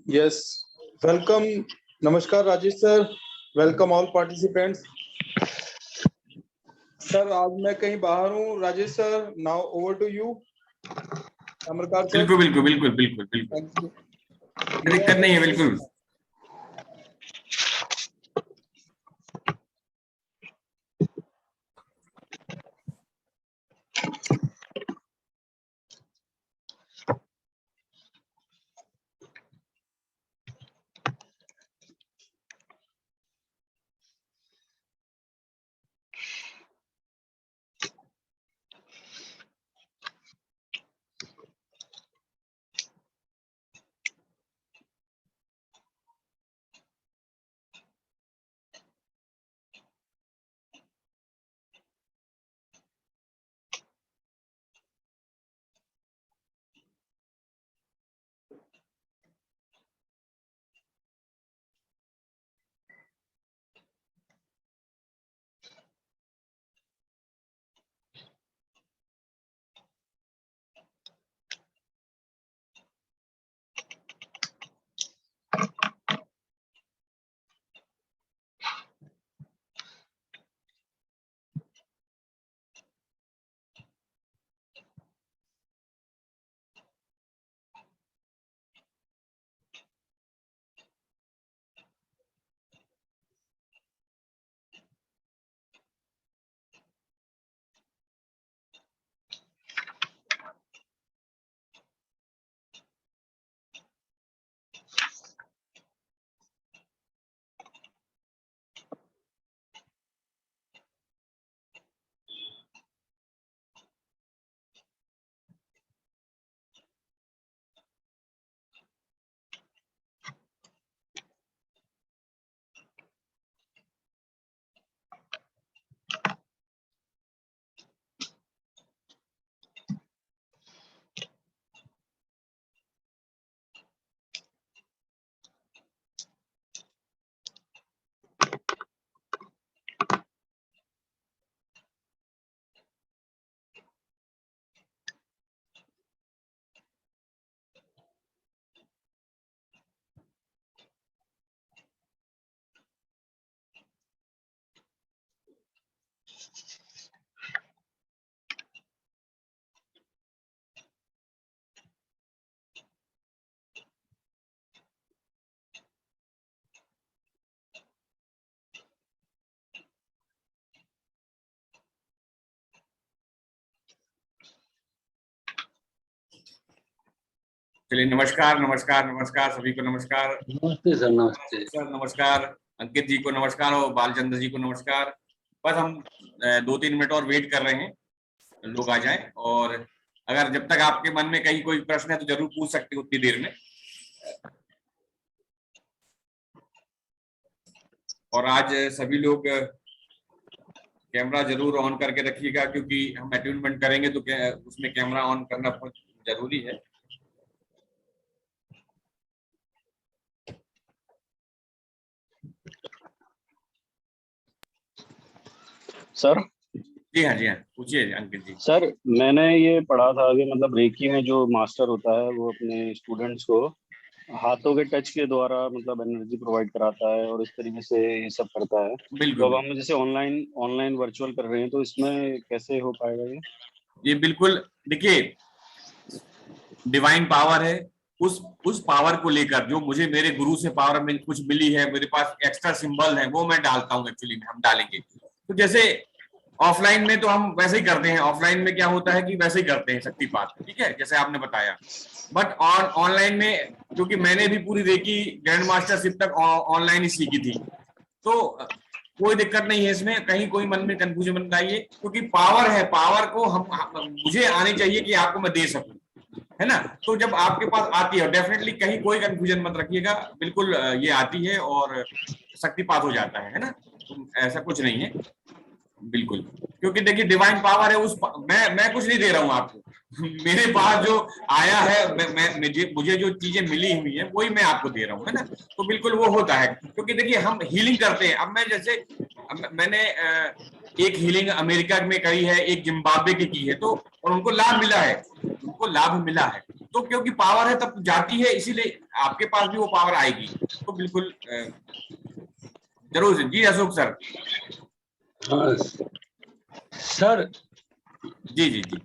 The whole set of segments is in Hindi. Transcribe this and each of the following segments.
Yes, welcome. Namaskar, Rajesh sir. Welcome all participants. Sir आज मैं कहीं बाहर हूँ, Rajesh sir. Now over to you, Amarkar sir. बिल्कुल बिल्कुल बिल्कुल बिल्कुल बिल्कुल दिक्कत नहीं है, बिल्कुल. चलिए, नमस्कार नमस्कार नमस्कार सभी को. नमस्कार. नमस्ते सर. नमस्ते सर. नमस्कार. अंकित जी को नमस्कार और बालचंद्र जी को नमस्कार. बस हम 2-3 मिनट और वेट कर रहे हैं, लोग आ जाएं. और अगर जब तक आपके मन में कहीं कोई प्रश्न है तो जरूर पूछ सकते हो उतनी देर में. और आज सभी लोग कैमरा जरूर ऑन करके रखिएगा, क्योंकि हम अटेन्मेंट करेंगे तो उसमें कैमरा ऑन करना बहुत जरूरी है. सर. जी हाँ, जी हाँ, पूछिए अंकित जी. सर, मैंने ये पढ़ा था कि मतलब रेकी में जो मास्टर होता है वो अपने स्टूडेंट्स को हाथों के टच के द्वारा मतलब एनर्जी प्रोवाइड कराता है और इस तरीके से ये सब करता है. बिल्कुल. तो अब हम जैसे ऑनलाइन वर्चुअल कर रहे हैं तो इसमें कैसे हो पाएगा ये बिल्कुल. देखिए, डिवाइन पावर है. उस पावर को लेकर जो मुझे मेरे गुरु से पावर में कुछ मिली है, मेरे पास एक्स्ट्रा सिंबल है, वो मैं डालता हूँ. एक्चुअली हम डालेंगे तो जैसे ऑफलाइन में तो हम वैसे ही करते हैं. ऑफलाइन में क्या होता है कि वैसे ही करते हैं शक्तिपात, ठीक है, जैसे आपने बताया. बट ऑनलाइन में, क्योंकि मैंने भी पूरी रेकी ग्रैंड मास्टरशिप तक ऑनलाइन ही सीखी थी, तो कोई दिक्कत नहीं है इसमें. कहीं कोई मन में कंफ्यूजन मत आइए, क्योंकि पावर है. पावर को मुझे आनी चाहिए कि आपको मैं दे सकूं, है ना. तो जब आपके पास आती है, डेफिनेटली कहीं कोई कंफ्यूजन मत रखिएगा. बिल्कुल ये आती है और शक्तिपात हो जाता है ना. तो ऐसा कुछ नहीं है. बिल्कुल, क्योंकि देखिए डिवाइन पावर है. मैं कुछ नहीं दे रहा हूँ आपको. मेरे पास जो आया है, मुझे जो चीजें मिली हुई है वही मैं आपको दे रहा हूँ, है ना. तो बिल्कुल वो होता है, क्योंकि देखिए हम हीलिंग करते हैं. अब मैंने एक हीलिंग अमेरिका में करी है, एक जिम्बाब्वे की है, तो और उनको लाभ मिला है. तो क्योंकि पावर है तब जाती है, इसीलिए आपके पास भी वो पावर आएगी। तो बिल्कुल जरूर जी। अशोक सर। हाँ सर। जी जी जी।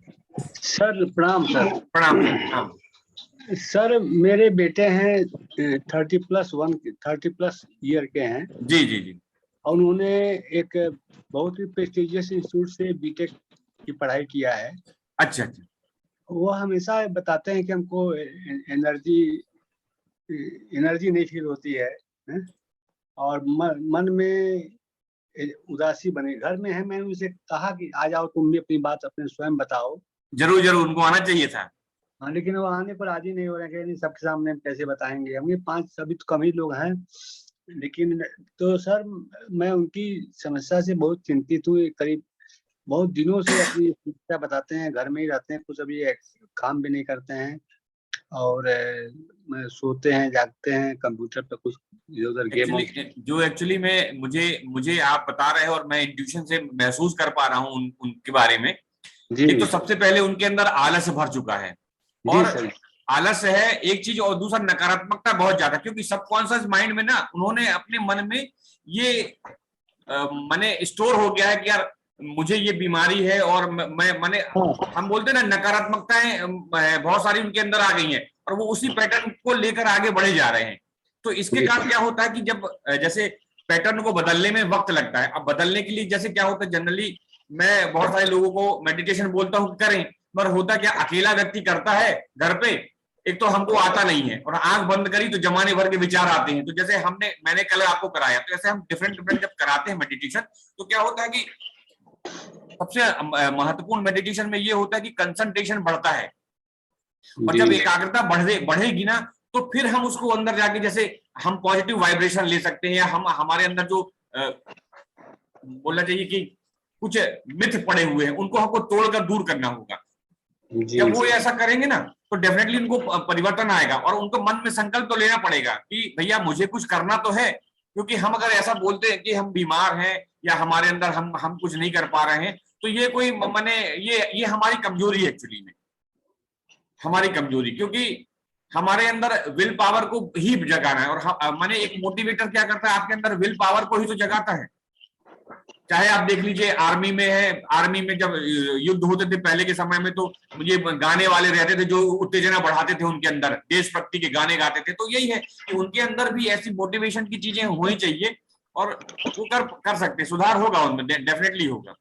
सर प्रणाम सर। प्रणाम सर, प्रणाम। सर मेरे बेटे हैं 30+ ईयर के हैं, जी जी जी। और उन्होंने एक बहुत ही प्रेस्टिजियस इंस्टीट्यूट से बीटेक की पढ़ाई किया है। अच्छा अच्छा। वो हमेशा बताते हैं कि हमको एनर्जी नहीं फील होती है, हैं? और मन में उदासी बने। घर में है, मैंने उनसे कहा कि आ जाओ तुम भी अपनी बात अपने स्वयं बताओ। जरूर जरूर, उनको आना चाहिए था। हाँ, लेकिन वो आने पर राजी नहीं हो रहे हैं कि सबके सामने हम कैसे बताएंगे, हम ये 5 सभी तो कम ही लोग हैं। लेकिन तो सर मैं उनकी समस्या से बहुत चिंतित हूँ। करीब बहुत दिनों से अपनी समस्या बताते हैं, घर में ही रहते हैं, कुछ अभी काम भी नहीं करते हैं, और सोते हैं जागते हैं, कंप्यूटर पे कुछ इधर उधर गेम। एक्चुअली में मुझे आप बता रहे हैं और मैं इंट्यूशन से महसूस कर पा रहा हूँ उनके बारे में। जी एक तो सबसे पहले उनके अंदर आलस्य भर चुका है, जी और सर। आलस्य है एक चीज, और दूसरा नकारात्मकता बहुत ज्यादा, क्योंकि सबकॉन्शियस माइंड में ना उन्होंने अपने मन में ये माने स्टोर हो गया है कि यार मुझे ये बीमारी है, और मैं माने हम बोलते हैं ना नकारात्मकताएं बहुत सारी उनके अंदर आ गई हैं, और वो उसी पैटर्न को लेकर आगे बढ़े जा रहे हैं। तो इसके कारण क्या होता है कि जब जैसे पैटर्न को बदलने में वक्त लगता है। अब बदलने के लिए जैसे क्या होता है, जनरली मैं बहुत सारे लोगों को मेडिटेशन बोलता हूँ करें, पर होता क्या, अकेला व्यक्ति करता है घर पे, एक तो हमको आता नहीं है, और आंख बंद करी तो जमाने भर के विचार आते हैं। तो जैसे मैंने कल आपको कराया, तो ऐसे हम डिफरेंट डिफरेंट जब कराते हैं मेडिटेशन, तो क्या होता है कि सबसे महत्वपूर्ण मेडिटेशन में ये होता है कि कंसंट्रेशन बढ़ता है, और जब एकाग्रता बढ़ेगी ना, तो फिर हम उसको अंदर जाके जैसे हम पॉजिटिव वाइब्रेशन ले सकते हैं, या हम हमारे अंदर जो बोलना चाहिए कि कुछ मिथ पड़े हुए हैं उनको हमको तोड़कर दूर करना होगा। जब वो ऐसा करेंगे ना, तो डेफिनेटली उनको परिवर्तन आएगा, और उनको मन में संकल्प तो लेना पड़ेगा कि भैया मुझे कुछ करना तो है। क्योंकि हम अगर ऐसा बोलते हैं कि हम बीमार हैं, या हमारे अंदर हम कुछ नहीं कर पा रहे हैं, तो ये कोई माने ये हमारी कमजोरी है एक्चुअली में, हमारी कमजोरी। क्योंकि हमारे अंदर विल पावर को ही जगाना है, और माने एक मोटिवेटर क्या करता है, आपके अंदर विल पावर को ही तो जगाता है। चाहे आप देख लीजिए आर्मी में है, आर्मी में जब युद्ध होते थे पहले के समय में, तो ये गाने वाले रहते थे जो उत्तेजना बढ़ाते थे उनके अंदर, देशभक्ति के गाने गाते थे। तो यही है कि उनके अंदर भी ऐसी मोटिवेशन की चीजें होनी चाहिए, और वो कर सकते, सुधार होगा उनमें, डेफिनेटली होगा।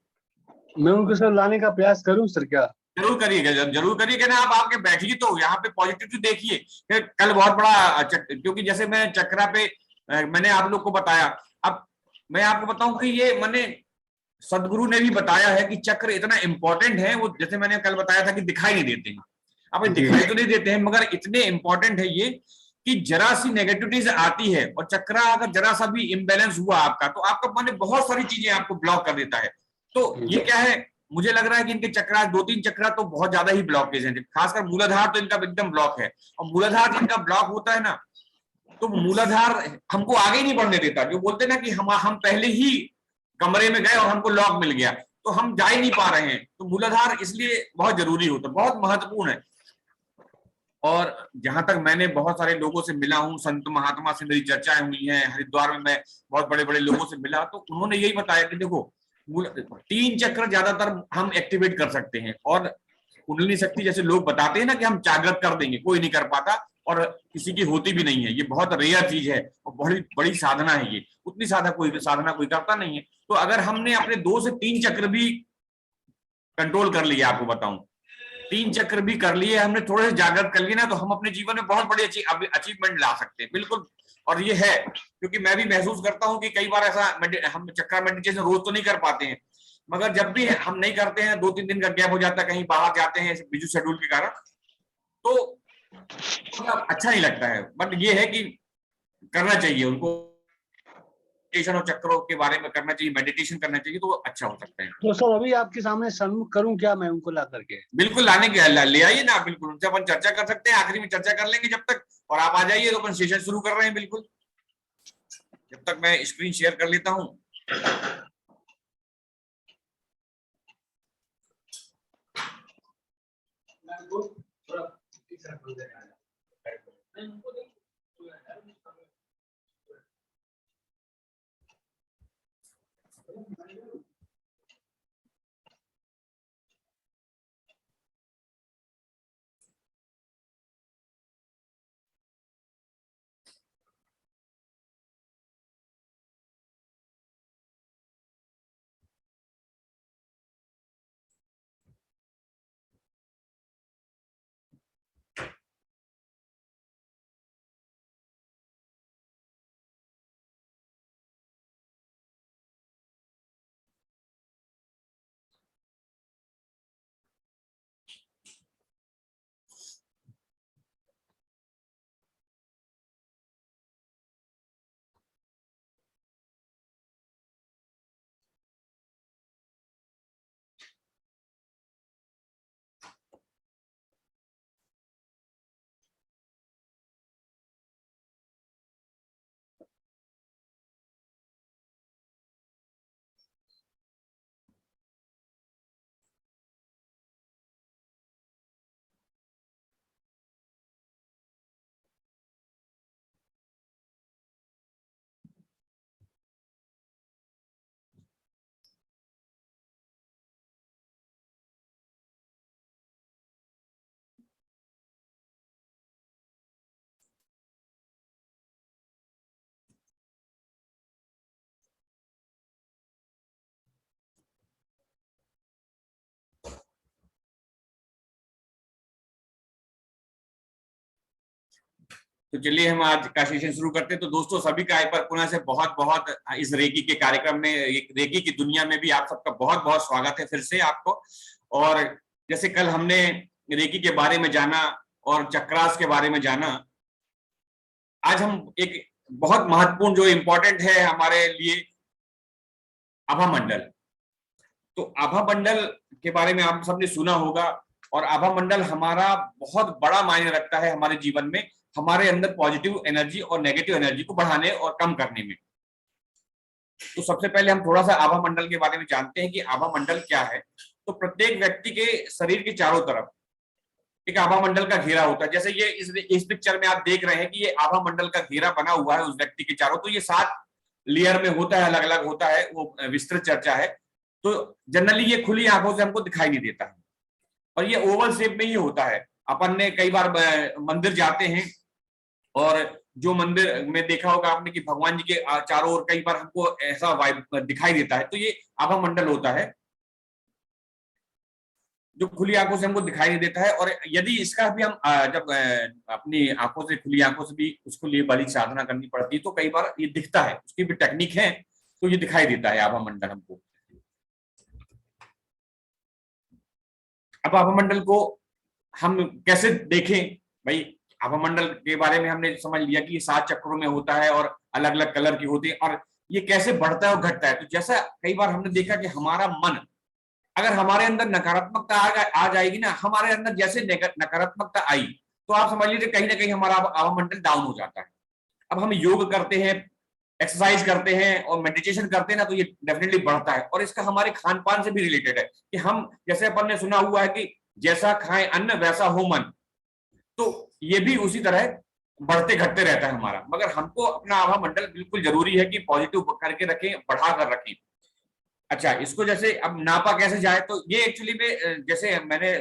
मैं उनको सर लाने का प्रयास करूं सर क्या? जरूर करिएगा, जरूर करिएगा ना। आप आके बैठिए तो यहाँ पे पॉजिटिविटी देखिए। कल बहुत बड़ा क्योंकि जैसे मैं चक्रा पे मैंने आप लोग को बताया, अब मैं आपको बताऊं कि ये मैंने सदगुरु ने भी बताया है कि चक्र इतना इंपॉर्टेंट है। वो जैसे मैंने कल बताया था कि दिखाई नहीं देते हैं, अब दिखाई तो नहीं देते हैं, मगर इतने इंपॉर्टेंट है ये कि जरा सी नेगेटिविटी आती है, और चक्रा अगर जरा सा भी इम्बेलेंस हुआ आपका, तो आपका मैंने बहुत सारी चीजें आपको ब्लॉक कर देता है। तो ये क्या है, मुझे लग रहा है कि इनके चक्रा 2-3 चक्रा तो बहुत ज्यादा ही ब्लॉकेज हैं, खासकर मूलाधार तो इनका एकदम ब्लॉक है। और मूलाधार जिनका ब्लॉक होता है ना, तो मूलाधार हमको आगे नहीं बढ़ने देता। जो बोलते हैं ना कि हम पहले ही कमरे में गए और हमको लॉक मिल गया, तो हम जा ही नहीं पा रहे हैं। तो मूलाधार इसलिए बहुत जरूरी होता है, बहुत महत्वपूर्ण है। और जहां तक मैंने बहुत सारे लोगों से मिला हूं, संत महात्मा से मेरी चर्चाएं हुई हैं, हरिद्वार में मैं बहुत बड़े बड़े लोगों से मिला, तो उन्होंने यही बताया कि देखो 3 चक्र ज्यादातर हम एक्टिवेट कर सकते हैं, और कुंडलिनी शक्ति जैसे लोग बताते हैं ना कि हम जागृत कर देंगे, कोई नहीं कर पाता, और किसी की होती भी नहीं है। ये बहुत रेयर चीज है, और बड़ी बड़ी साधना है ये, उतनी साधना कोई करता नहीं है। तो अगर हमने अपने 2 से 3 चक्र भी कंट्रोल कर लिया, आपको बताऊं 3 चक्र भी कर लिए हमने, थोड़े से जागृत कर लिए ना, तो हम अपने जीवन में बहुत बड़ी अचीवमेंट ला सकते हैं, बिल्कुल। और ये है, क्योंकि मैं भी महसूस करता हूं कि कई बार ऐसा हम चक्र मेडिटेशन रोज तो नहीं कर पाते हैं, मगर जब भी हम नहीं करते हैं, 2-3 दिन का गैप हो जाता है, कहीं बाहर जाते हैं बिजी शेड्यूल के कारण, तो अच्छा नहीं लगता है। बट ये है कि करना चाहिए उनको, मेडिटेशन और चक्रों के बारे में करना चाहिए, मेडिटेशन करना चाहिए, तो वो अच्छा हो सकता है। तो सर अभी आपके सामने सन्मुख करूं क्या मैं उनको ला करके? बिल्कुल ले आइए ना, बिल्कुल उनसे अपन चर्चा कर सकते हैं, आखिरी में चर्चा कर लेंगे जब तक, और आप आ जाइए तो अपन सेशन शुरू कर रहे हैं। बिल्कुल, जब तक मैं स्क्रीन शेयर कर लेता हूं। तो चलिए हम आज का सेशन शुरू करते हैं। तो दोस्तों सभी का एक बार पुनः से बहुत बहुत इस रेकी के कार्यक्रम में, रेकी की दुनिया में भी आप सबका बहुत बहुत स्वागत है फिर से आपको। और जैसे कल हमने रेकी के बारे में जाना और चक्रास के बारे में जाना, आज हम एक बहुत महत्वपूर्ण जो इम्पोर्टेंट है हमारे लिए, आभा मंडल। तो आभा मंडल के बारे में आप सबने सुना होगा, और आभा मंडल हमारा बहुत बड़ा मायने रखता है हमारे जीवन में, हमारे अंदर पॉजिटिव एनर्जी और नेगेटिव एनर्जी को बढ़ाने और कम करने में। तो सबसे पहले हम थोड़ा सा आभा मंडल के बारे में जानते हैं कि आभा मंडल क्या है। तो प्रत्येक व्यक्ति के शरीर के चारों तरफ एक आभा मंडल का घेरा होता है। जैसे ये इस पिक्चर में आप देख रहे हैं कि ये आभा मंडल का घेरा बना हुआ है उस व्यक्ति के चारों। तो ये 7 लेयर में होता है, अलग अलग होता है, वो विस्तृत चर्चा है। तो जनरली ये खुली आंखों से हमको दिखाई नहीं देता है, और ये ओवल शेप में ही होता है। अपन ने कई बार मंदिर जाते हैं, और जो मंदिर में देखा होगा आपने कि भगवान जी के चारों ओर कई बार हमको ऐसा वाइब दिखाई देता है। तो ये आभा मंडल होता है जो खुली आंखों से हमको दिखाई नहीं देता है। और यदि इसका भी हम जब अपनी आंखों से, खुली आंखों से भी उसको लिए बड़ी साधना करनी पड़ती है, तो कई बार ये दिखता है, उसकी भी टेक्निक है, तो ये दिखाई देता है आभा मंडल हमको। अब आभा मंडल को हम कैसे देखें भाई? आभा मंडल के बारे में हमने समझ लिया कि ये 7 चक्रों में होता है और अलग अलग कलर की होती है, और ये कैसे बढ़ता है और घटता है। तो जैसा कई बार हमने देखा कि हमारा मन, अगर हमारे अंदर नकारात्मकता आ जाएगी ना, हमारे अंदर जैसे नकारात्मकता आई, तो आप समझ लीजिए कहीं ना कहीं हमारा आभा मंडल डाउन हो जाता है। अब हम योग करते हैं, एक्सरसाइज करते हैं और मेडिटेशन करते हैं ना, तो ये डेफिनेटली बढ़ता है। और इसका हमारे खान पान से भी रिलेटेड है कि हम, जैसे अपन ने सुना हुआ है कि जैसा खाएं अन्न वैसा हो मन, तो ये भी उसी तरह बढ़ते घटते रहता है हमारा। मगर हमको अपना आभा मंडल बिल्कुल जरूरी है कि पॉजिटिव करके रखें, बढ़ा कर रखें। अच्छा, इसको जैसे अब नापा कैसे जाए, तो ये एक्चुअली में जैसे मैंने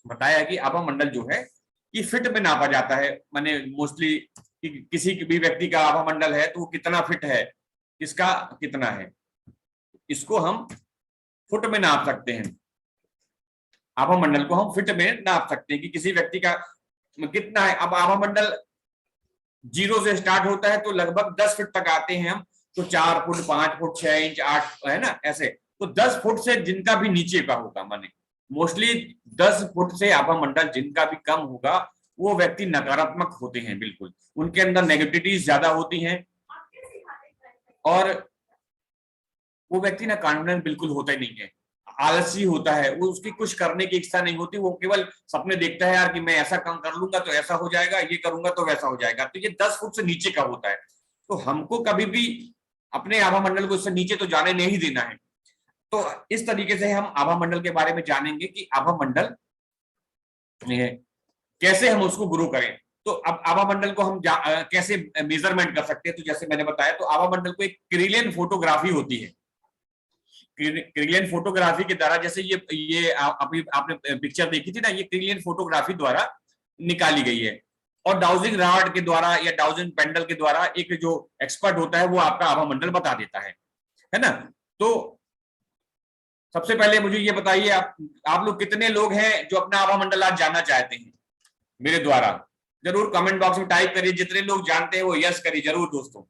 बताया कि आभा मंडल जो है ये फिट में नापा जाता है। माने मोस्टली किसी भी व्यक्ति का आभा मंडल है तो वो कितना फिट है, किसका कितना है, इसको हम फुट में नाप सकते हैं। आभा मंडल को हम फिट में नाप सकते हैं कि किसी व्यक्ति का कितना है। अब आभा मंडल 0 से स्टार्ट होता है तो लगभग 10 फीट तक आते हैं हम, तो 4 फुट, 5 फुट, 6 इंच, 8 है ना, ऐसे। तो 10 फुट से जिनका भी नीचे का होगा, माने मोस्टली 10 फुट से आभा मंडल जिनका भी कम होगा, वो व्यक्ति नकारात्मक होते हैं, बिल्कुल उनके अंदर नेगेटिविटीज ज्यादा होती हैं, और वो व्यक्ति ना कॉन्फिडेंस बिल्कुल होता ही नहीं है, आलसी होता है, वो उसकी कुछ करने की इच्छा नहीं होती, वो केवल सपने देखता है यार कि मैं ऐसा काम कर लूंगा तो ऐसा हो जाएगा, ये करूंगा तो वैसा हो जाएगा। तो ये 10 फुट से नीचे का होता है। तो हमको कभी भी अपने आभा मंडल को इससे नीचे तो जाने नहीं देना है। तो इस तरीके से हम आभा मंडल के बारे में जानेंगे कि आभा मंडल कैसे हम उसको ग्रो करें। तो अब आभा मंडल को हम कैसे मेजरमेंट कर सकते हैं, तो जैसे मैंने बताया, तो आभा मंडल को एक क्रिलियन फोटोग्राफी होती है। क्रिलियन फोटोग्राफी के द्वारा, जैसे ये अभी आपने पिक्चर देखी थी ना, ये क्रिलियन फोटोग्राफी द्वारा निकाली गई है। और डाउजिंग रॉड के द्वारा या डाउजिंग पेंडल के द्वारा एक जो एक्सपर्ट होता है वो आपका आभा मंडल बता देता है ना। तो सबसे पहले मुझे ये बताइए, आप लोग कितने लोग हैं जो अपना आभा मंडल आज जानना चाहते हैं मेरे द्वारा? जरूर कमेंट बॉक्स में टाइप करिए, जितने लोग जानते हैं वो यस करिए जरूर दोस्तों।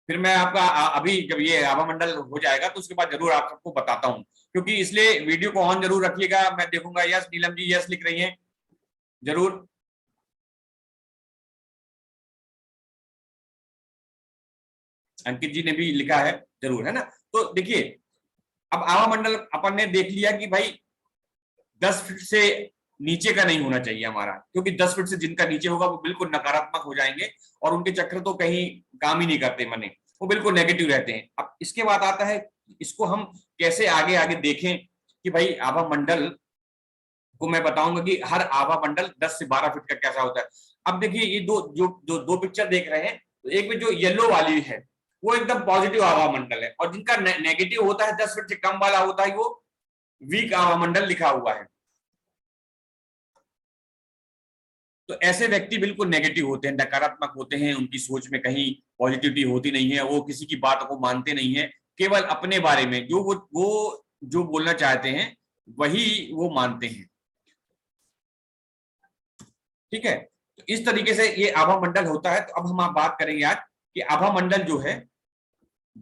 फिर मैं आपका अभी जब ये आभा मंडल हो जाएगा तो उसके बाद जरूर आप सबको बताता हूं, क्योंकि इसलिए वीडियो को ऑन जरूर रखिएगा। मैं देखूंगा यस, नीलम जी यस लिख रही हैं जरूर। अंकित जी ने भी लिखा है जरूर, है ना। तो देखिए, अब आभा मंडल अपन ने देख लिया कि भाई 10 फीट से नीचे का नहीं होना चाहिए हमारा, क्योंकि 10 फीट से जिनका नीचे होगा वो बिल्कुल नकारात्मक हो जाएंगे और उनके चक्र तो कहीं काम ही नहीं करते मने, वो बिल्कुल नेगेटिव रहते हैं। अब इसके बाद आता है, इसको हम कैसे आगे आगे देखें कि भाई आभा मंडल को मैं बताऊंगा कि हर आभा मंडल 10 से 12 फीट का कैसा होता है। अब देखिए, ये दो पिक्चर देख रहे हैं, तो एक में जो येलो वाली है वो एकदम पॉजिटिव आभा मंडल है, और जिनका नेगेटिव होता है 10 फीट से कम वाला होता है वो वीक आभा मंडल लिखा हुआ है। तो ऐसे व्यक्ति बिल्कुल नेगेटिव होते हैं, नकारात्मक होते हैं, उनकी सोच में कहीं पॉजिटिविटी होती नहीं है, वो किसी की बात को मानते नहीं है, केवल अपने बारे में जो वो जो बोलना चाहते हैं वही वो मानते हैं। ठीक है, तो इस तरीके से ये आभा मंडल होता है। तो अब हम आप बात करेंगे आज कि आभा मंडल जो है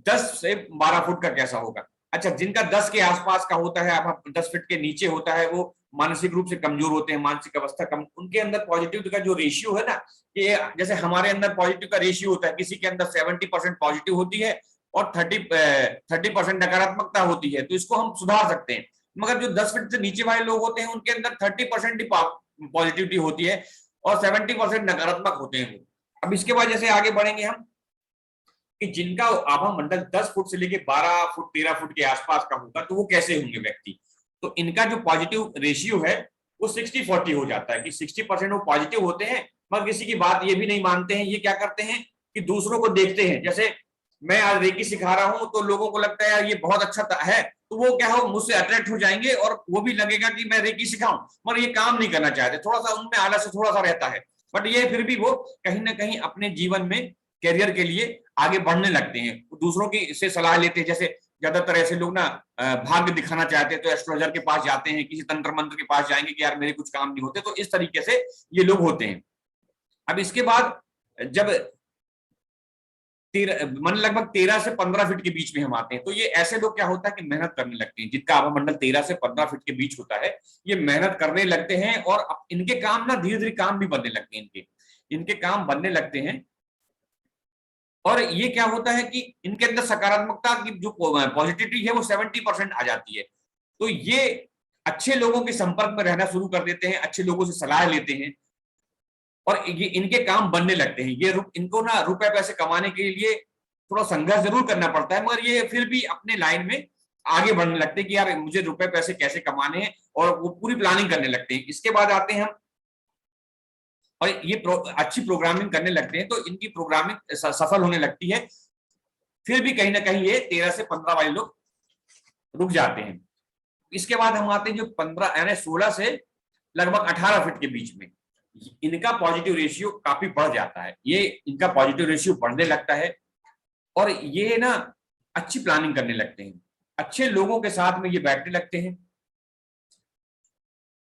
10 से 12 फुट का कैसा होगा। अच्छा, जिनका 10 के आसपास का होता है, आभा 10 फीट के नीचे होता है, वो मानसिक रूप से कमजोर होते हैं, मानसिक अवस्था कम, उनके अंदर पॉजिटिव का जो रेशियो है ना, कि जैसे हमारे अंदर पॉजिटिव का रेशियो होता है, किसी के अंदर 70% पॉजिटिव होती है और 30% नकारात्मकता होती है, तो इसको हम सुधार सकते हैं। मगर जो 10 फीट से नीचे वाले लोग होते हैं उनके अंदर 30% पॉजिटिविटी होती है और 70% नकारात्मक होते हैं वो। अब इसके बाद जैसे आगे बढ़ेंगे हम कि जिनका आभा मंडल 10 फुट से लेके 12 फुट 13 फुट के आसपास का होगा, तो वो कैसे होंगे व्यक्ति। तो इनका जो पॉजिटिव रेशियो है वो 60-40 हो जाता है कि 60% वो पॉजिटिव होते हैं, मगर किसी की बात ये भी नहीं मानते हैं। ये क्या करते हैं कि दूसरों को देखते हैं, जैसे मैं आज रेकी सिखा रहा हूं तो लोगों को लगता है यार ये बहुत अच्छा है, तो वो क्या हो मुझसे अट्रैक्ट हो जाएंगे और वो भी लगेगा कि मैं रेकी सिखाऊं, मगर ये काम नहीं करना चाहते, थोड़ा सा उनमें आलस थोड़ा सा रहता है, बट ये फिर भी वो कहीं ना कहीं अपने जीवन में कैरियर के लिए आगे बढ़ने लगते हैं, दूसरों की से सलाह लेते हैं। जैसे ज्यादातर ऐसे लोग ना भाग्य दिखाना चाहते हैं तो एस्ट्रोलॉजर के पास जाते हैं, किसी तंत्र मंत्र के पास जाएंगे कि यार मेरे कुछ काम नहीं होते, तो इस तरीके से ये लोग होते हैं। अब इसके बाद जब मन लगभग 13 से 15 फीट के बीच में हम आते हैं, तो ये ऐसे लोग क्या होता है कि मेहनत करने लगते हैं। जिनका आभा मंडल 13 से 15 फीट के बीच होता है, ये मेहनत करने लगते हैं और इनके काम ना धीरे धीरे काम भी बनने लगते हैं, इनके काम बनने लगते हैं। और ये क्या होता है कि इनके अंदर सकारात्मकता की जो पॉजिटिविटी है वो 70% आ जाती है। तो ये अच्छे लोगों के संपर्क में रहना शुरू कर देते हैं, अच्छे लोगों से सलाह लेते हैं और ये इनके काम बनने लगते हैं। ये इनको ना रुपए पैसे कमाने के लिए थोड़ा संघर्ष जरूर करना पड़ता है, मगर ये फिर भी अपने लाइन में आगे बढ़ने लगते हैं कि यार मुझे रुपए पैसे कैसे कमाने हैं, और वो पूरी प्लानिंग करने लगते हैं। इसके बाद आते हैं हम और ये अच्छी प्रोग्रामिंग करने लगते हैं, तो इनकी प्रोग्रामिंग सफल होने लगती है। फिर भी कहीं ना कहीं ये 13 से 15 वाले लोग रुक जाते हैं। इसके बाद हम आते हैं जो 15 यानी 16 से लगभग 18 फीट के बीच में, इनका पॉजिटिव रेशियो काफी बढ़ जाता है। ये इनका पॉजिटिव रेशियो बढ़ने लगता है और ये ना अच्छी प्लानिंग करने लगते हैं, अच्छे लोगों के साथ में ये बैठने लगते हैं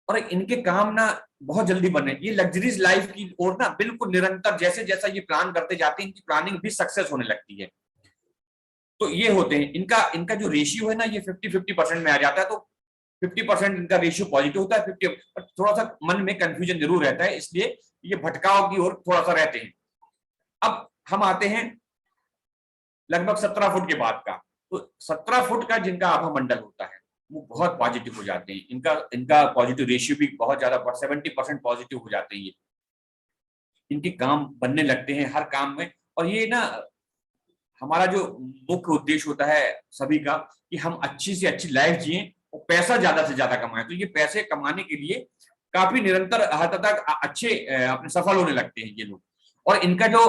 और इनके काम ना बहुत जल्दी बने। ये लग्जरीज लाइफ की ओर ना बिल्कुल निरंतर जैसे जैसा ये प्लान करते जाते हैं, इनकी प्लानिंग भी सक्सेस होने लगती है। तो ये होते हैं, इनका जो रेशियो है ना ये 50-50% में आ जाता है। तो 50% इनका रेशियो पॉजिटिव होता है, 50 थोड़ा सा मन में कंफ्यूजन जरूर रहता है, इसलिए ये भटकाव की ओर थोड़ा सा रहते हैं। अब हम आते हैं लगभग 17 फुट के बाद का, तो 17 फुट का जिनका आभा मंडल होता है वो बहुत पॉजिटिव हो जाते हैं। इनका पॉजिटिव रेशियो भी बहुत ज्यादा 70% पॉजिटिव हो जाते हैं। ये इनके काम बनने लगते हैं हर काम में। और ये ना हमारा जो मुख्य उद्देश्य होता है सभी का कि हम अच्छी से अच्छी लाइफ जिए और पैसा ज्यादा से ज्यादा कमाएं। तो ये पैसे कमाने के लिए काफी निरंतर हद तक अच्छे अपने सफल होने लगते हैं ये लोग। और इनका जो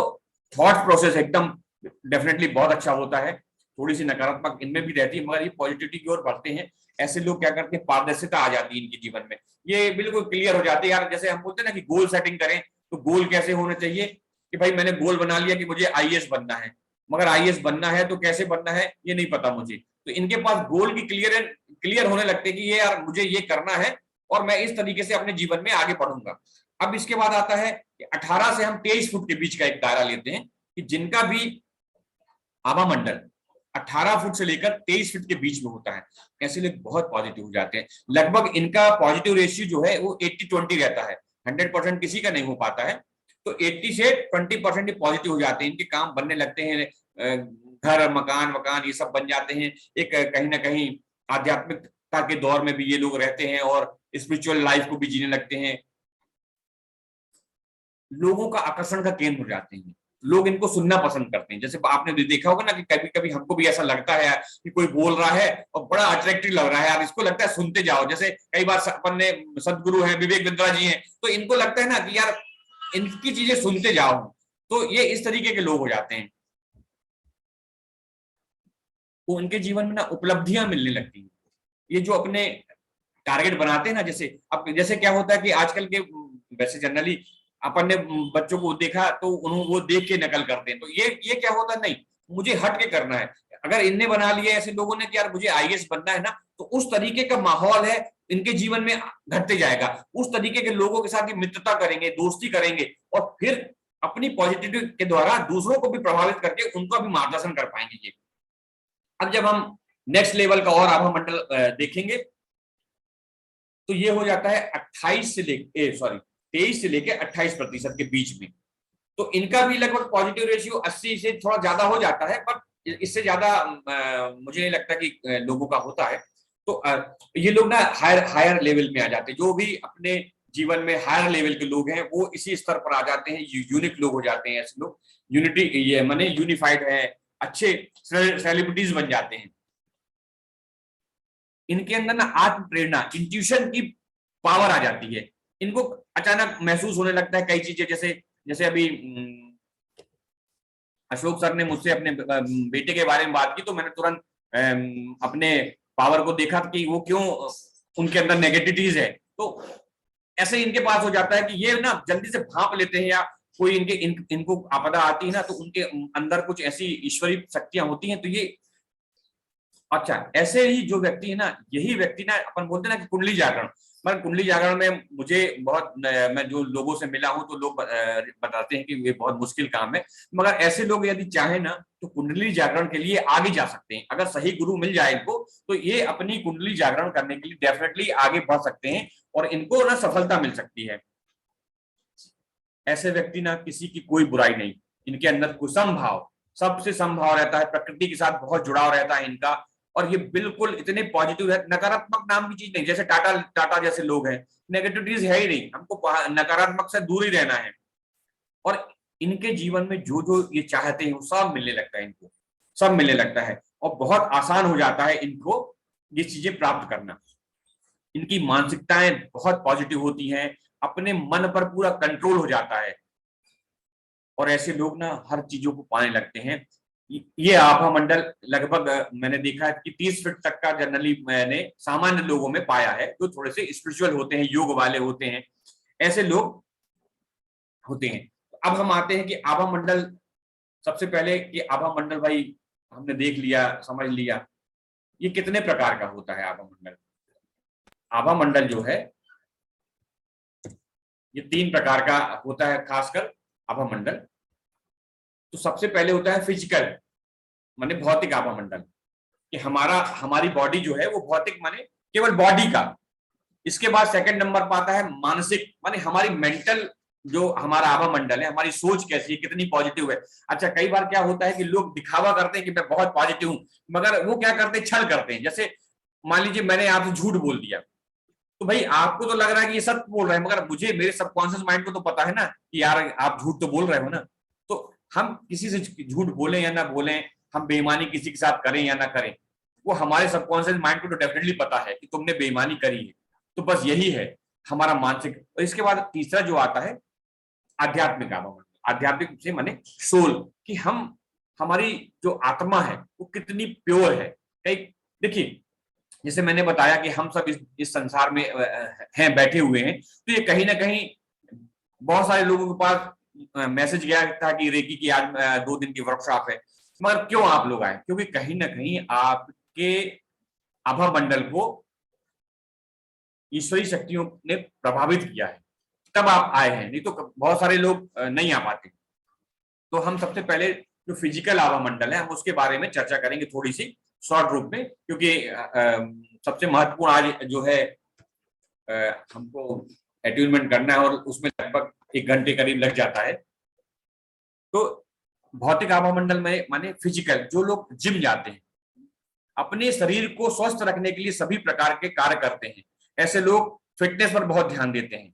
थॉट प्रोसेस एकदम डेफिनेटली बहुत अच्छा होता है, थोड़ी सी नकारात्मक इनमें भी रहती है मगर ये पॉजिटिविटी की ओर बढ़ते हैं। ऐसे लोग क्या करते हैं, पारदर्शिता आ जाती है इनके जीवन में, ये बिल्कुल क्लियर हो जाते हैं। यार जैसे हम बोलते हैं ना कि गोल सेटिंग करें, तो गोल कैसे होना चाहिए कि भाई मैंने गोल बना लिया कि मुझे आईएएस बनना है, मगर आईएएस बनना है तो कैसे बनना है ये नहीं पता मुझे, तो इनके पास गोल की क्लियर होने लगते हैं कि ये यार मुझे ये करना है और मैं इस तरीके से अपने जीवन में आगे बढ़ूंगा। अब इसके बाद आता है कि 18 से हम 23 फुट के बीच का एक दायरा लेते हैं कि जिनका भी आभा मंडल 18 फुट से लेकर 23 फुट के बीच में होता है, ऐसे लोग बहुत पॉजिटिव हो जाते हैं। लगभग इनका पॉजिटिव रेशियो जो है वो 80-20 रहता है, 100% किसी का नहीं हो पाता है। तो 80 से 20% पॉजिटिव हो जाते हैं, इनके काम बनने लगते हैं, घर मकान वकान ये सब बन जाते हैं। एक कहीं ना कहीं आध्यात्मिकता के दौर में भी ये लोग रहते हैं और स्पिरिचुअल लाइफ को भी जीने लगते हैं, लोगों का आकर्षण का केंद्र हो जाते हैं, लोग इनको सुनना पसंद करते हैं। जैसे आपने देखा होगा ना कि कभी कभी हमको भी ऐसा लगता है कि कोई बोल रहा है और बड़ा अट्रैक्टिव लग रहा है यार, इसको लगता है सुनते जाओ। जैसे कई बार अपन ने सदगुरु हैं, विवेक बिंद्रा जी हैं, तो इनको लगता है ना कि यार इनकी चीजें सुनते जाओ, तो ये इस तरीके के लोग हो जाते हैं। तो उनके जीवन में ना उपलब्धियां मिलने लगती हैं, ये जो अपने टारगेट बनाते हैं ना, जैसे क्या होता है कि आजकल के वैसे जनरली अपन ने बच्चों को देखा तो उन्होंने वो देख के नकल करते हैं, तो ये क्या होता है, नहीं मुझे हट के करना है। अगर इनने बना लिया ऐसे लोगों ने कि यार मुझे आईएएस बनना है ना, तो उस तरीके का माहौल है इनके जीवन में घटते जाएगा, उस तरीके के लोगों के साथ ये मित्रता करेंगे, दोस्ती करेंगे और फिर अपनी पॉजिटिविटी के द्वारा दूसरों को भी प्रभावित करके उनका भी मार्गदर्शन कर पाएंगे ये। अब जब हम नेक्स्ट लेवल का और आभा मंडल देखेंगे तो ये हो जाता है 23 से लेके 28% के बीच में। तो इनका भी लगभग पॉजिटिव रेशियो 80 से थोड़ा ज्यादा हो जाता है, पर इससे ज्यादा मुझे नहीं लगता कि लोगों का होता है। तो ये लोग ना हायर लेवल में आ जाते हैं, जो भी अपने जीवन में हायर लेवल के लोग हैं वो इसी स्तर पर आ जाते हैं, यूनिक लोग हो जाते हैं। ऐसे लोग यूनिटी ये माने यूनिफाइड है, अच्छे सेलिब्रिटीज बन जाते हैं। इनके अंदर ना आत्म प्रेरणा, इंट्यूशन की पावर आ जाती है, इनको अचानक महसूस होने लगता है कई चीजें। जैसे अभी अशोक सर ने मुझसे अपने बेटे के बारे में बात की, तो मैंने तुरंत अपने पावर को देखा कि वो क्यों उनके अंदर नेगेटिविटीज है। तो ऐसे इनके पास हो जाता है कि ये ना जल्दी से भांप लेते हैं, या कोई इनको आपदा आती है ना तो उनके अंदर कुछ ऐसी ईश्वरीय शक्तियां होती हैं। तो ये अच्छा, ऐसे ही जो व्यक्ति है ना, यही व्यक्ति ना अपन बोलते हैं ना कि कुंडली जागरण, मगर कुंडली जागरण में मुझे बहुत, मैं जो लोगों से मिला हूं तो लोग बताते हैं कि ये बहुत मुश्किल काम है, मगर ऐसे लोग यदि चाहे ना तो कुंडली जागरण के लिए आगे जा सकते हैं। अगर सही गुरु मिल जाए इनको तो ये अपनी कुंडली जागरण करने के लिए डेफिनेटली आगे बढ़ सकते हैं और इनको ना सफलता मिल सकती है। ऐसे व्यक्ति ना किसी की कोई बुराई नहीं, इनके अंदर कुसम भाव, सबसे समभाव रहता है, प्रकृति के साथ बहुत जुड़ाव रहता है इनका, और ये बिल्कुल इतने पॉजिटिव है, नकारात्मक नाम की चीज नहीं। जैसे टाटा जैसे लोग हैं, नेगेटिविटीज है ही नहीं, हमको नकारात्मक से दूर ही रहना है। और इनके जीवन में जो जो ये चाहते हैं वो सब मिलने लगता है, इनको सब मिलने लगता है और बहुत आसान हो जाता है इनको ये चीजें प्राप्त करना। इनकी मानसिकताएं बहुत पॉजिटिव होती हैं, अपने मन पर पूरा कंट्रोल हो जाता है और ऐसे लोग ना हर चीजों को पाने लगते हैं। ये आभा मंडल लगभग मैंने देखा है कि 30 फीट तक का जनरली मैंने सामान्य लोगों में पाया है, जो थोड़े से स्पिरिचुअल होते हैं, योग वाले होते हैं, ऐसे लोग होते हैं। अब हम आते हैं कि आभा मंडल, सबसे पहले कि आभा मंडल भाई हमने देख लिया, समझ लिया, ये कितने प्रकार का होता है आभा मंडल। आभा मंडल जो है ये 3 प्रकार का होता है, खासकर आभा मंडल। तो सबसे पहले होता है फिजिकल माने भौतिक आभा मंडल, कि हमारी बॉडी जो है वो भौतिक माने केवल बॉडी का। इसके बाद सेकंड नंबर पर आता है मानसिक, माने हमारी मेंटल जो हमारा आभा मंडल है, हमारी सोच कैसी है, कितनी पॉजिटिव है। अच्छा, कई बार क्या होता है कि लोग दिखावा करते हैं कि मैं बहुत पॉजिटिव हूं, मगर वो क्या करते हैं, छल करते हैं। जैसे मान लीजिए मैंने आपसे झूठ बोल दिया, तो भाई आपको तो लग रहा है कि ये सत्य बोल रहे हैं, मगर मुझे मेरे सबकॉन्शियस माइंड को तो पता है ना कि यार आप झूठ तो बोल रहे हो ना। तो हम किसी से झूठ बोलें या ना बोलें, हम बेईमानी किसी के साथ करें या ना करें, वो हमारे सबकॉन्शियस माइंड को तो डेफिनेटली पता है कि तुमने बेईमानी करी है। तो बस यही है हमारा मानसिक, और इसके बाद तीसरा जो आता है आध्यात्मिक आवामंडल। आध्यात्मिक से माने सोल, कि हम, हमारी जो आत्मा है वो कितनी प्योर है। कई देखिए, जैसे मैंने बताया कि हम सब इस संसार में हैं, बैठे हुए हैं, तो ये कहीं ना कहीं बहुत सारे लोगों के पास मैसेज गया था कि रेकी की आज 2 दिन की वर्कशॉप है, मगर क्यों आप लोग आए? क्योंकि कहीं ना कहीं आपके आभा मंडल को ईश्वरी शक्तियों ने प्रभावित किया है, तब आप आए हैं, नहीं तो बहुत सारे लोग नहीं आ पाते। तो हम सबसे पहले जो फिजिकल आभा मंडल है, हम उसके बारे में चर्चा करेंगे थोड़ी सी शॉर्ट रूप में, क्योंकि सबसे महत्वपूर्ण आज जो है हमको अट्यूनमेंट करना है, और उसमें लगभग 1 घंटे करीब लग जाता है। तो भौतिक आभा मंडल में माने फिजिकल, जो लोग जिम जाते हैं, अपने शरीर को स्वस्थ रखने के लिए सभी प्रकार के कार्य करते हैं, ऐसे लोग फिटनेस पर बहुत ध्यान देते हैं,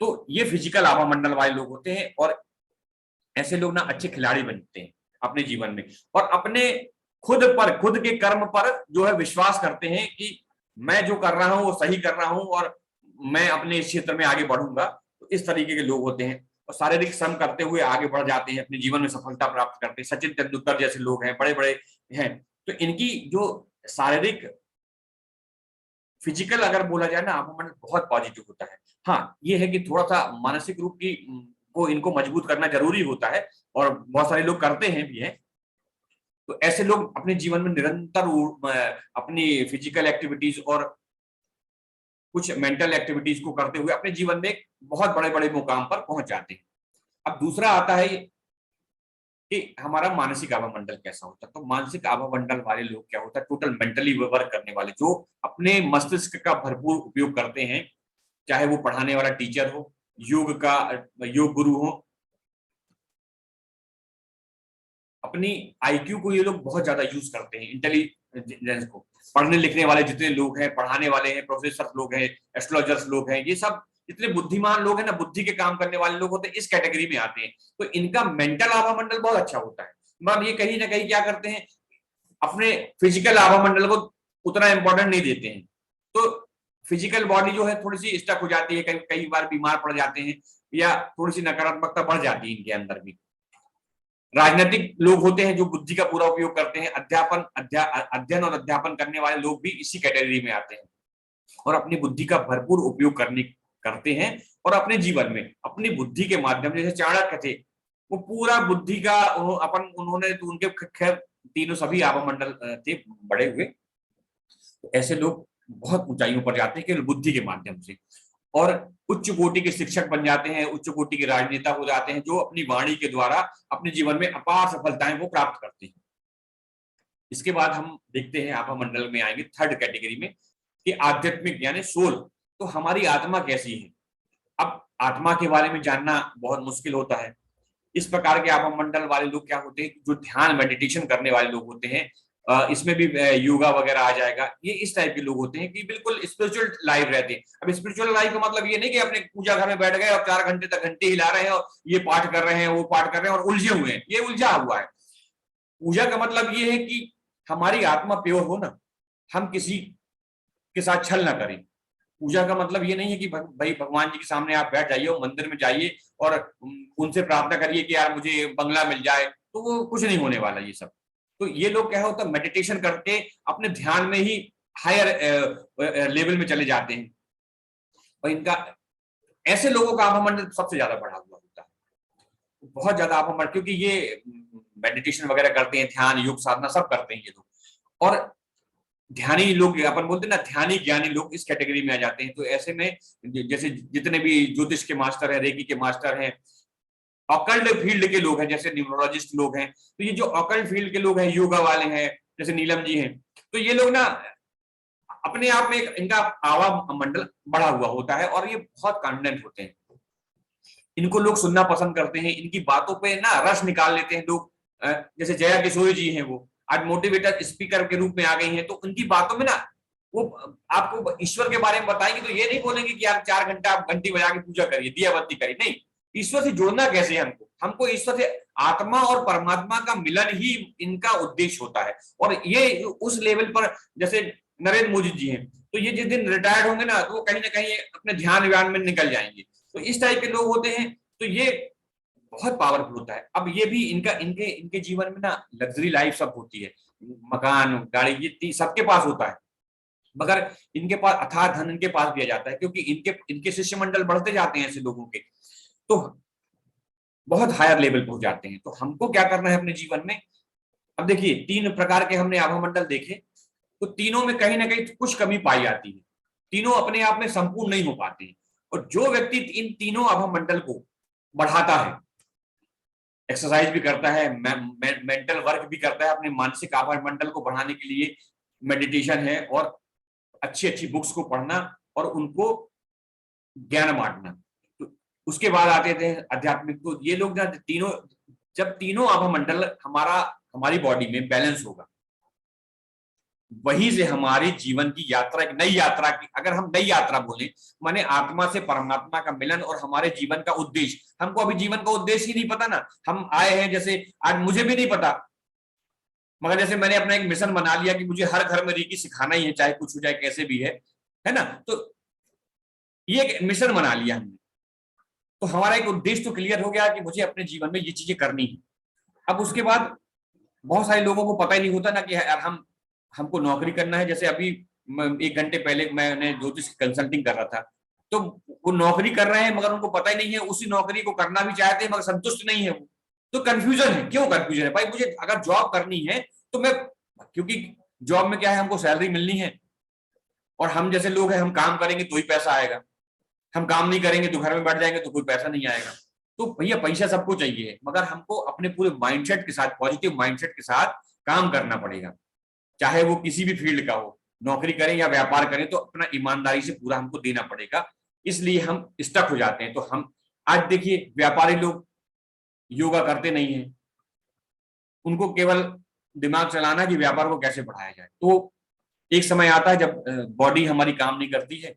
तो ये फिजिकल आभा मंडल वाले लोग होते हैं। और ऐसे लोग ना अच्छे खिलाड़ी बनते हैं अपने जीवन में, और अपने खुद के कर्म पर जो है विश्वास करते हैं कि मैं जो कर रहा हूं वो सही कर रहा हूं, और मैं अपने इस क्षेत्र में आगे बढ़ूंगा। तो इस तरीके के लोग होते हैं, और शारीरिक श्रम करते हुए आगे बढ़ जाते हैं, अपने जीवन में सफलता प्राप्त करते हैं। सचिन तेंदुलकर जैसे लोग हैं, बड़े बड़े हैं, तो इनकी जो शारीरिक फिजिकल अगर बोला जाए ना, आवामंडल बहुत पॉजिटिव होता है। हाँ, ये है कि थोड़ा सा मानसिक रूप की को इनको मजबूत करना जरूरी होता है, और बहुत सारे लोग करते हैं भी हैं। तो ऐसे लोग अपने जीवन में निरंतर अपनी फिजिकल एक्टिविटीज और कुछ मेंटल एक्टिविटीज को करते हुए अपने जीवन में एक बहुत बड़े बड़े मुकाम पर पहुंच जाते हैं। अब दूसरा आता है कि हमारा मानसिक आभा मंडल कैसा होता है। तो मानसिक आभा मंडल वाले लोग क्या होता है, टोटल मेंटली वर्क करने वाले, जो अपने मस्तिष्क का भरपूर उपयोग करते हैं, चाहे वो पढ़ाने वाला टीचर हो, योग गुरु हो। अपनी आईक्यू को ये लोग बहुत ज्यादा यूज करते हैं, इंटेलिजेंस को। पढ़ने लिखने वाले जितने लोग हैं, पढ़ाने वाले हैं, प्रोफेसर लोग हैं, एस्ट्रोलॉजर्स लोग हैं, ये सब जितने बुद्धिमान लोग हैं ना, बुद्धि के काम करने वाले लोग होते हैं, इस कैटेगरी में आते हैं। तो इनका मेंटल आभा मंडल बहुत अच्छा होता है, मगर ये कहीं ना कहीं क्या करते हैं, अपने फिजिकल आभा मंडल को उतना इंपॉर्टेंट नहीं देते हैं। तो फिजिकल बॉडी जो है थोड़ी सी स्टक हो जाती है, कई बार बीमार पड़ जाते हैं, या थोड़ी सी नकारात्मकता बढ़ जाती है इनके अंदर भी। राजनीतिक लोग होते हैं जो बुद्धि का पूरा उपयोग करते हैं, अध्ययन और अध्यापन करने वाले लोग भी इसी कैटेगरी में आते हैं, और अपनी बुद्धि का भरपूर उपयोग करते हैं, और अपने जीवन में अपनी बुद्धि के माध्यम से, जैसे चाणक्य थे, वो पूरा बुद्धि का उन्होंने तो उनके खैर तीनों सभी आभा मंडल थे बड़े हुए। तो ऐसे लोग बहुत ऊंचाइयों पर जाते हैं केवल बुद्धि के माध्यम से, और उच्च कोटि के शिक्षक बन जाते हैं, उच्च कोटि के राजनेता हो जाते हैं, जो अपनी वाणी के द्वारा अपने जीवन में अपार सफलताएं वो प्राप्त करते हैं। इसके बाद हम देखते हैं आभा मंडल में आएंगे थर्ड कैटेगरी में, कि आध्यात्मिक यानी सोल। तो हमारी आत्मा कैसी है? अब आत्मा के बारे में जानना बहुत मुश्किल होता है। इस प्रकार के आभा मंडल वाले लोग क्या होते हैं, जो ध्यान मेडिटेशन करने वाले लोग होते हैं, इसमें भी योगा वगैरह आ जाएगा। ये इस टाइप के लोग होते हैं कि बिल्कुल स्पिरिचुअल लाइफ रहते हैं। अब स्पिरिचुअल लाइफ का मतलब ये नहीं कि अपने पूजा घर में बैठ गए और 4 घंटे तक घंटे हिला रहे हैं और ये पाठ कर रहे हैं, वो पाठ कर रहे हैं और उलझे हुए हैं। ये उलझा हुआ है। पूजा का मतलब ये है कि हमारी आत्मा प्योर हो ना, हम किसी के साथ छल ना करें। पूजा का मतलब ये नहीं है कि भाई भगवान जी के सामने आप बैठ जाइए और मंदिर में जाइए और उनसे प्रार्थना करिए कि यार मुझे बंगला मिल जाए, तो वो कुछ नहीं होने वाला ये सब। तो ये लोग क्या होता है, मेडिटेशन करके अपने ध्यान में ही हायर लेवल में चले जाते हैं, और इनका ऐसे लोगों का आभा मंडल सबसे ज्यादा बढ़ा हुआ होता है, बहुत ज्यादा आभा मंडल, क्योंकि ये मेडिटेशन वगैरह करते हैं, ध्यान योग साधना सब करते हैं ये लोग। और ध्यानी लोग, अपन बोलते हैं ना ध्यानी ज्ञानी लोग, इस कैटेगरी में आ जाते हैं। तो ऐसे में जैसे जितने भी ज्योतिष के मास्टर हैं, रेकी के मास्टर हैं, ऑकल्ट फील्ड के लोग हैं, जैसे न्यूमरोलॉजिस्ट लोग हैं, तो ये जो ऑकल्ट फील्ड के लोग हैं, योगा वाले हैं, जैसे नीलम जी हैं, तो ये लोग ना अपने आप में इनका आवा मंडल बढ़ा हुआ होता है, और ये बहुत कॉन्फिडेंट होते हैं। इनको लोग सुनना पसंद करते हैं, इनकी बातों पे ना रस निकाल लेते हैं लोग। जैसे जया किशोरी जी हैं, वो आज मोटिवेटर स्पीकर के रूप में आ गई हैं, तो उनकी बातों में ना वो आपको ईश्वर के बारे में बताएंगे, तो ये नहीं बोलेंगे कि यार 4 घंटा आप घंटी बजा के पूजा करिए, दिया बत्ती करिए, नहीं। ईश्वर से जोड़ना कैसे है हमको ईश्वर से आत्मा और परमात्मा का मिलन ही इनका उद्देश्य होता है। और ये उस लेवल पर, जैसे नरेंद्र मोदी जी हैं, तो तो ये जिस दिन रिटायर्ड होंगे ना, तो वो कहीं ना कहीं अपने ध्यान व्यान में निकल जाएंगे। तो इस टाइप के लोग होते हैं, तो ये बहुत पावरफुल होता है। अब ये भी इनका इनके इनके जीवन में ना लग्जरी लाइफ सब होती है, मकान गाड़ी ये सबके पास होता है, मगर इनके पास अथाह धन इनके पास दिया जाता है, क्योंकि इनके शिष्यमंडल बढ़ते जाते हैं ऐसे लोगों के, तो बहुत हायर लेवल पहुंच जाते हैं। तो हमको क्या करना है अपने जीवन में? अब देखिए 3 प्रकार के हमने आभा मंडल देखे, तो तीनों में कहीं ना कहीं कुछ कमी पाई जाती है, तीनों अपने आप में संपूर्ण नहीं हो पाते हैं। और जो व्यक्ति इन तीनों आभा मंडल को बढ़ाता है, एक्सरसाइज भी करता है, मेंटल वर्क भी करता है, अपने मानसिक आभा मंडल को बढ़ाने के लिए मेडिटेशन है और अच्छी अच्छी बुक्स को पढ़ना और उनको ज्ञान बांटना। तो उसके बाद आते थे आध्यात्मिक। तो ये लोग ना तीनों, जब तीनों आभा मंडल हमारी बॉडी में बैलेंस होगा, वहीं से हमारे जीवन की यात्रा, एक नई यात्रा की, अगर हम नई यात्रा बोले माने आत्मा से परमात्मा का मिलन और हमारे जीवन का उद्देश्य। हमको अभी जीवन का उद्देश्य ही नहीं पता ना, हम आए हैं, जैसे आज मुझे भी नहीं पता, मगर जैसे मैंने अपना एक मिशन बना लिया कि मुझे हर घर में रीकी सिखाना ही है, चाहे कुछ हो जाए कैसे भी है ना। तो ये एक मिशन बना लिया हमने, तो हमारा एक उद्देश्य तो क्लियर हो गया कि मुझे अपने जीवन में ये चीजें करनी है। अब उसके बाद बहुत सारे लोगों को पता ही नहीं होता ना कि यार हमको नौकरी करना है। जैसे अभी 1 घंटे पहले मैंने ज्योतिष कंसल्टिंग कर रहा था, तो वो नौकरी कर रहे हैं मगर उनको पता ही नहीं है, उसी नौकरी को करना भी चाहते हैं मगर संतुष्ट नहीं है वो। तो कंफ्यूजन है। क्यों कंफ्यूजन है भाई? मुझे अगर जॉब करनी है तो मैं, क्योंकि जॉब में क्या है, हमको सैलरी मिलनी है और हम जैसे लोग हैं, हम काम करेंगे तो ही पैसा आएगा, हम काम नहीं करेंगे तो घर में बैठ जाएंगे तो कोई पैसा नहीं आएगा। तो भैया पैसा सबको चाहिए, मगर हमको अपने पूरे माइंडसेट के साथ, पॉजिटिव माइंडसेट के साथ काम करना पड़ेगा, चाहे वो किसी भी फील्ड का हो, नौकरी करें या व्यापार करें, तो अपना ईमानदारी से पूरा हमको देना पड़ेगा। इसलिए हम स्टक हो जाते हैं। तो हम आज देखिए व्यापारी लोग योगा करते नहीं है, उनको केवल दिमाग चलाना कि व्यापार को कैसे बढ़ाया जाए। तो एक समय आता है जब बॉडी हमारी काम नहीं करती है,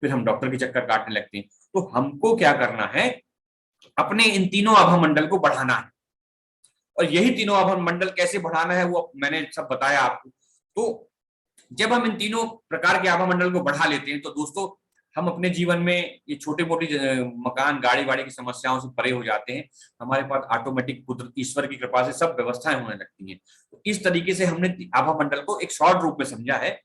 फिर हम डॉक्टर के चक्कर काटने लगते हैं। तो हमको क्या करना है? अपने इन तीनों आभा मंडल को बढ़ाना है। और यही तीनों आभा मंडल कैसे बढ़ाना है वो मैंने सब बताया आपको। तो जब हम इन तीनों प्रकार के आभा मंडल को बढ़ा लेते हैं, तो दोस्तों हम अपने जीवन में ये छोटी मोटी मकान गाड़ी वाड़ी की समस्याओं से परे हो जाते हैं। हमारे पास ऑटोमेटिक कुदरत ईश्वर की कृपा से सब व्यवस्थाएं होने लगती हैं। तो इस तरीके से हमने आभा मंडल को एक शॉर्ट रूप में समझा है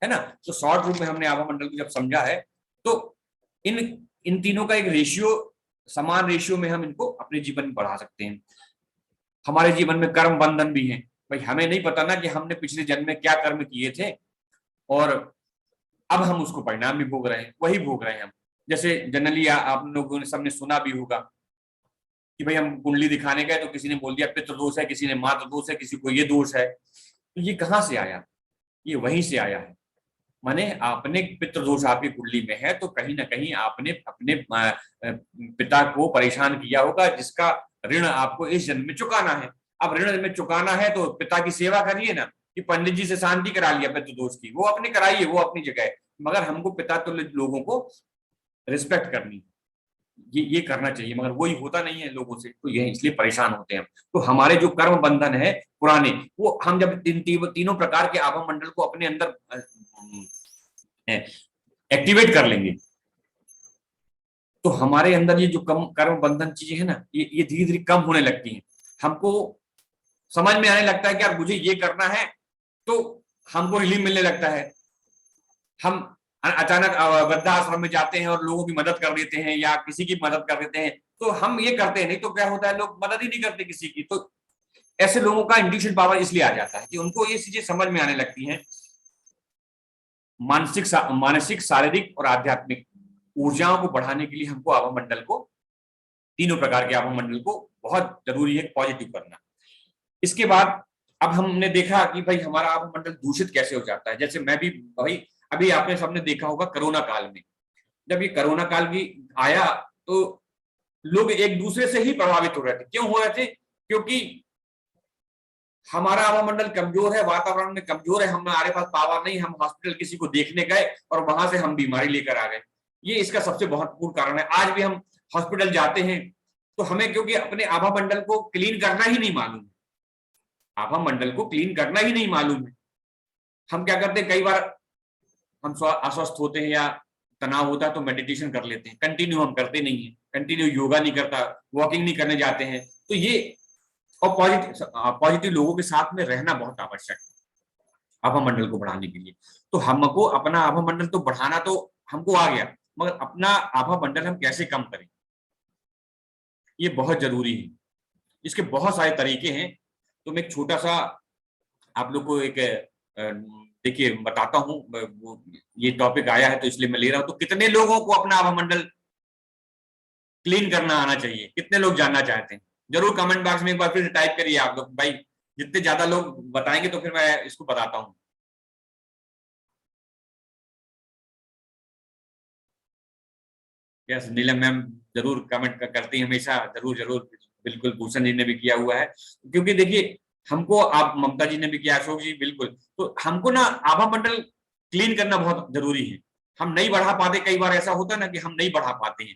ना। तो शॉर्ट रूप में हमने आभा मंडल को जब समझा है, तो इन तीनों का एक रेशियो, समान रेशियो में हम इनको अपने जीवन में बढ़ा सकते हैं। हमारे जीवन में कर्म बंधन भी है भाई, हमें नहीं पता ना कि हमने पिछले जन्म में क्या कर्म किए थे और अब हम उसको परिणाम भी भोग रहे हैं, वही भोग रहे हैं हम। जैसे जनरली आप लोगों ने सबने सुना भी होगा कि भाई हम कुंडली दिखाने गए तो किसी ने बोल दिया पितृ दोष है, किसी ने मातृ दोष है, किसी को ये दोष है। तो ये कहाँ से आया? ये वहीं से आया है। माने आपने पितृ दोष आपकी कुंडली में है, तो कहीं ना कहीं आपने अपने पिता को परेशान किया होगा, जिसका ऋण आपको इस जन्म में चुकाना है। अब ऋण में चुकाना है तो पिता की सेवा करिए ना, कि पंडित जी से शांति करा लिया पितृ दोष की, वो अपने कराइए, वो अपनी जगह है, मगर हमको पिता तुल्य लोगों को रिस्पेक्ट करनी, ये करना चाहिए, मगर वही होता नहीं है लोगों से। तो ये इसलिए परेशान होते हैं। तो हमारे जो कर्म बंधन है पुराने, वो हम जब तीनों प्रकार के आभा मंडल को अपने अंदर एक्टिवेट कर लेंगे, तो हमारे अंदर ये जो कर्म बंधन चीजें है ना, ये धीरे धीरे कम होने लगती हैं। हमको समझ में आने लगता है कि यार मुझे ये करना है, तो हमको रिलीफ मिलने लगता है। हम अचानक वृद्धाश्रम में जाते हैं और लोगों की मदद कर देते हैं या किसी की मदद कर देते हैं, तो हम ये करते हैं। नहीं तो क्या होता है, लोग मदद ही नहीं करते किसी की। तो ऐसे लोगों का इंट्यूशन पावर इसलिए आ जाता है कि उनको ये चीजें समझ में आने लगती हैं। मानसिक, शारीरिक और आध्यात्मिक ऊर्जाओं को बढ़ाने के लिए हमको आभा मंडल को, तीनों प्रकार के आभा मंडल को बहुत जरूरी है पॉजिटिव करना। इसके बाद अब हमने देखा कि भाई हमारा आभा मंडल दूषित कैसे हो जाता है। जैसे मैं भी भाई, अभी आपने सबने देखा होगा कोरोना काल में, जब ये कोरोना काल भी आया तो लोग एक दूसरे से ही प्रभावित हो रहे थे। क्यों हो रहे थे? क्योंकि हमारा आभा मंडल कमजोर है, वातावरण में कमजोर है, हमारे पास पावर नहीं, हम हॉस्पिटल किसी को देखने गए और वहां से हम बीमारी लेकर आ गए। ये इसका सबसे महत्वपूर्ण कारण है। आज भी हम हॉस्पिटल जाते हैं तो हमें क्योंकि अपने आभा मंडल को क्लीन करना ही नहीं मालूम है, आभा मंडल को क्लीन करना ही नहीं मालूम है। हम क्या करते हैं, कई बार हम अस्वस्थ होते हैं या तनाव होता है तो मेडिटेशन कर लेते हैं, कंटिन्यू हम करते नहीं है, कंटिन्यू योगा नहीं करता, वॉकिंग नहीं करने जाते हैं। तो ये और पॉजिटिव लोगों के साथ में रहना बहुत आवश्यक है आभा मंडल को बढ़ाने के लिए। तो हमको अपना आभा मंडल तो बढ़ाना तो हमको आ गया, मगर अपना आभा मंडल हम कैसे कम करें, ये बहुत जरूरी है। इसके बहुत सारे तरीके हैं। तो मैं एक छोटा सा आप लोग को एक देखिए बताता हूं, ये टॉपिक आया है तो इसलिए मैं ले रहा हूं। तो कितने लोगों को अपना आभा मंडल क्लीन करना आना चाहिए, कितने लोग जानना चाहते हैं? जरूर कमेंट बॉक्स में एक बार फिर से टाइप करिए आप लोग भाई, जितने ज्यादा लोग बताएंगे तो फिर मैं इसको बताता हूँ। यस, नीलम मैम जरूर कमेंट करती है हमेशा, जरूर जरूर, बिल्कुल भूषण जी ने भी किया हुआ है। क्योंकि देखिए हमको, आप ममता जी ने भी किया, अशोक जी बिल्कुल, तो हमको ना आभा मंडल क्लीन करना बहुत जरूरी है। हम नहीं बढ़ा पाते, कई बार ऐसा होता है ना कि हम नहीं बढ़ा पाते हैं,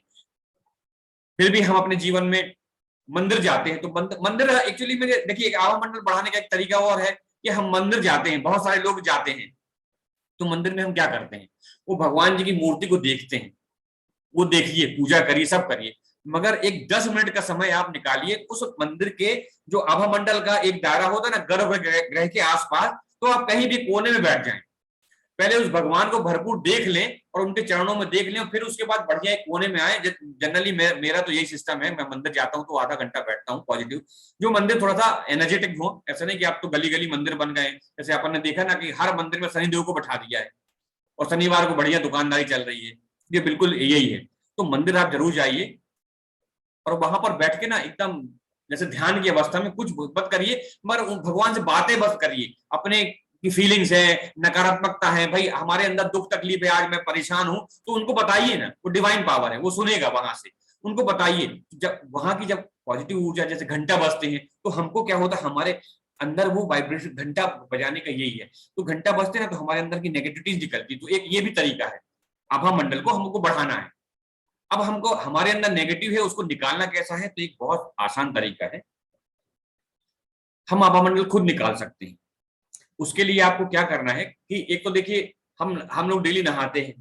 फिर भी हम अपने जीवन में मंदिर जाते हैं। तो मंदिर एक्चुअली में देखिए आभा मंडल बढ़ाने का एक तरीका और है कि हम मंदिर जाते हैं, बहुत सारे लोग जाते हैं। तो मंदिर में हम क्या करते हैं, वो भगवान जी की मूर्ति को देखते हैं, वो देखिए, पूजा करिए, सब करिए, मगर एक 10 मिनट का समय आप निकालिए उस मंदिर के जो आभा मंडल का एक दायरा होता है ना गर्भगृह के आसपास, तो आप कहीं भी कोने में बैठ जाएं, पहले उस भगवान को भरपूर देख लें और उनके चरणों में देख लें, और फिर उसके बाद बढ़िया एक कोने में आए। जनरली मेरा तो यही सिस्टम है, मैं मंदिर जाता हूं तो आधा घंटा बैठता हूं पॉजिटिव, जो मंदिर थोड़ा सा एनर्जेटिक हो। ऐसा नहीं कि आप तो गली गली मंदिर बन गए, जैसे अपन ने देखा ना कि हर मंदिर में शनिदेव को बैठा दिया है और शनिवार को बढ़िया दुकानदारी चल रही है, ये बिल्कुल यही है। तो मंदिर आप जरूर जाइए और वहां पर बैठ के ना एकदम जैसे ध्यान की अवस्था में कुछ मत करिए, मगर भगवान से बातें बस करिए, अपने की फीलिंग्स है, नकारात्मकता है, भाई हमारे अंदर दुख तकलीफ है, आज मैं परेशान हूं, तो उनको बताइए ना, वो डिवाइन पावर है, वो सुनेगा वहां से, उनको बताइए। जब वहां की जब पॉजिटिव ऊर्जा जैसे घंटा बजते हैं, तो हमको क्या होता है, हमारे अंदर वो वाइब्रेशन, घंटा बजाने का यही है, तो घंटा बजते हैं ना तो हमारे अंदर की नेगेटिविटीज निकलती है। तो एक ये भी तरीका है, आभा मंडल को हमको बढ़ाना है। अब हमको हमारे अंदर नेगेटिव है उसको निकालना कैसा है, तो एक बहुत आसान तरीका है, हम आभा मंडल खुद निकाल सकते हैं। उसके लिए आपको क्या करना है कि एक तो देखिए हम लोग डेली नहाते हैं,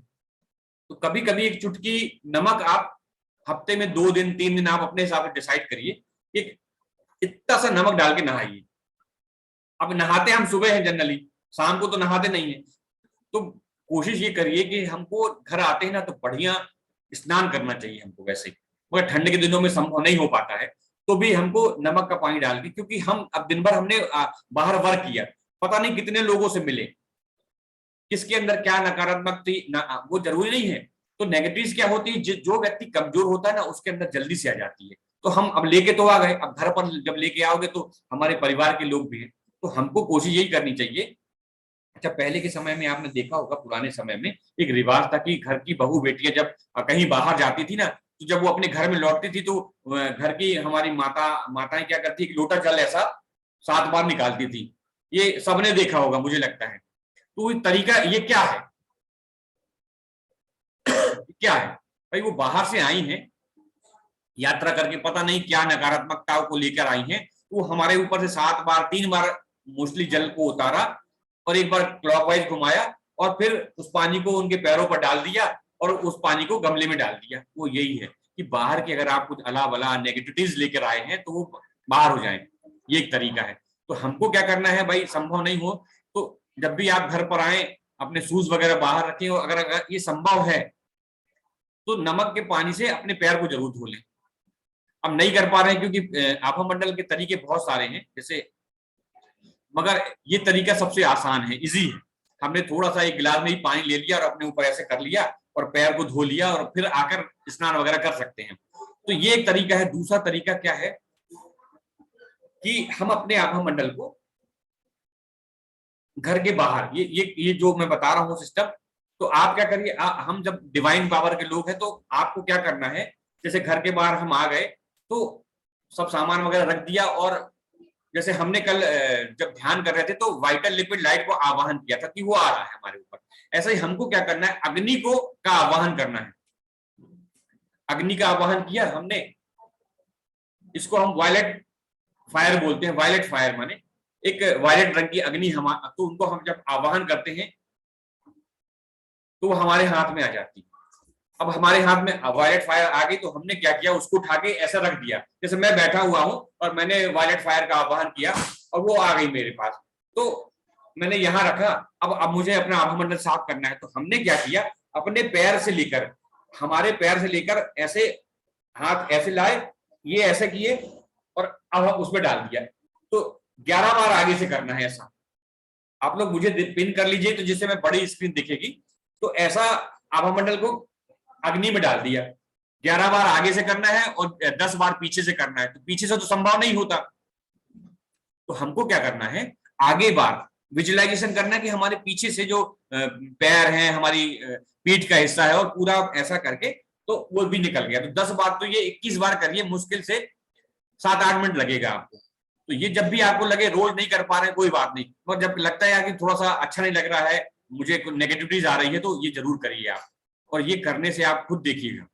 तो कभी कभी एक चुटकी नमक आप हफ्ते में 2 दिन 3 दिन आप अपने हिसाब से डिसाइड करिए, एक इतना सा नमक डाल के नहाइए। अब नहाते हम सुबह हैं जनरली, शाम को तो नहाते नहीं है, तो कोशिश ये करिए कि हमको घर आते हैं ना तो बढ़िया स्नान करना चाहिए हमको वैसे ही, मगर ठंड के दिनों में संभव नहीं हो पाता है, तो भी हमको नमक का पानी डाल के, क्योंकि हम अब दिन भर हमने बाहर वर्क किया, पता नहीं कितने लोगों से मिले, किसके अंदर क्या नकारात्मक थी वो जरूरी नहीं है। तो नेगेटिव क्या होती है, जो व्यक्ति कमजोर होता है ना उसके अंदर जल्दी से आ जाती है। तो हम अब लेके तो आ गए, अब घर पर जब लेके आओगे तो हमारे परिवार के लोग भी हैं, तो हमको कोशिश यही करनी चाहिए। अच्छा, पहले के समय में आपने देखा होगा, पुराने समय में एक रिवाज था कि घर की बहू बेटियां जब कहीं बाहर जाती थी ना, तो जब वो अपने घर में लौटती थी तो घर की हमारी माताएं क्या करती, एक लोटा जल ऐसा 7 बार निकालती थी। ये सबने देखा होगा मुझे लगता है। तो तरीका ये क्या है क्या है भाई, वो बाहर से आई हैं यात्रा करके, पता नहीं क्या नकारात्मकताओं को लेकर आई हैं, वो हमारे ऊपर से 7 बार 3 बार मोस्टली जल को उतारा और एक बार क्लॉकवाइज घुमाया और फिर उस पानी को उनके पैरों पर डाल दिया और उस पानी को गमले में डाल दिया। वो यही है कि बाहर की अगर आप कुछ अला बला नेगेटिविटीज लेकर आए हैं तो वो बाहर हो जाए, ये एक तरीका है। तो हमको क्या करना है भाई, संभव नहीं हो तो जब भी आप घर पर आए अपने शूज वगैरह बाहर रखें, और अगर ये संभव है तो नमक के पानी से अपने पैर को जरूर धो लें। अब नहीं कर पा रहे हैं क्योंकि आभा मंडल के तरीके बहुत सारे हैं जैसे, मगर ये तरीका सबसे आसान है, इजी है। हमने थोड़ा सा एक गिलास में ही पानी ले लिया और अपने ऊपर ऐसे कर लिया और पैर को धो लिया और फिर आकर स्नान वगैरह कर सकते हैं। तो ये एक तरीका है। दूसरा तरीका क्या है कि हम अपने आभा मंडल को घर के बाहर, ये जो मैं बता रहा हूँ सिस्टम, तो आप क्या करिए, हम जब डिवाइन पावर के लोग हैं तो आपको क्या करना है, जैसे घर के बाहर हम आ गए तो सब सामान वगैरह रख दिया, और जैसे हमने कल जब ध्यान कर रहे थे तो वाइटल लिपिड लाइट को आवाहन किया था कि वो आ रहा है हमारे ऊपर, ऐसा ही हमको क्या करना है, अग्नि को का आवाहन करना है। अग्नि का आवाहन किया हमने, इसको हम वायलेट फायर बोलते हैं। वायलेट फायर माने एक वायलेट रंग की अग्नि, हम तो उनको हम जब आवाहन करते हैं तो वो हमारे हाथ में आ जाती। अब हमारे हाथ में वायलेट फायर आ गई तो हमने क्या किया, उसको उठा के ऐसा रख दिया, जैसे मैं बैठा हुआ हूं और मैंने वायलेट फायर का आह्वान किया और वो आ गई मेरे पास, तो मैंने यहाँ रखा। अब मुझे अपना आभामंडल साफ करना है, तो हमने क्या किया, अपने पैर से लेकर, हमारे पैर से लेकर ऐसे हाथ ऐसे लाए, ये ऐसे किए और अब हम उसमें डाल दिया। तो 11 बार आगे से करना है ऐसा। आप लोग मुझे पिन कर लीजिए तो जिससे मैं बड़ी स्क्रीन दिखेगी। तो ऐसा आभामंडल को अग्नि में डाल दिया, 11 बार आगे से करना है और 10 बार पीछे से करना है। तो पीछे से तो संभव नहीं होता, तो हमको क्या करना है, आगे बार विजुअलाइजेशन करना है कि हमारे पीछे से जो पैर हैं, हमारी पीठ का हिस्सा है, और पूरा ऐसा करके तो वो भी निकल गया। तो 10 बार तो ये 21 बार करिए, मुश्किल से 7-8 मिनट लगेगा आपको। तो ये जब भी आपको लगे रोज नहीं कर पा रहे हैं कोई बात नहीं, और जब लगता है कि थोड़ा सा अच्छा नहीं लग रहा है, मुझे नेगेटिविटीज आ रही है, तो ये जरूर करिए आप। और ये करने से आप खुद देखिएगा।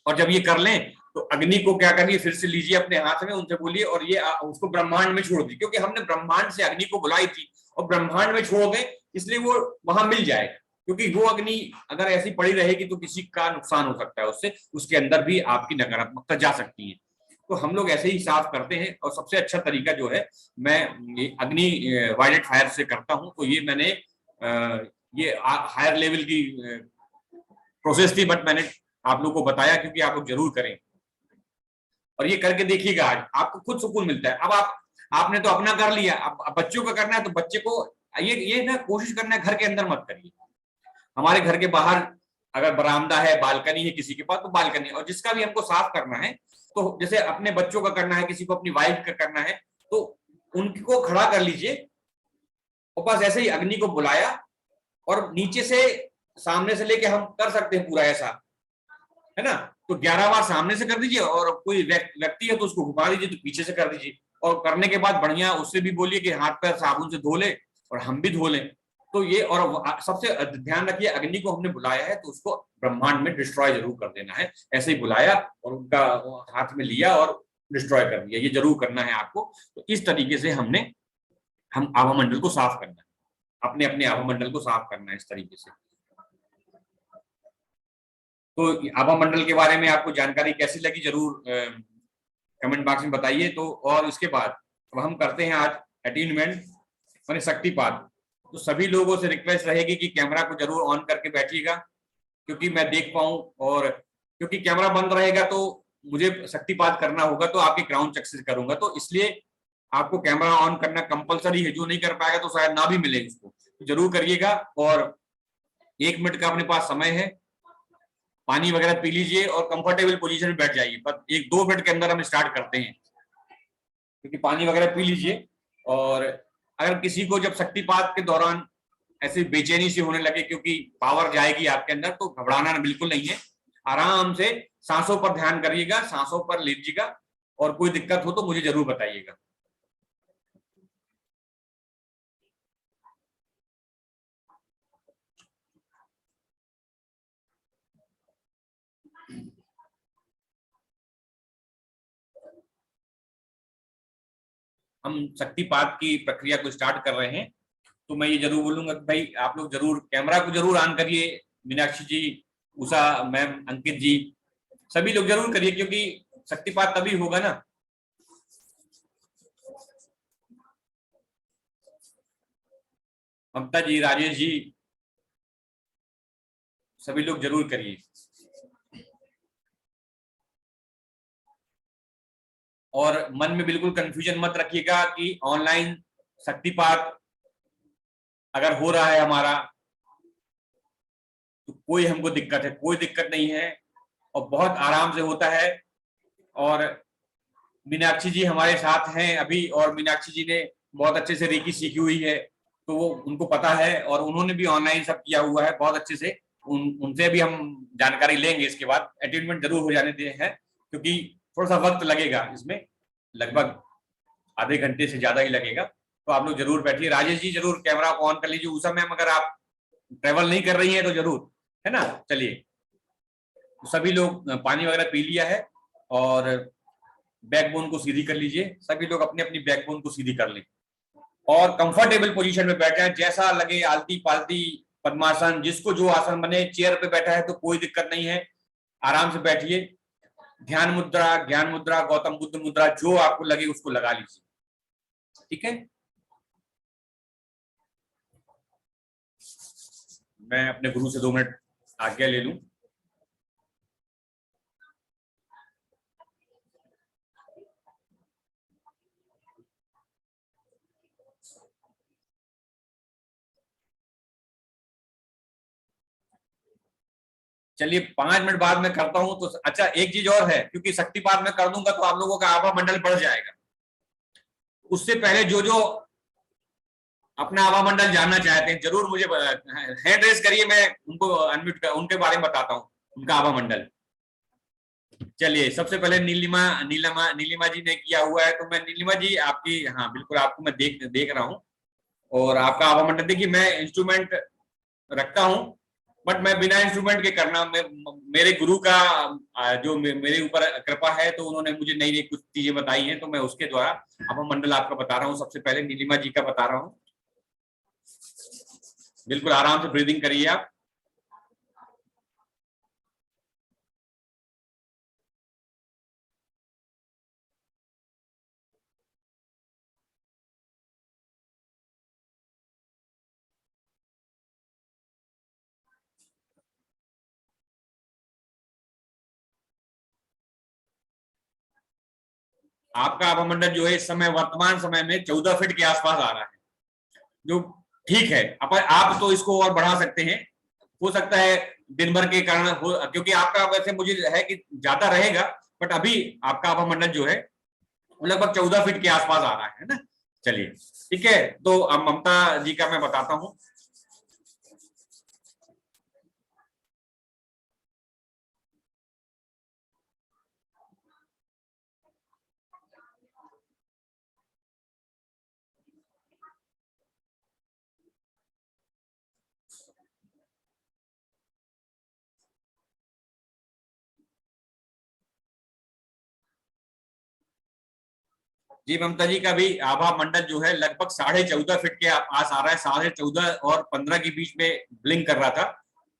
और जब ये कर लें तो अग्नि को क्या करिए, फिर से लीजिए अपने हाथ में, उनसे बोलिए और ये उसको ब्रह्मांड में छोड़ दी, क्योंकि हमने ब्रह्मांड से अग्नि को बुलाई थी और ब्रह्मांड में छोड़ दें, इसलिए वो वहां मिल जाएगा। क्योंकि वो अग्नि अगर ऐसी पड़ी रहेगी तो किसी का नुकसान हो सकता है उससे, उसके अंदर भी आपकी नकारात्मकता जा सकती है। तो हम लोग ऐसे ही साफ करते हैं। और सबसे अच्छा तरीका जो है, मैं अग्नि वायलेट फायर से करता हूं। तो ये मैंने ये हायर लेवल की प्रोसेस थी, बट मैंने आप लोग को बताया क्योंकि आप लोग जरूर करें और ये करके देखिएगा, आज आपको खुद सुकून मिलता है। अब आपने तो अपना कर लिया, अब बच्चों का करना है, तो बच्चे को ये ना कोशिश करना है घर के अंदर मत करिए। हमारे घर के बाहर अगर बरामदा है, बालकनी है किसी के पास, तो बालकनी, और जिसका भी हमको साफ करना है, तो जैसे अपने बच्चों का करना है, किसी को अपनी वाइफ का करना है, तो उनको खड़ा कर लीजिए और बस ऐसे ही अग्नि को बुलाया और नीचे से सामने से लेके हम कर सकते हैं पूरा ऐसा, है ना। तो 11 बार सामने से कर दीजिए, और कोई व्यक्ति है तो उसको घुमा दीजिए, तो पीछे से कर दीजिए। और करने के बाद बढ़िया उससे भी बोलिए कि हाथ पैर साबुन से धो ले और हम भी धो लें। तो ये, और सबसे ध्यान रखिए, अग्नि को हमने बुलाया है तो उसको ब्रह्मांड में डिस्ट्रॉय जरूर कर देना है। ऐसे ही बुलाया और उनका हाथ में लिया और डिस्ट्रॉय कर दिया, ये जरूर करना है आपको। तो इस तरीके से हम आभामंडल को साफ करना है, अपने अपने आभामंडल को साफ करना है इस तरीके से। तो आभामंडल के बारे में आपको जानकारी कैसी लगी जरूर कमेंट बॉक्स में बताइए। तो और इसके बाद अब हम करते हैं आज अटेन्मेंट माने शक्तिपात। तो सभी लोगों से रिक्वेस्ट रहेगी कि कैमरा को जरूर ऑन करके बैठिएगा, क्योंकि मैं देख पाऊं, और क्योंकि कैमरा बंद रहेगा तो मुझे शक्तिपात करना होगा, तो आपके क्राउन चेक से करूंगा, तो इसलिए आपको कैमरा ऑन करना कंपलसरी है। जो नहीं कर पाएगा तो शायद ना भी मिले उसको, तो जरूर करिएगा। और 1 मिनट का अपने पास समय है, पानी वगैरह पी लीजिए और कंफर्टेबल पोजीशन में बैठ जाइए। पर 1-2 मिनट के अंदर हम स्टार्ट करते हैं, क्योंकि पानी वगैरह पी लीजिए। और अगर किसी को जब शक्तिपात के दौरान ऐसी बेचैनी सी होने लगे क्योंकि पावर जाएगी आपके अंदर, तो घबराना बिल्कुल नहीं है। आराम से सांसों पर ध्यान करिएगा, सांसों पर लीजिएगा, और कोई दिक्कत हो तो मुझे जरूर बताइएगा। हम शक्तिपात की प्रक्रिया को स्टार्ट कर रहे हैं। तो मैं ये जरूर बोलूंगा कि भाई आप लोग जरूर कैमरा को जरूर ऑन करिए। मीनाक्षी जी, उषा मैम, अंकित जी, सभी लोग जरूर करिए, क्योंकि शक्तिपात तभी होगा ना। ममता जी, राजेश जी, सभी लोग जरूर करिए। और मन में बिल्कुल कंफ्यूजन मत रखिएगा कि ऑनलाइन शक्तिपात अगर हो रहा है हमारा तो कोई हमको दिक्कत है, कोई दिक्कत नहीं है, और बहुत आराम से होता है। और मीनाक्षी जी हमारे साथ हैं अभी, और मीनाक्षी जी ने बहुत अच्छे से रेकी सीखी हुई है, तो वो उनको पता है, और उन्होंने भी ऑनलाइन सब किया हुआ है बहुत अच्छे से। उनसे भी हम जानकारी लेंगे इसके बाद। अटेन्मेंट जरूर हो जाने दें हैं, क्योंकि थोड़ा सा वक्त लगेगा इसमें, लगभग आधे घंटे से ज्यादा ही लगेगा। तो आप लोग जरूर बैठिए। राजेश जी जरूर कैमरा को ऑन कर लीजिए। उस समय अगर आप ट्रेवल नहीं कर रही हैं तो जरूर, है ना। चलिए, सभी लोग पानी वगैरह पी लिया है और बैकबोन को सीधी कर लीजिए। सभी लोग अपनी अपनी बैकबोन को सीधी कर लें और कंफर्टेबल पोजीशन में बैठ जाएं, जैसा लगे आलती पालती पद्मासन, जिसको जो आसन बने, चेयर पे बैठा है तो कोई दिक्कत नहीं है, आराम से बैठिए। ध्यान मुद्रा, ज्ञान मुद्रा, गौतम बुद्ध मुद्रा, जो आपको लगे उसको लगा लीजिए, ठीक है। मैं अपने गुरु से 2 मिनट आज्ञा ले लूं। चलिए 5 मिनट बाद में करता हूं। तो अच्छा, एक चीज और है, क्योंकि शक्तिपात में कर दूंगा तो आप लोगों का आभा मंडल बढ़ जाएगा। उससे पहले जो जो अपना आभा मंडल जानना चाहते हैं जरूर मुझे हैंड रेस करिए, मैं उनको अनम्यूट कर, उनके बारे में बताता हूँ उनका आभा मंडल। चलिए, सबसे पहले नीलिमा नीलिमा नीलिमा जी ने किया हुआ है, तो मैं नीलिमा जी आपकी, हाँ बिल्कुल आपको मैं देख रहा हूँ। और आपका आभा मंडल देखिए, मैं इंस्ट्रूमेंट रखता हूँ, बट मैं बिना इंस्ट्रूमेंट के करना, मेरे गुरु का जो मेरे ऊपर कृपा है, तो उन्होंने मुझे नई नई कुछ चीजें बताई हैं, तो मैं उसके द्वारा आभा मंडल आपका बता रहा हूँ। सबसे पहले नीलिमा जी का बता रहा हूँ। बिल्कुल आराम से ब्रीदिंग करिए आप। आपका आभा मंडल जो है इस समय वर्तमान समय में 14 फीट के आसपास आ रहा है, जो ठीक है। आप तो इसको और बढ़ा सकते हैं, हो सकता है दिन भर के कारण हो, क्योंकि आपका वैसे मुझे है कि ज्यादा रहेगा, बट अभी आपका आभा मंडल जो है लगभग 14 फीट के आसपास आ रहा है ना। चलिए ठीक है, तो अब ममता जी का मैं बताता हूँ। जी, ममता जी का भी आभा मंडल जो है लगभग 14.5 फीट के पास आ रहा है, 14.5 और 15 के बीच में ब्लिंक कर रहा था,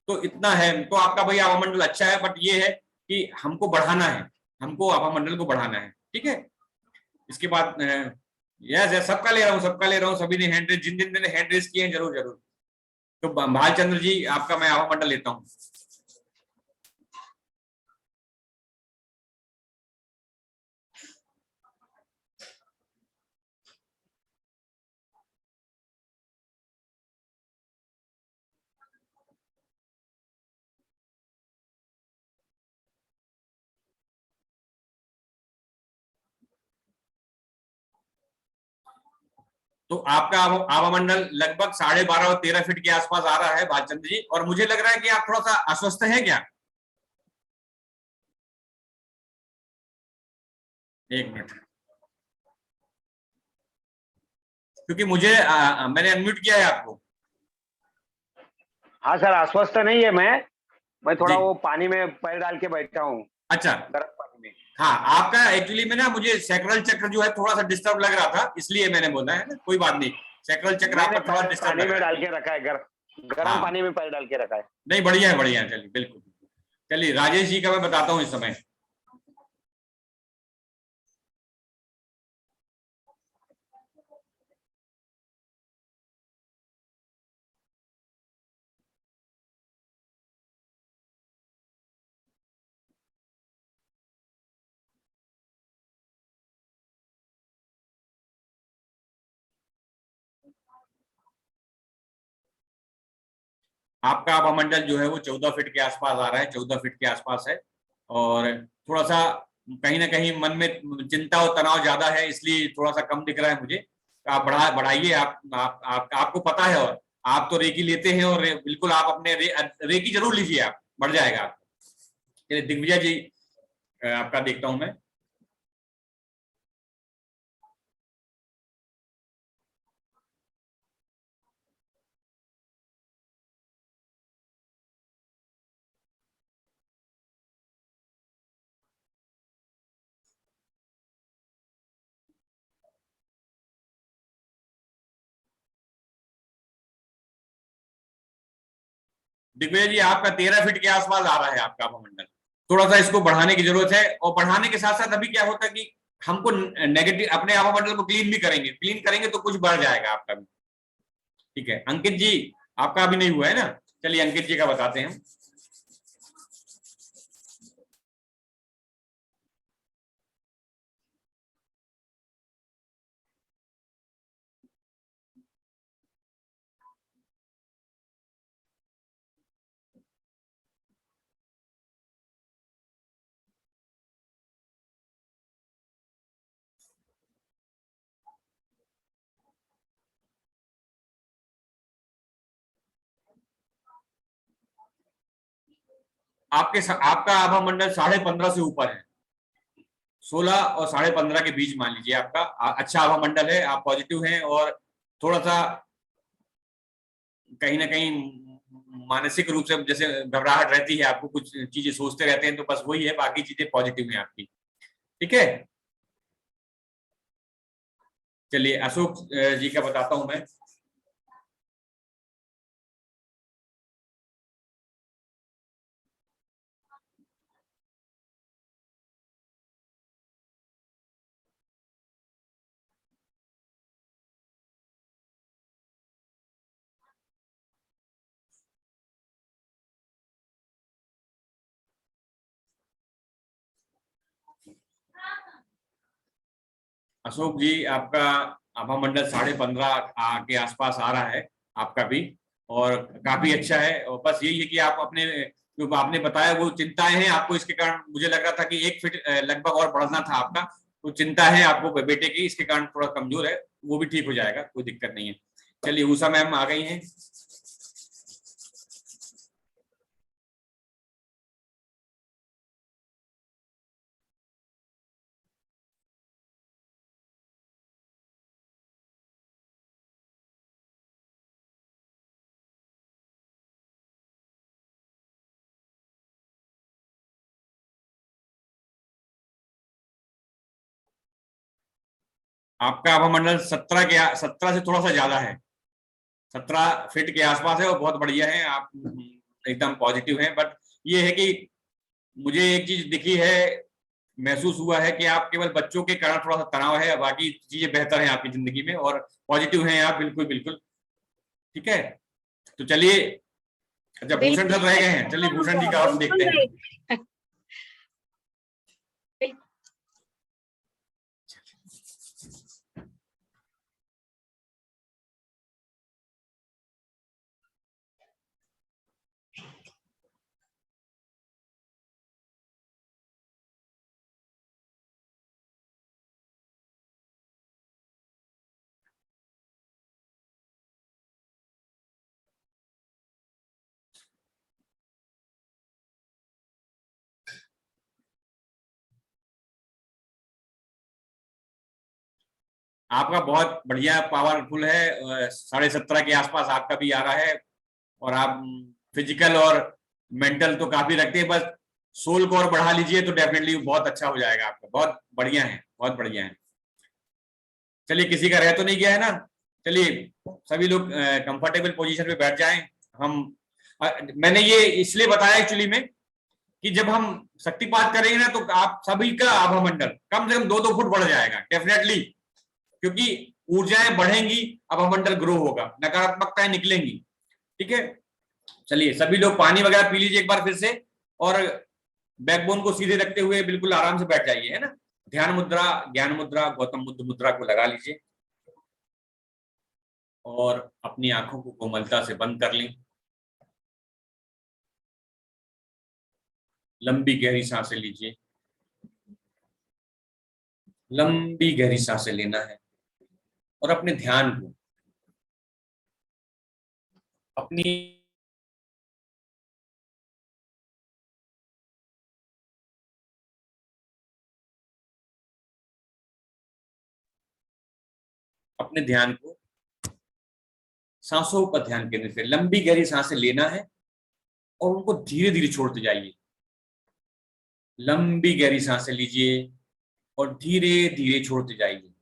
तो इतना है। तो आपका भाई आभा मंडल अच्छा है, बट ये है कि हमको बढ़ाना है, हमको आभा मंडल को बढ़ाना है, ठीक है। इसके बाद यस यस, सबका ले रहा हूँ, सबका ले रहा हूँ, सभी ने हैंड रेस, जिन जिन ने हैंड रेस किए हैं जरूर जरूर। तो भालचंद्र जी आपका मैं आभा मंडल लेता हूँ। तो आपका आभा मंडल लगभग 12.5 और 13 फीट के आसपास आ रहा है भालचंद्र जी, और मुझे लग रहा है कि आप थोड़ा सा अस्वस्थ हैं क्या? एक मिनट, क्योंकि मुझे मैंने अनम्यूट किया है आपको। हाँ सर, आश्वस्त नहीं है मैं थोड़ा जी वो पानी में पैर डाल के बैठा हूँ, अच्छा, गर्म पानी में। हाँ आपका एक्चुअली में ना, मुझे सैक्रल चक्र जो है थोड़ा सा डिस्टर्ब लग रहा था, इसलिए मैंने बोला है ना, कोई बात नहीं, सैक्रल चक्र मैंने आपका थोड़ा डिस्टर्ब पानी लग में रहा है। डाल के रखा है, गर्म हाँ पानी में पैर डाल के रखा है। नहीं, बढ़िया है, चलिए बिल्कुल। चलिए राजेश जी का मैं बताता हूँ इस समय। आपका आभा मंडल जो है वो 14 फीट के आसपास आ रहा है, 14 फीट के आसपास है, और थोड़ा सा कहीं ना कहीं मन में चिंता और तनाव ज्यादा है, इसलिए थोड़ा सा कम दिख रहा है मुझे। आप बढ़ाइए, आपको पता है, और आप तो रेकी लेते हैं, और बिल्कुल आप अपने रेकी जरूर लीजिए, आप बढ़ जाएगा आपको। चलिए दिग्विजय जी आपका देखता हूं मैं। दिग्विजय जी आपका 13 फीट के आसपास आ रहा है आपका आभामंडल, थोड़ा सा इसको बढ़ाने की जरूरत है। और बढ़ाने के साथ साथ अभी क्या होता है कि हमको नेगेटिव अपने आभामंडल को क्लीन भी करेंगे, क्लीन करेंगे तो कुछ बढ़ जाएगा आपका भी। ठीक है अंकित जी, आपका अभी नहीं हुआ है ना, चलिए अंकित जी का बताते हैं। आपका आभामंडल 15.5 से ऊपर है, 16 और 15.5 के बीच मान लीजिए आपका अच्छा आभामंडल है, आप पॉजिटिव हैं। और थोड़ा सा कहीं ना कहीं मानसिक रूप से जैसे घबराहट रहती है, आपको कुछ चीजें सोचते रहते हैं, तो बस वही है, बाकी चीजें पॉजिटिव हैं आपकी। ठीक है चलिए अशोक जी का बताता हूं मैं। अशोक जी आपका आभामंडल 15.5 के आसपास आ रहा है आपका भी, और काफी अच्छा है। और बस यही है कि आप अपने जो आपने बताया वो चिंताएं हैं आपको, इसके कारण मुझे लग रहा था कि 1 फीट लगभग और बढ़ना था आपका, तो चिंता है आपको बेटे की, इसके कारण थोड़ा कमजोर है, वो भी ठीक हो जाएगा, कोई दिक्कत नहीं है। चलिए उषा मैम आ गई हैं। आपका आभामंडल 17 से थोड़ा सा ज्यादा है, 17 फीट के आसपास है और बहुत बढ़िया है, आप एकदम पॉजिटिव हैं। बट ये है कि मुझे एक चीज दिखी है, महसूस हुआ है कि आप केवल बच्चों के कारण थोड़ा सा तनाव है, बाकी चीजें बेहतर हैं आपकी जिंदगी में और पॉजिटिव हैं आप, बिल्कुल बिल्कुल। ठीक है तो चलिए, अच्छा भूषण सर रह गए हैं, चलिए भूषण जी का और देखते हैं। आपका बहुत बढ़िया पावरफुल है, 17.5 के आसपास आपका भी आ रहा है। और आप फिजिकल और मेंटल तो काफी रखते हैं, बस सोल को और बढ़ा लीजिए तो डेफिनेटली बहुत अच्छा हो जाएगा आपका, बहुत बढ़िया है, बहुत बढ़िया है। चलिए किसी का रह तो नहीं गया है ना, चलिए सभी लोग कंफर्टेबल पोजीशन पे बैठ जाएं। हम मैंने ये इसलिए बताया एक्चुअली में कि जब हम शक्तिपात करेंगे ना तो आप सभी का आभामंडल कम से कम 2-2 फुट बढ़ जाएगा डेफिनेटली, क्योंकि ऊर्जाएं बढ़ेंगी, आभामंडल ग्रो होगा, नकारात्मकताएं निकलेंगी। ठीक है चलिए सभी लोग पानी वगैरह पी लीजिए एक बार फिर से, और बैकबोन को सीधे रखते हुए बिल्कुल आराम से बैठ जाइए, है ना। ध्यान मुद्रा, ज्ञान मुद्रा, गौतम बुद्ध मुद्रा को लगा लीजिए और अपनी आंखों को कोमलता से बंद कर लें। लंबी गहरी सांसें लीजिए, लंबी गहरी सांसें लेना है और अपने ध्यान को अपनी अपने ध्यान को सांसों पर ध्यान केंद्रित करें। लंबी गहरी सांसें लेना है और उनको धीरे धीरे छोड़ते जाइए। लंबी गहरी सांसें लीजिए और धीरे धीरे छोड़ते जाइए।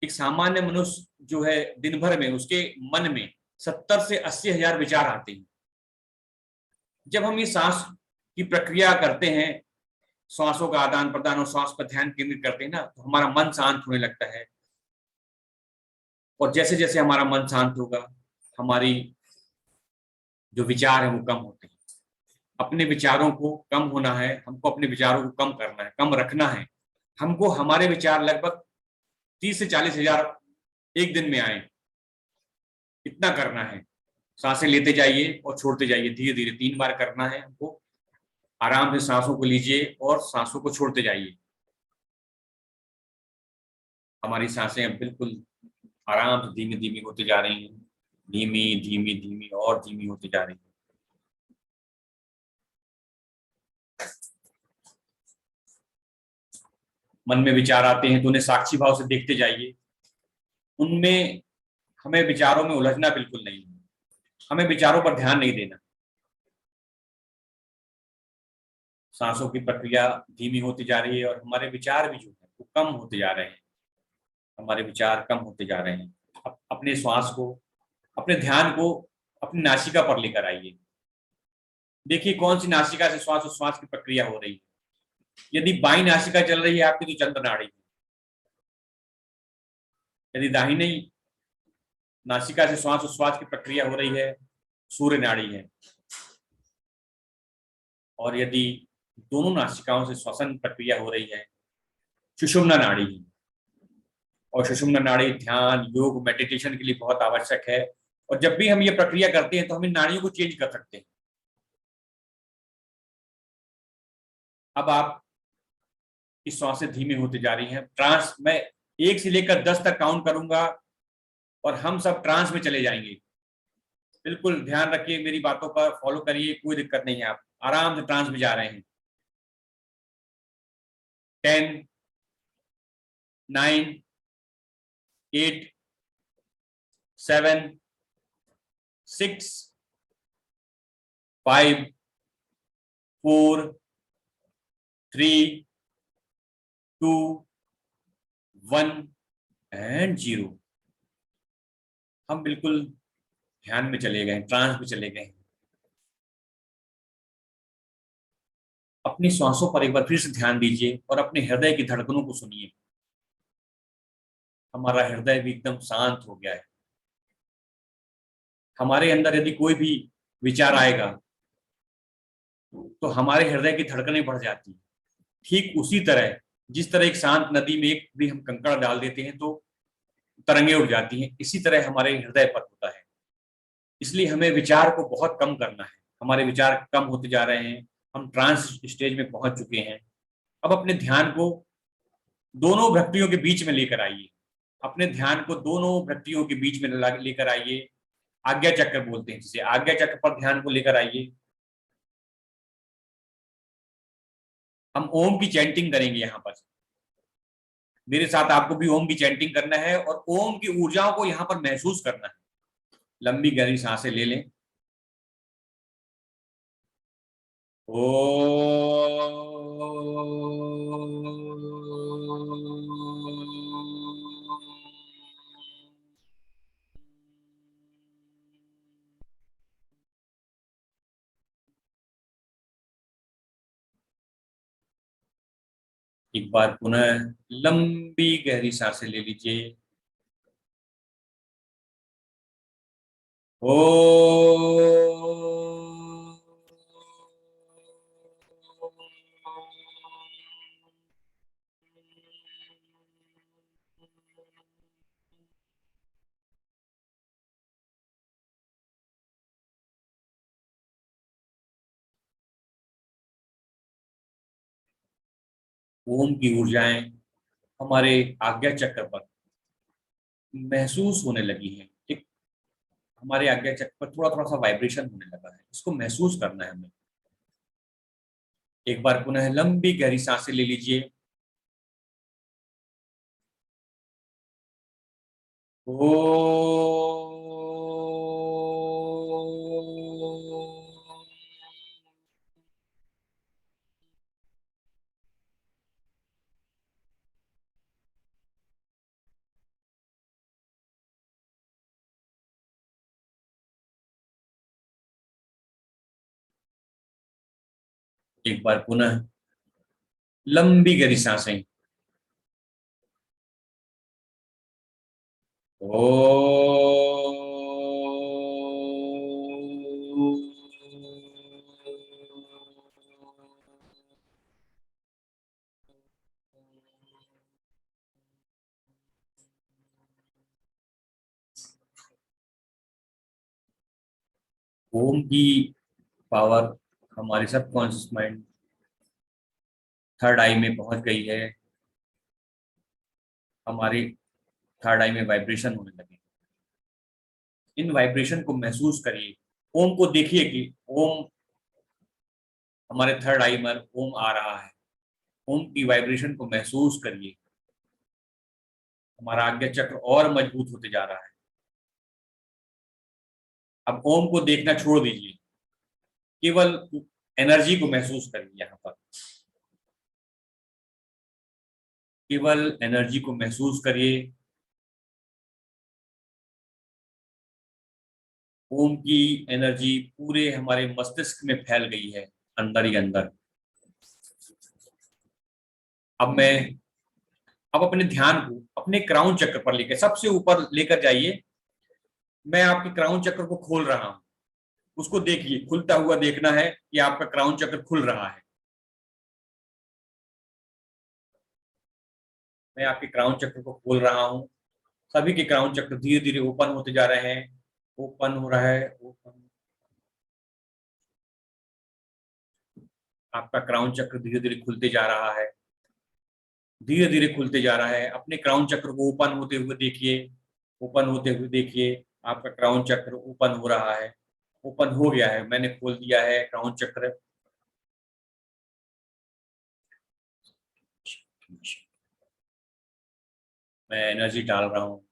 एक सामान्य मनुष्य जो है दिन भर में उसके मन में 70 से 80 हजार विचार आते हैं। जब हम ये सांस की प्रक्रिया करते हैं, श्वासों का आदान प्रदान और श्वास पर ध्यान केंद्रित करते हैं ना, तो हमारा मन शांत होने लगता है। और जैसे जैसे हमारा मन शांत होगा, हमारी जो विचार है वो कम होते हैं। अपने विचारों को कम होना है, हमको अपने विचारों को कम करना है, कम रखना है। हमको हमारे विचार लगभग 30 से 40 हजार एक दिन में आए, इतना करना है। सांसें लेते जाइए और छोड़ते जाइए, धीरे धीरे 3 बार करना है हमको। आराम से सांसों को लीजिए और सांसों को छोड़ते जाइए। हमारी सांसें अब बिल्कुल आराम से धीमी धीमी होती जा रही हैं, धीमी धीमी धीमी और धीमी होती जा रही है। मन में विचार आते हैं तो उन्हें साक्षी भाव से देखते जाइए। उनमें हमें विचारों में उलझना बिल्कुल नहीं है, हमें विचारों पर ध्यान नहीं देना। सांसों की प्रक्रिया धीमी होती जा रही है और हमारे विचार भी जो है वो कम होते जा रहे हैं। हमारे विचार कम होते जा रहे हैं। अपने श्वास को, अपने ध्यान को अपनी नासिका पर लेकर आइए। देखिए कौन सी नासिका से श्वास उच्छ्वास की प्रक्रिया हो रही है। यदि बाईं नासिका चल रही है आपकी तो चंद्र नाड़ी है। यदि दाहिनी नासिका से श्वास उच्छ्वास की प्रक्रिया हो रही है, सूर्य नाड़ी है। और यदि दोनों नासिकाओं से श्वसन प्रक्रिया हो रही है, सुषुम्ना नाड़ी है। और सुषुम्ना नाड़ी ध्यान, योग, मेडिटेशन के लिए बहुत आवश्यक है। और जब भी हम ये प्रक्रिया करते हैं तो हम इन नाड़ियों को चेंज कर सकते हैं। अब आप इस श्वासें धीमी होती जा रही हैं। ट्रांस, मैं 1 से लेकर 10 तक काउंट करूंगा और हम सब ट्रांस में चले जाएंगे। बिल्कुल ध्यान रखिए, मेरी बातों पर फॉलो करिए, कोई दिक्कत नहीं है। आप आराम से ट्रांस में जा रहे हैं। 10, 9, 8, 7, 6, 5, 4, 3, 2, 1 एंड 0। हम बिल्कुल ध्यान में चले गए, ट्रांस में चले गए। अपनी श्वासों पर एक बार फिर से ध्यान दीजिए और अपने हृदय की धड़कनों को सुनिए। हमारा हृदय भी एकदम शांत हो गया है। हमारे अंदर यदि कोई भी विचार आएगा तो हमारे हृदय की धड़कनें बढ़ जाती हैं। ठीक उसी तरह जिस तरह एक शांत नदी में एक भी हम कंकड़ डाल देते हैं तो तरंगे उठ जाती हैं, इसी तरह हमारे हृदय पर होता है। इसलिए हमें विचार को बहुत कम करना है। हमारे विचार कम होते जा रहे हैं, हम ट्रांस स्टेज में पहुंच चुके हैं। अब अपने ध्यान को दोनों भ्रक्तियों के बीच में लेकर आइए। अपने ध्यान को दोनों भ्रक्तियों के बीच में लेकर आइए। आज्ञा चक्र बोलते हैं जिसे, आज्ञा चक्र पर ध्यान को लेकर आइए। हम ओम की चैंटिंग करेंगे यहाँ पर। मेरे साथ आपको भी ओम की चैंटिंग करना है और ओम की ऊर्जाओं को यहाँ पर महसूस करना है। लंबी गहरी सांसें ले लें। ओ एक बार पुनः लंबी गहरी सांसें ले लीजिए। ओ ओम की ऊर्जाएं हमारे आज्ञा चक्र पर महसूस होने लगी हैं। एक हमारे आज्ञा चक्र पर थोड़ा थोड़ा सा वाइब्रेशन होने लगा है, इसको महसूस करना है हमें। एक बार पुनः लंबी गहरी सांसें ले लीजिए। ओ एक बार पुनः लंबी गहरी सांसें। ओम की पावर हमारे सबकॉन्शियस माइंड थर्ड आई में पहुंच गई है। हमारी थर्ड आई में वाइब्रेशन होने लगे। इन वाइब्रेशन को महसूस करिए। ओम को देखिए कि ओम हमारे थर्ड आई में ओम आ रहा है। ओम की वाइब्रेशन को महसूस करिए। हमारा आज्ञा चक्र और मजबूत होते जा रहा है। अब ओम को देखना छोड़ दीजिए, केवल एनर्जी को महसूस करिए। यहाँ पर केवल एनर्जी को महसूस करिए। ओम की एनर्जी पूरे हमारे मस्तिष्क में फैल गई है, अंदर ही अंदर। अब अपने ध्यान को अपने क्राउन चक्र पर लेकर सबसे ऊपर लेकर जाइए। मैं आपके क्राउन चक्र को खोल रहा हूं, उसको देखिए। खुलता हुआ देखना है कि आपका क्राउन चक्र खुल रहा है। मैं आपके क्राउन चक्र को खोल रहा हूं। सभी के क्राउन चक्र धीरे धीरे ओपन होते जा रहे हैं। ओपन हो रहा है, ओपन। आपका क्राउन चक्र धीरे धीरे खुलते जा रहा है, धीरे धीरे खुलते जा रहा है। अपने क्राउन चक्र को ओपन होते हुए देखिए, ओपन होते हुए देखिए। आपका क्राउन चक्र ओपन हो रहा है, ओपन हो गया है। मैंने खोल दिया है क्राउन चक्र। मैं एनर्जी डाल रहा हूँ।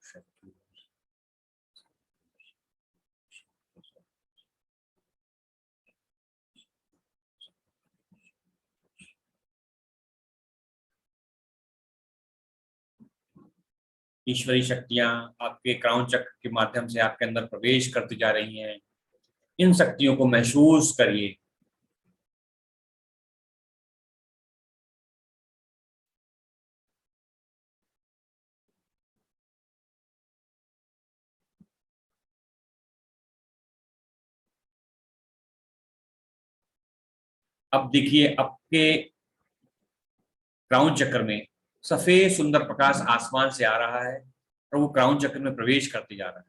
ईश्वरी शक्तियां आपके क्राउन चक्र के माध्यम से आपके अंदर प्रवेश करती जा रही हैं। इन शक्तियों को महसूस करिए। अब देखिए, आपके क्राउन चक्र में सफेद सुंदर प्रकाश आसमान से आ रहा है और वो क्राउन चक्र में प्रवेश करते जा रहा है।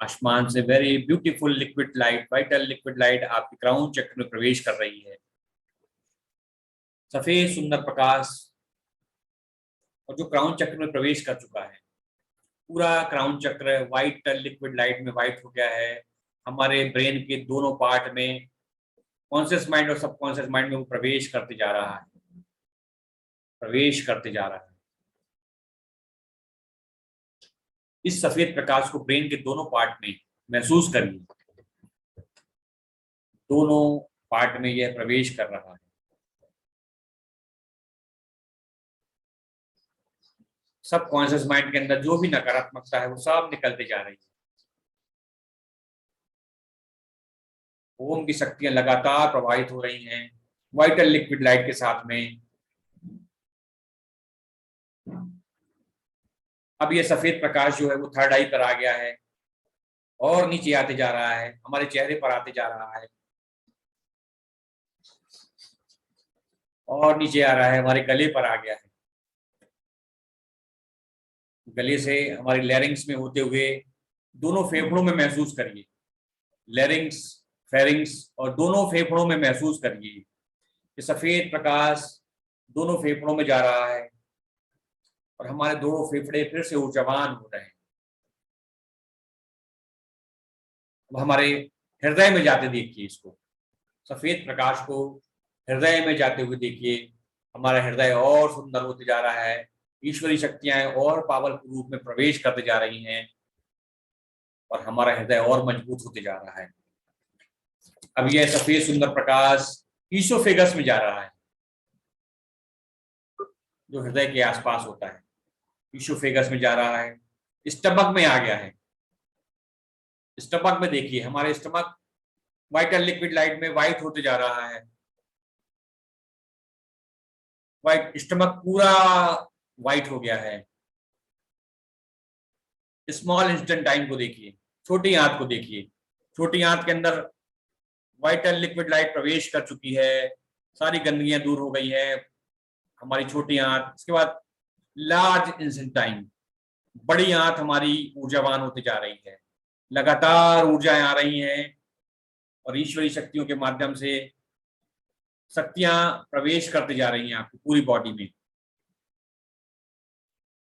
आसमान से very beautiful liquid light, vital liquid light आपके क्राउन चक्र में प्रवेश कर रही है। सफेद सुंदर प्रकाश, और जो क्राउन चक्र में प्रवेश कर चुका है, पूरा क्राउन चक्र व्हाइट लिक्विड लाइट में व्हाइट हो गया है। हमारे ब्रेन के दोनों पार्ट में, कॉन्शियस माइंड और सबकॉन्शियस माइंड में वो प्रवेश करते जा रहा है, प्रवेश करते जा रहा है। इस सफेद प्रकाश को ब्रेन के दोनों पार्ट में महसूस करिए। दोनों पार्ट में यह प्रवेश कर रहा है। सब कॉन्शियस माइंड के अंदर जो भी नकारात्मकता है वो सब निकलते जा रही है। ओम की शक्तियां लगातार प्रवाहित हो रही हैं वाइटल लिक्विड लाइट के साथ में। अब ये सफेद प्रकाश जो है वो थर्ड आई पर आ गया है और नीचे आते जा रहा है, हमारे चेहरे पर आते जा रहा है और नीचे आ रहा है, हमारे गले पर आ गया है। गले से हमारे लैरिंग्स में होते हुए दोनों फेफड़ों में महसूस करिए। लैरिंग्स, फेरिंग्स और दोनों फेफड़ों में महसूस करिए कि सफेद प्रकाश दोनों फेफड़ों में जा रहा है और हमारे दोनों फेफड़े फिर से ऊर्जावान हो रहे हैं। अब हमारे हृदय में जाते देखिए, इसको, सफेद प्रकाश को हृदय में जाते हुए देखिए। हमारा हृदय और सुंदर होते जा रहा है। ईश्वरी शक्तियां और पावरफुल रूप में प्रवेश करते जा रही हैं और हमारा हृदय और मजबूत होते जा रहा है। अब यह सफेद सुंदर प्रकाश ईसोफेगस में जा रहा है, जो हृदय के आसपास होता है। ईसोफेगस में जा रहा है, स्टमक में आ गया है। स्टमक में देखिए, हमारे स्टमक वाइटल लिक्विड लाइट में व्हाइट होते जा रहा है। व्हाइट स्टमक पूरा व्हाइट हो गया है। स्मॉल इंस्टेंट टाइम को देखिए, छोटी आंत को देखिए, छोटी आंत के अंदर वाइटल लिक्विड लाइट प्रवेश कर चुकी है, सारी गंदगियां दूर हो गई है हमारी छोटी आंत। इसके बाद लार्ज इंस्टेंट टाइम, बड़ी आंत हमारी ऊर्जावान होती जा रही है, लगातार ऊर्जाएं आ रही हैं और ईश्वरीय शक्तियों के माध्यम से शक्तियां प्रवेश करती जा रही हैं आपकी पूरी बॉडी में।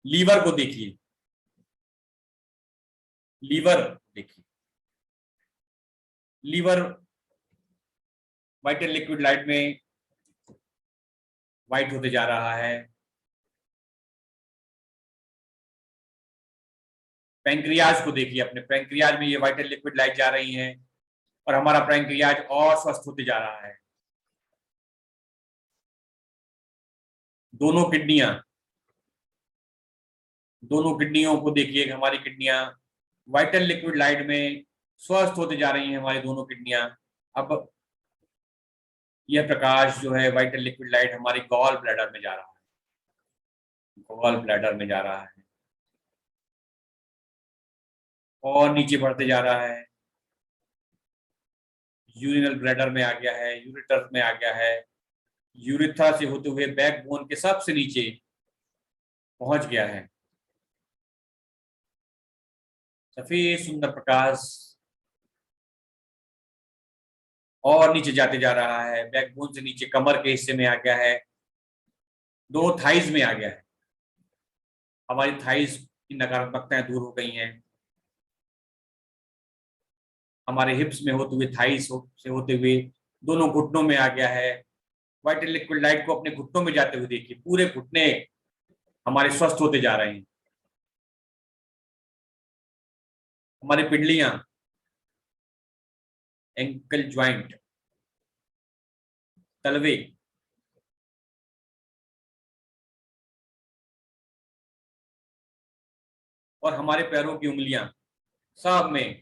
लीवर को देखिए, लीवर देखिए, लीवर वाइटल लिक्विड लाइट में व्हाइट होते जा रहा है। पैंक्रियाज को देखिए, अपने पैंक्रियाज में ये वाइटल लिक्विड लाइट जा रही है और हमारा पैंक्रियाज और स्वस्थ होते जा रहा है। दोनों किडनियां, दोनों किडनियों को देखिए, हमारी किडनियां वाइटल लिक्विड लाइट में स्वस्थ होते जा रही हैं हमारी दोनों किडनियां। अब यह प्रकाश जो है वाइटल लिक्विड लाइट हमारी गॉल ब्लैडर में जा रहा है, गॉल ब्लैडर में जा रहा है और नीचे बढ़ते जा रहा है, यूरिनल ब्लैडर में आ गया है, यूरेटर में आ गया है, यूरिथ्रा से होते हुए बैकबोन के सबसे नीचे पहुंच गया है। सफेद सुंदर प्रकाश और नीचे जाते जा रहा है, बैकबोन से नीचे कमर के हिस्से में आ गया है, दो थाइज में आ गया है। हमारी थाइज की नकारात्मकताएं दूर हो गई हैं, हमारे हिप्स में होते हुए थाइज से होते हुए दोनों घुटनों में आ गया है। वाइटल लिक्विड लाइट को अपने घुटनों में जाते हुए देखिए, पूरे घुटने हमारे स्वस्थ होते जा रहे हैं। हमारी पिंडलियां, एंकल ज्वाइंट, तलवे, और हमारे पैरों की उंगलियां, सब में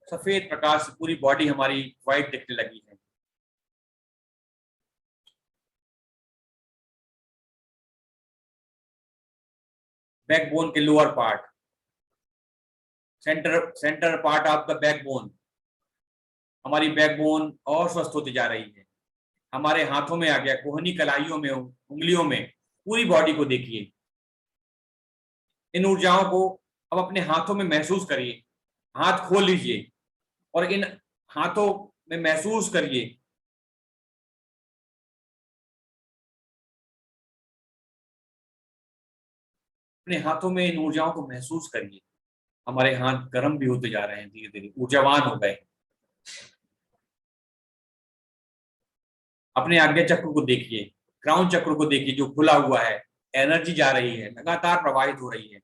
सफेद प्रकाश से पूरी बॉडी हमारी व्हाइट दिखने लगी है। बैकबोन के lower part, centre part of the backbone, हमारी बैकबोन और स्वस्थ होती जा रही है। हमारे हाथों में आ गया, कोहनी कलाइयों में, उंगलियों में, पूरी बॉडी को देखिए। इन ऊर्जाओं को अब अपने हाथों में महसूस करिए, हाथ खोल लीजिए और इन हाथों में महसूस करिए अपने हाथों में इन ऊर्जाओं को महसूस करिए। हमारे हाथ गर्म भी होते जा रहे हैं, धीरे धीरे ऊर्जावान हो गए। अपने आज्ञा चक्र को देखिए, क्राउन चक्र को देखिए, जो खुला हुआ है, एनर्जी जा रही है, लगातार प्रवाहित हो रही है।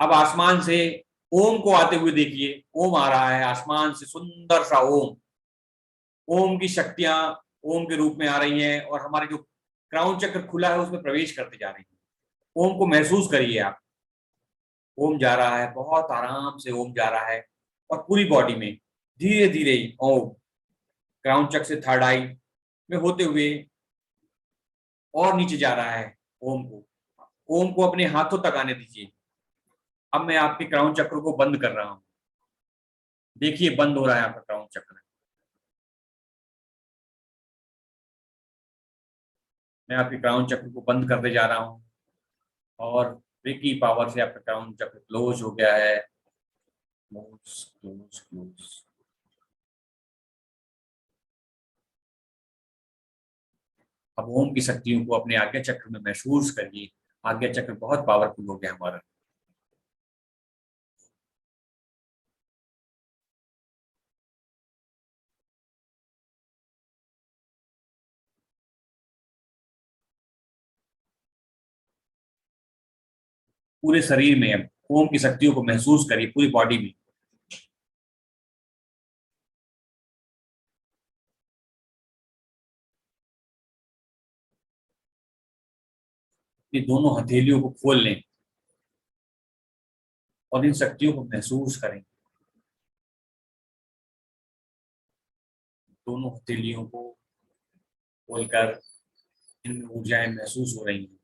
अब आसमान से ओम को आते हुए देखिए, ओम आ रहा है आसमान से, सुंदर सा ओम। ओम की शक्तियां ओम के रूप में आ रही हैं और हमारे जो क्राउन चक्र खुला है उसमें प्रवेश करते जा रही है। ओम को महसूस करिए आप, ओम जा रहा है, बहुत आराम से ओम जा रहा है और पूरी बॉडी में धीरे धीरे ओम क्राउन चक्र से थर्ड आई में होते हुए और नीचे जा रहा है। ओम को अपने हाथों तक आने दीजिए। अब मैं आपके क्राउन चक्र को बंद कर रहा हूं, देखिए बंद हो रहा है आपका क्राउन चक्र। मैं आपके क्राउन चक्र को बंद करते जा रहा हूं और रेकी पावर से आपका क्राउन चक्र क्लोज हो गया है। Close close close. अब ओम की शक्तियों को अपने आज्ञा चक्र में महसूस करिए। आज्ञा चक्र बहुत पावरफुल हो गया हमारा। पूरे शरीर में अब ओम की शक्तियों को महसूस करिए, पूरी बॉडी में। ये दोनों हथेलियों को खोल लें और इन शक्तियों को महसूस करें। दोनों हथेलियों को खोलकर इनमें ऊर्जाएं महसूस हो रही हैं,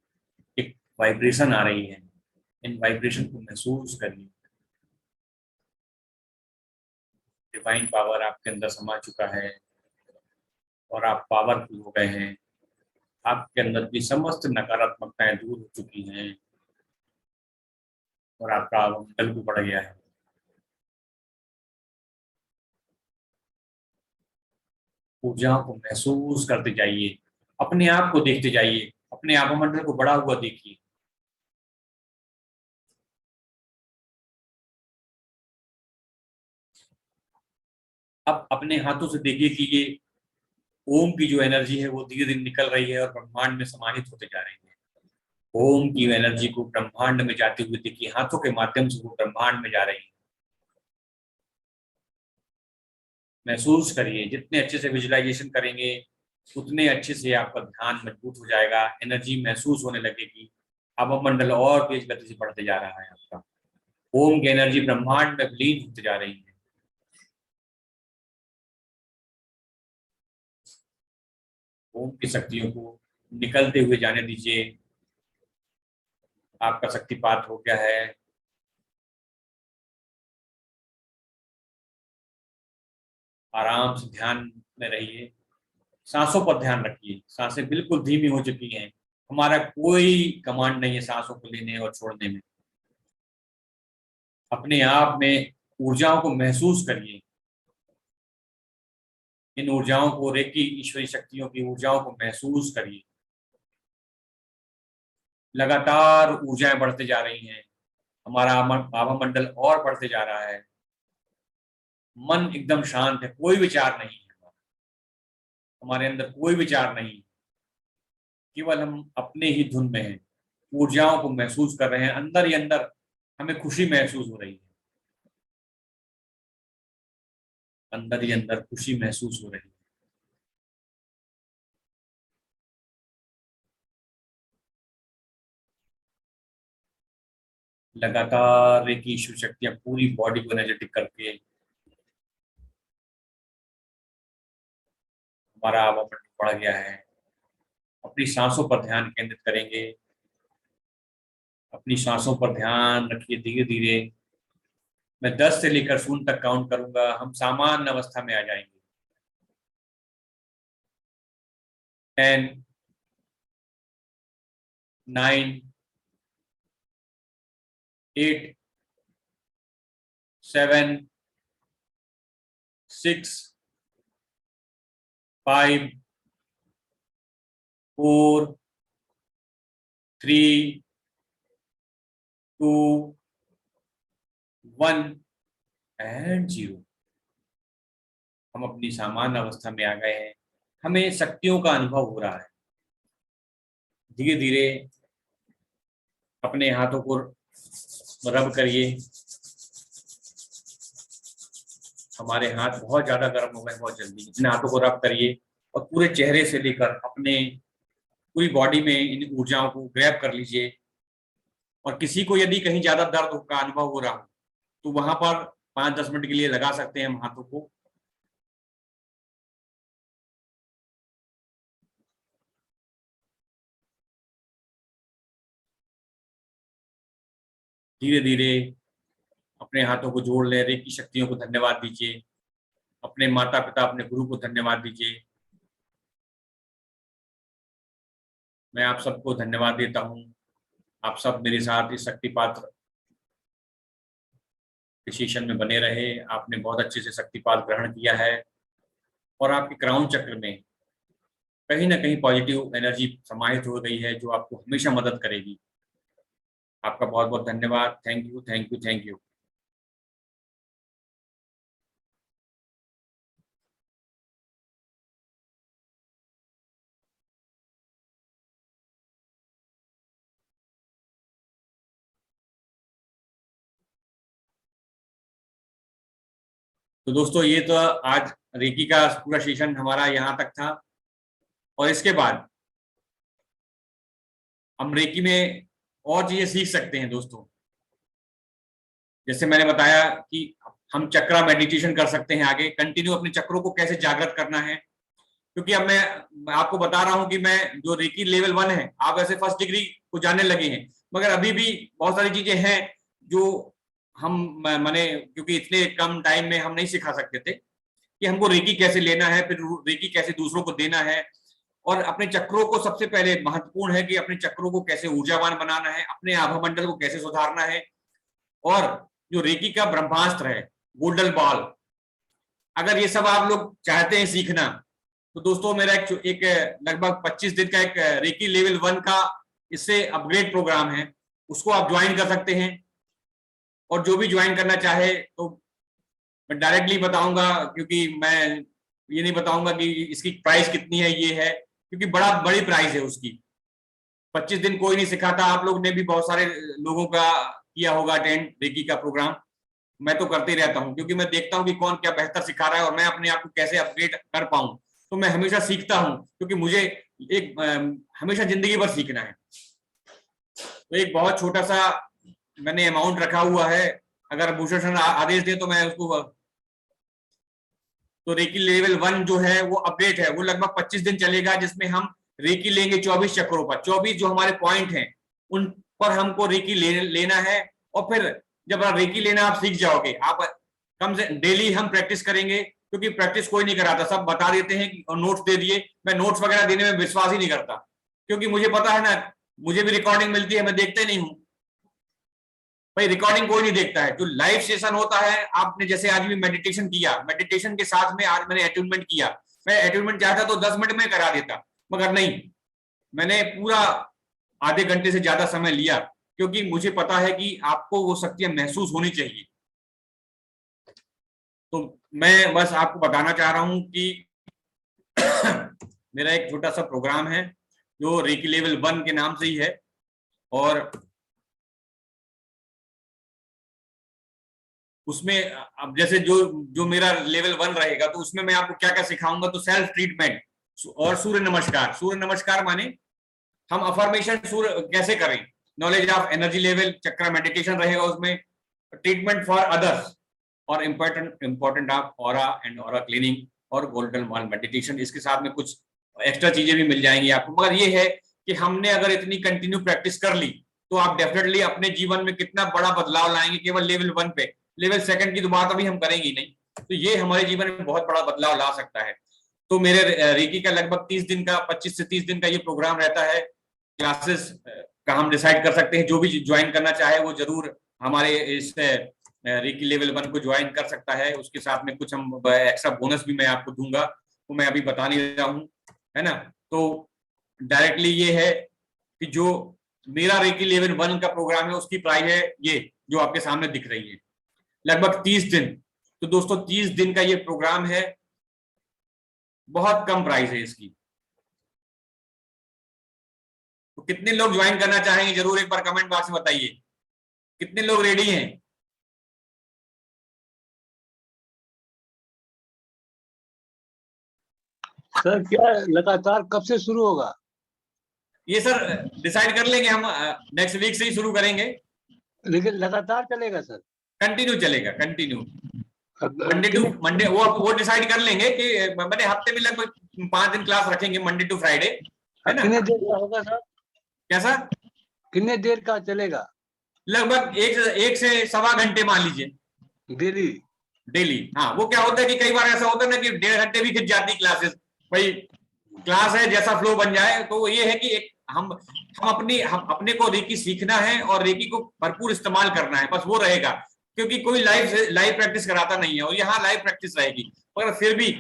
एक वाइब्रेशन आ रही है, इन वाइब्रेशन को महसूस करिए। डिवाइन पावर आपके अंदर समा चुका है और आप पावरफुल हो गए हैं। आपके अंदर की समस्त नकारात्मकताएं दूर हो चुकी हैं और आपका मंडल भी बढ़ गया है। ऊर्जाओं को महसूस करते जाइए, अपने आप को देखते जाइए, अपने आत्ममंडल को बढ़ा हुआ देखिए। अब अपने हाथों से देखिए कि ये ओम की जो एनर्जी है वो धीरे धीरे निकल रही है और ब्रह्मांड में समाहित होते जा रही है। ओम की एनर्जी को ब्रह्मांड में जाते हुए देखिए, हाथों के माध्यम से वो ब्रह्मांड में जा रही है। महसूस करिए, जितने अच्छे से विजुअलाइजेशन करेंगे उतने अच्छे से आपका ध्यान मजबूत हो जाएगा, एनर्जी महसूस होने लगेगी, आभामंडल और तेज गति से बढ़ते जा रहा है आपका। ओम की एनर्जी ब्रह्मांड में विलीन होती जा रही है। ओम की शक्तियों को निकलते हुए जाने दीजिए। आपका शक्तिपात हो गया है। आराम से ध्यान में रहिए, सांसों पर ध्यान रखिए। सांसें बिल्कुल धीमी हो चुकी हैं। हमारा कोई कमांड नहीं है सांसों को लेने और छोड़ने में। अपने आप में ऊर्जाओं को महसूस करिए। इन ऊर्जाओं को, रेकी ईश्वरी शक्तियों की ऊर्जाओं को महसूस करिए। लगातार ऊर्जाएं बढ़ते जा रही हैं, हमारा आभामंडल और बढ़ते जा रहा है। मन एकदम शांत है, कोई विचार नहीं है, हमारे अंदर कोई विचार नहीं, केवल हम अपने ही धुन में हैं। ऊर्जाओं को महसूस कर रहे हैं, अंदर ही अंदर हमें खुशी महसूस हो रही है, अंदर ही अंदर खुशी महसूस हो रही है। लगातार रेकी ईश्वर शक्तियां पूरी बॉडी को एनर्जेटिक करके हमारा आवामंडल बढ़ गया है। अपनी सांसों पर ध्यान केंद्रित करेंगे। अपनी सांसों पर ध्यान रखिए। धीरे धीरे मैं 10 से लेकर 0 तक काउंट करूंगा, हम सामान्य अवस्था में आ जाएंगे। 10, 9, 8, 7, 6, 5, 4, 3, 2, 1 एंड 0। हम अपनी सामान्य अवस्था में आ गए हैं। हमें शक्तियों का अनुभव हो रहा है। धीरे धीरे अपने हाथों को रब करिए। हमारे हाथ बहुत ज्यादा गर्म हो गए बहुत जल्दी। इन हाथों को रब करिए और पूरे चेहरे से लेकर अपने पूरी बॉडी में इन ऊर्जाओं को ग्रैब कर लीजिए। और किसी को यदि कहीं ज्यादा दर्द का अनुभव हो रहा हो तो वहां पर 5-10 मिनट के लिए लगा सकते हैं हम हाथों को। धीरे धीरे अपने हाथों को जोड़ ले। रेकी शक्तियों को धन्यवाद दीजिए। अपने माता पिता, अपने गुरु को धन्यवाद दीजिए। मैं आप सबको धन्यवाद देता हूं। आप सब मेरे साथ इस शक्तिपात सेशन में बने रहे। आपने बहुत अच्छे से शक्तिपात ग्रहण किया है और आपके क्राउन चक्र में कहीं ना कहीं पॉजिटिव एनर्जी समाहित हो गई है जो आपको हमेशा मदद करेगी। आपका बहुत बहुत धन्यवाद। Thank you, thank you, thank you. तो दोस्तों ये तो आज रेकी का पूरा सेशन हमारा यहाँ तक था। और इसके बाद हम रेकी में और चीजें सीख सकते हैं दोस्तों। जैसे मैंने बताया कि हम चक्रा मेडिटेशन कर सकते हैं आगे, कंटिन्यू अपने चक्रों को कैसे जागृत करना है। क्योंकि अब मैं आपको बता रहा हूं कि मैं जो रेकी लेवल 1 है, आप ऐसे फर्स्ट डिग्री को जानने लगे हैं, मगर अभी भी बहुत सारी चीजें हैं जो हम मैंने, क्योंकि इतने कम टाइम में हम नहीं सिखा सकते थे कि हमको रेकी कैसे लेना है, फिर रेकी कैसे दूसरों को देना है, और अपने चक्रों को सबसे पहले महत्वपूर्ण है कि अपने चक्रों को कैसे ऊर्जावान बनाना है, अपने आभामंडल को कैसे सुधारना है, और जो रेकी का ब्रह्मास्त्र है गोल्डन बॉल, अगर ये सब आप लोग चाहते हैं सीखना, तो दोस्तों मेरा एक लगभग 25 दिन का एक रेकी लेवल 1 का इससे अपग्रेड प्रोग्राम है, उसको आप ज्वाइन कर सकते हैं। और जो भी ज्वाइन करना चाहे तो मैं डायरेक्टली बताऊंगा, क्योंकि मैं ये नहीं बताऊंगा कि इसकी प्राइस कितनी है, ये है क्योंकि बड़ी प्राइस है उसकी। 25 दिन कोई नहीं सिखाता, आप लोग ने भी बहुत सारे लोगों का किया होगा अटेंड रेकी का प्रोग्राम, मैं तो करते ही रहता हूं, क्योंकि मैं देखता हूं कि कौन क्या बेहतर सिखा रहा है और मैं अपने आप को कैसे अपग्रेड कर पाऊं। तो मैं हमेशा सीखता हूं, क्योंकि मुझे एक हमेशा जिंदगी भर सीखना है। तो एक बहुत छोटा सा मैंने अमाउंट रखा हुआ है, अगर भूषण सर आदेश दे तो मैं उसको, तो रेकी लेवल 1 जो है वो अपडेट है, वो लगभग 25 दिन चलेगा, जिसमें हम रेकी लेंगे 24 चक्रों पर, 24 जो हमारे पॉइंट हैं उन पर हमको रेकी लेना है। और फिर जब रेकी लेना आप सीख जाओगे, आप कम से डेली हम प्रैक्टिस करेंगे, क्योंकि प्रैक्टिस कोई नहीं कराता, सब बता देते हैं और नोट्स दे दिए। मैं नोट्स वगैरह देने में विश्वास ही नहीं करता, क्योंकि मुझे पता है ना, मुझे भी रिकॉर्डिंग मिलती है, मैं देखते नहीं हूँ भाई, रिकॉर्डिंग कोई नहीं देखता है। जो लाइव सेशन होता है, आपने जैसे आज भी मेडिटेशन किया, मेडिटेशन के साथ में आज मैंने अट्यूनमेंट किया, मैं अट्यूनमेंट चाहता तो 10 मिनट में करा देता, मगर नहीं, मैंने पूरा आधे घंटे से ज्यादा समय लिया, क्योंकि मुझे पता है कि आपको वो शक्तियां महसूस होनी चाहिए। तो मैं बस आपको बताना चाह रहा हूं कि मेरा एक छोटा सा प्रोग्राम है जो रेकी लेवल 1 के नाम से ही है, और उसमें अब जैसे जो मेरा लेवल 1 रहेगा, तो उसमें मैं आपको क्या क्या सिखाऊंगा, तो सेल्फ ट्रीटमेंट और सूर्य नमस्कार। सूर्य नमस्कार माने हम अफर्मेशन सूर्य कैसे करें, नॉलेज ऑफ एनर्जी लेवल, चक्र मेडिटेशन रहेगा उसमें, ट्रीटमेंट फॉर अदर्स, और important of aura and aura cleaning, और गोल्डन बॉल मेडिटेशन। इसके साथ में कुछ एक्स्ट्रा चीजें भी मिल जाएंगी आपको, मगर ये है कि हमने अगर इतनी कंटिन्यू प्रैक्टिस कर ली तो आप डेफिनेटली अपने जीवन में कितना बड़ा बदलाव लाएंगे केवल लेवल 1 पे। लेवल 2 की तो बात अभी हम करेंगे नहीं, तो ये हमारे जीवन में बहुत बड़ा बदलाव ला सकता है। तो मेरे रेकी का लगभग 30 दिन का, 25 से 30 दिन का ये प्रोग्राम रहता है। क्लासेस का हम डिसाइड कर सकते हैं, जो भी ज्वाइन करना चाहे वो जरूर हमारे इस रेकी लेवल 1 को ज्वाइन कर सकता है। उसके साथ में कुछ हम एक्स्ट्रा बोनस भी मैं आपको दूंगा, वो मैं अभी बता नहीं रहा हूँ, है ना। तो डायरेक्टली ये है कि जो मेरा रेकी लेवल 1 का प्रोग्राम है उसकी प्राइस है ये जो आपके सामने दिख रही है, लगभग 30 दिन। तो दोस्तों 30 दिन का ये प्रोग्राम है, बहुत कम प्राइस है इसकी। तो कितने लोग ज्वाइन करना चाहेंगे जरूर एक बार कमेंट बॉक्स में बताइए, कितने लोग रेडी हैं। सर क्या लगातार कब से शुरू होगा? ये सर डिसाइड कर लेंगे हम, नेक्स्ट वीक से ही शुरू करेंगे। लेकिन लगातार चलेगा सर? कंटिन्यू चलेगा, कंटिन्यू मंडे टू मंडे, वो डिसाइड कर लेंगे कि मैंने हफ्ते में लगभग 5 दिन क्लास रखेंगे, मंडे टू फ्राइडे, है ना। कितने देर का होगा सर? कैसा? कितने देर का चलेगा? लगभग 1 से 1.25 घंटे मान लीजिए डेली। हाँ, वो क्या होता है कि कई बार ऐसा होता है ना कि 1.5 घंटे भी खिंच जाती क्लासेस, भाई क्लास है जैसा फ्लो बन जाए। तो ये है कि एक हम अपने को रेकी सीखना है और रेकी को भरपूर इस्तेमाल करना है, बस वो रहेगा। क्योंकि कोई लाइव प्रैक्टिस कराता नहीं है, और यहाँ लाइव प्रैक्टिस रहेगी। मगर फिर भी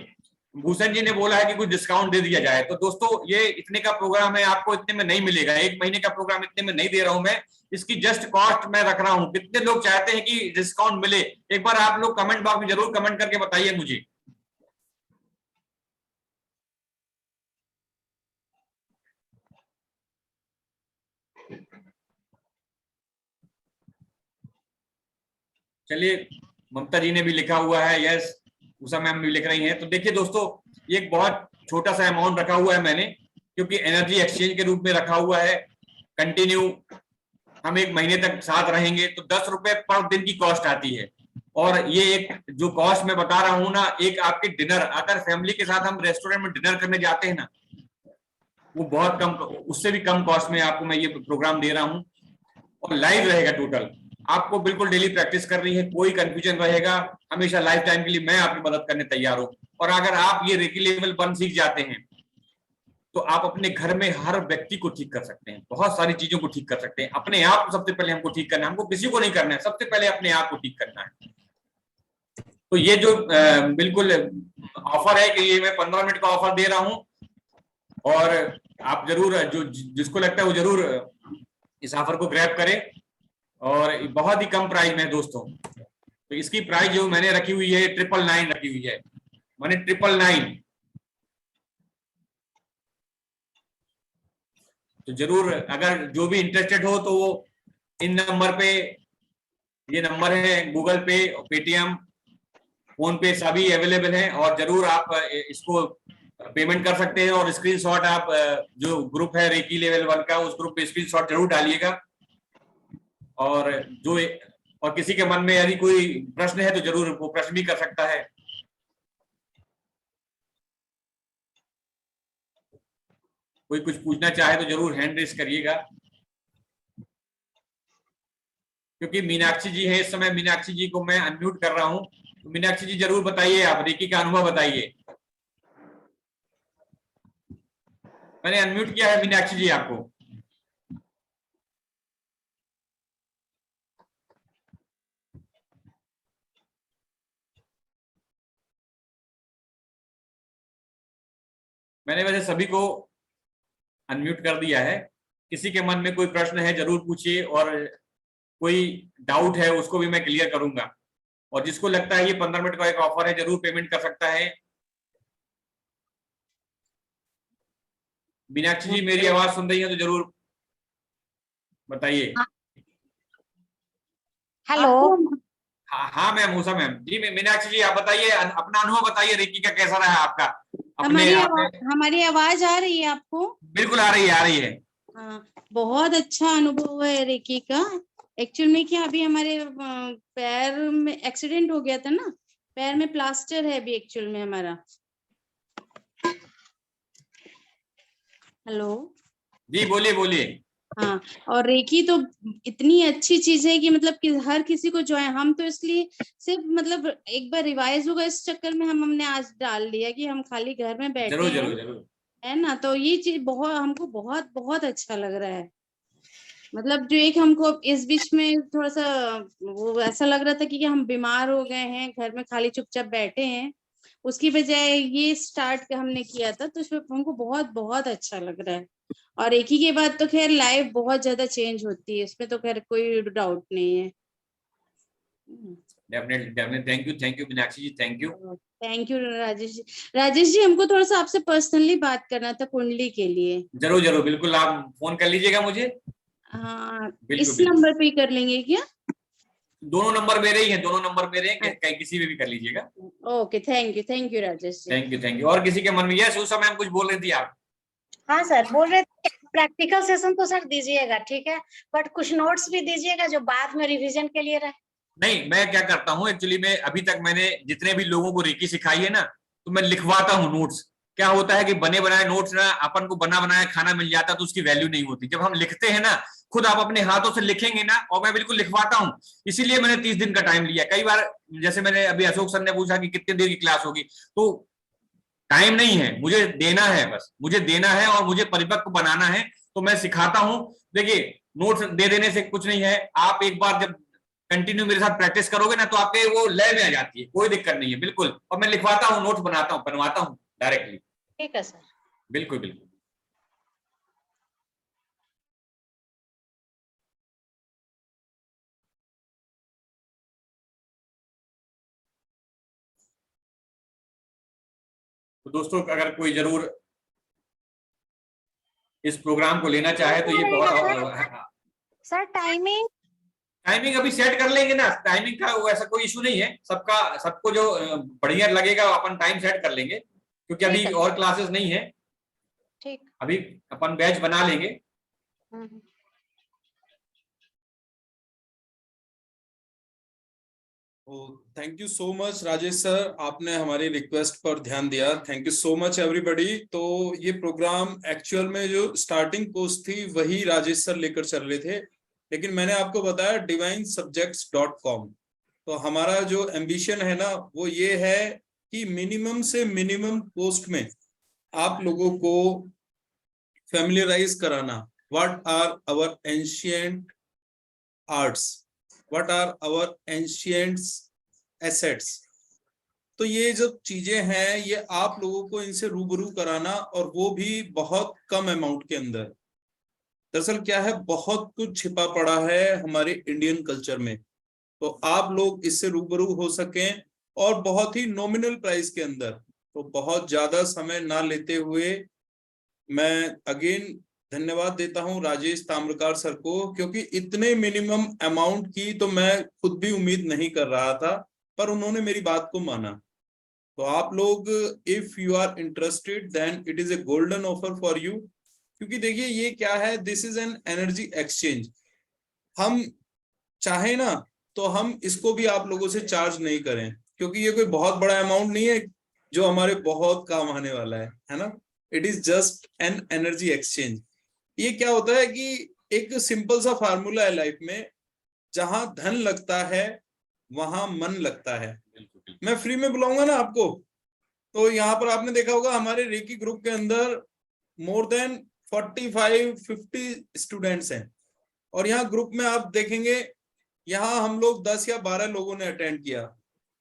भूषण जी ने बोला है कि कुछ डिस्काउंट दे दिया जाए, तो दोस्तों ये इतने का प्रोग्राम है, आपको इतने में नहीं मिलेगा। 1 महीने का प्रोग्राम इतने में नहीं दे रहा हूं मैं, इसकी जस्ट कॉस्ट मैं रख रहा हूं। कितने लोग चाहते हैं कि डिस्काउंट मिले, एक बार आप लोग कमेंट बॉक्स में जरूर कमेंट करके बताइए मुझे। चलिए, ममता जी ने भी लिखा हुआ है यस, उषा मैम भी लिख रही हैं। तो देखिए दोस्तों, ये एक बहुत छोटा सा अमाउंट रखा हुआ है मैंने, क्योंकि एनर्जी एक्सचेंज के रूप में रखा हुआ है। कंटिन्यू हम 1 महीने तक साथ रहेंगे, तो 10 रुपए पर दिन की कॉस्ट आती है। और ये एक जो कॉस्ट मैं बता रहा हूँ ना, एक आपके डिनर, अगर फैमिली के साथ हम रेस्टोरेंट में डिनर करने जाते हैं ना, वो बहुत कम, उससे भी कम कॉस्ट में आपको मैं ये प्रोग्राम दे रहा हूँ, और लाइव रहेगा टोटल। आपको बिल्कुल डेली प्रैक्टिस करनी है, कोई कंफ्यूजन रहेगा, हमेशा लाइफ टाइम के लिए मैं आपकी मदद करने तैयार हूँ। और अगर आप ये रेकी लेवल 1 सीख जाते हैं तो आप अपने घर में हर व्यक्ति को ठीक कर सकते हैं, बहुत सारी चीजों को ठीक कर सकते हैं। अपने आप को सबसे पहले हमको ठीक करना है, हमको किसी को नहीं करना है, सबसे पहले अपने आप को ठीक करना है। तो ये जो बिल्कुल ऑफर है कि ये मैं 15 मिनट का ऑफर दे रहा हूं, और आप जरूर जो जिसको लगता है वो जरूर इस ऑफर को ग्रैब करें, और बहुत ही कम प्राइस में दोस्तों। तो इसकी प्राइस जो मैंने रखी हुई है 999 रखी हुई है, मैंने 999। तो जरूर अगर जो भी इंटरेस्टेड हो तो वो इन नंबर पे, ये नंबर है गूगल पे, पेटीएम, फोन पे सभी अवेलेबल हैं, और जरूर आप इसको पेमेंट कर सकते हैं। और स्क्रीनशॉट आप जो ग्रुप है रेकी लेवल 1 का, उस ग्रुप पे स्क्रीनशॉट जरूर डालिएगा। और जो और किसी के मन में यदि कोई प्रश्न है तो जरूर वो प्रश्न भी कर सकता है। कोई कुछ पूछना चाहे तो जरूर हैंड रेस करिएगा। क्योंकि मीनाक्षी जी है इस समय, मीनाक्षी जी को मैं अनम्यूट कर रहा हूं, तो मीनाक्षी जी जरूर बताइए, आप रेकी का अनुभव बताइए। मैंने अनम्यूट किया है मीनाक्षी जी आपको। मैंने वैसे सभी को अनम्यूट कर दिया है। किसी के मन में कोई प्रश्न है जरूर पूछिए, और कोई डाउट है उसको भी मैं क्लियर करूंगा। और जिसको लगता है ये 15 मिनट का एक ऑफर है जरूर पेमेंट कर सकता है। मीनाक्षी जी मेरी आवाज सुन रही है तो जरूर बताइए। हेलो। हाँ हाँ मैम, मूसा मैम जी। मीनाक्षी जी आप बताइए, अपना अनुभव बताइए, रेकी का कैसा रहा आपका? अपने हमारी आवाज आ रही है आपको? बिल्कुल आ रही है, आ रही है। हाँ, बहुत अच्छा अनुभव है रेकी का। एक्चुअल में क्या, अभी हमारे पैर में एक्सीडेंट हो गया था ना, पैर में प्लास्टर है अभी एक्चुअल में हमारा। हेलो जी बोलिए बोलिए। हाँ, और रेकी तो इतनी अच्छी चीज है कि मतलब कि हर किसी को जो है, हम तो इसलिए सिर्फ मतलब एक बार रिवाइज होगा इस चक्कर में हमने आज डाल दिया कि हम खाली घर में बैठे जरूर हैं, जरूर जरूर, है ना। तो ये चीज बहुत हमको बहुत बहुत अच्छा लग रहा है। मतलब जो एक हमको इस बीच में थोड़ा सा वो ऐसा लग रहा था कि हम बीमार हो गए हैं, घर में खाली चुपचाप बैठे हैं, उसकी बजाय ये स्टार्ट हमने किया था, तो इसमें हमको बहुत बहुत अच्छा लग रहा है। और एक ही के बाद तो खैर लाइफ बहुत ज्यादा चेंज होती है, इसमें तो खैर कोई डाउट नहीं है। Definitely definitely, thank you Meenakshi ji, thank you. Thank you Rajesh ji. Rajesh ji, हमको थोड़ा सा आपसे पर्सनली बात करना था कुंडली के लिए। जरूर जरूर, बिल्कुल आप फोन कर लीजिएगा मुझे। हाँ, बिल्कुल इस बिल्कुल, नंबर पे ही कर लेंगे क्या? दोनों नंबर मेरे ही हैं, दोनों नंबर मेरे हैं, किसी में भी कर लीजिएगा। Okay, thank you Rajesh ji. Thank you. और किसी के मन में, यस उस समय हम कुछ बोल रही थी आप? हाँ सर, बोल रहे थे प्रैक्टिकल सेशन तो सर दीजिएगा, ठीक है, बट कुछ नोट्स भी दीजिएगा जो बाद में रिवीजन के लिए रहे। नहीं, मैं क्या करता हूँ एक्चुअली में, अभी तक मैंने जितने भी लोगों को रेकी सिखाई है ना, तो मैं लिखवाता हूँ नोट्स। क्या होता है कि बने बनाए नोट्स ना, अपन को बना बनाया खाना मिल जाता तो उसकी वैल्यू नहीं होती। जब हम लिखते हैं ना, खुद आप अपने हाथों से लिखेंगे ना, और मैं बिल्कुल लिखवाता हूँ। इसीलिए मैंने 30 दिन का टाइम लिया। कई बार जैसे मैंने अभी अशोक सर ने पूछा कि कितने देर की क्लास होगी, तो टाइम नहीं है, मुझे देना है, बस मुझे देना है और मुझे परिपक्व बनाना है, तो मैं सिखाता हूं। देखिए, नोट्स दे देने से कुछ नहीं है, आप एक बार जब कंटिन्यू मेरे साथ प्रैक्टिस करोगे ना, तो आपके वो लय में आ जाती है, कोई दिक्कत नहीं है बिल्कुल। और मैं लिखवाता हूँ, नोट्स बनाता हूँ, बनवाता हूँ डायरेक्टली। ठीक है सर। बिल्कुल बिल्कुल। तो दोस्तों, अगर कोई जरूर इस प्रोग्राम को लेना चाहे तो ये बहुत, सर टाइमिंग टाइमिंग अभी सेट कर लेंगे ना, टाइमिंग का वैसा कोई इशू नहीं है। सबका सबको जो बढ़िया लगेगा अपन टाइम सेट कर लेंगे, क्योंकि अभी और क्लासेस नहीं है, ठीक। अभी अपन बैच बना लेंगे। Thank you so much Rajesh sir, आपने हमारी रिक्वेस्ट पर ध्यान दिया। Thank you so much everybody. तो ये प्रोग्राम एक्चुअल में जो स्टार्टिंग पोस्ट थी वही राजेश सर लेकर चल रहे थे, लेकिन मैंने आपको बताया divinesubjects.com। तो हमारा जो एम्बिशन है ना वो ये है कि मिनिमम से मिनिमम कॉस्ट में आप लोगों को फैमिलियराइज कराना what are our ancient arts, what are our ancient assets. तो ये जो चीजें हैं ये आप लोगों को इनसे रूबरू कराना, और वो भी बहुत कम अमाउंट के अंदर। दरअसल क्या है, बहुत कुछ छिपा पड़ा है हमारे इंडियन कल्चर में, तो आप लोग इससे रूबरू हो सकें और बहुत ही नॉमिनल प्राइस के अंदर। तो बहुत ज्यादा समय ना लेते हुए मैं अगेन धन्यवाद देता हूं राजेश ताम्रकार सर को, क्योंकि इतने मिनिमम अमाउंट की तो मैं खुद भी उम्मीद नहीं कर रहा था, पर उन्होंने मेरी बात को माना। तो आप लोग if you are interested then it is a golden offer for you, क्योंकि देखिए ये क्या है, this is an energy exchange. हम चाहे ना तो हम इसको भी आप लोगों से चार्ज नहीं करें, क्योंकि ये कोई बहुत बड़ा अमाउंट नहीं है जो हमारे बहुत काम आने वाला है ना। It is just an energy exchange. ये क्या होता है कि एक सिंपल सा फार्मूला है लाइफ में, जहां धन लगता है वहां मन लगता है। मैं फ्री में बुलाऊंगा ना आपको, तो यहाँ पर आपने देखा होगा हमारे रेकी ग्रुप के अंदर मोर देन 45-50 स्टूडेंट्स हैं, और यहाँ ग्रुप में आप देखेंगे यहाँ हम लोग 10 या 12 लोगों ने अटेंड किया।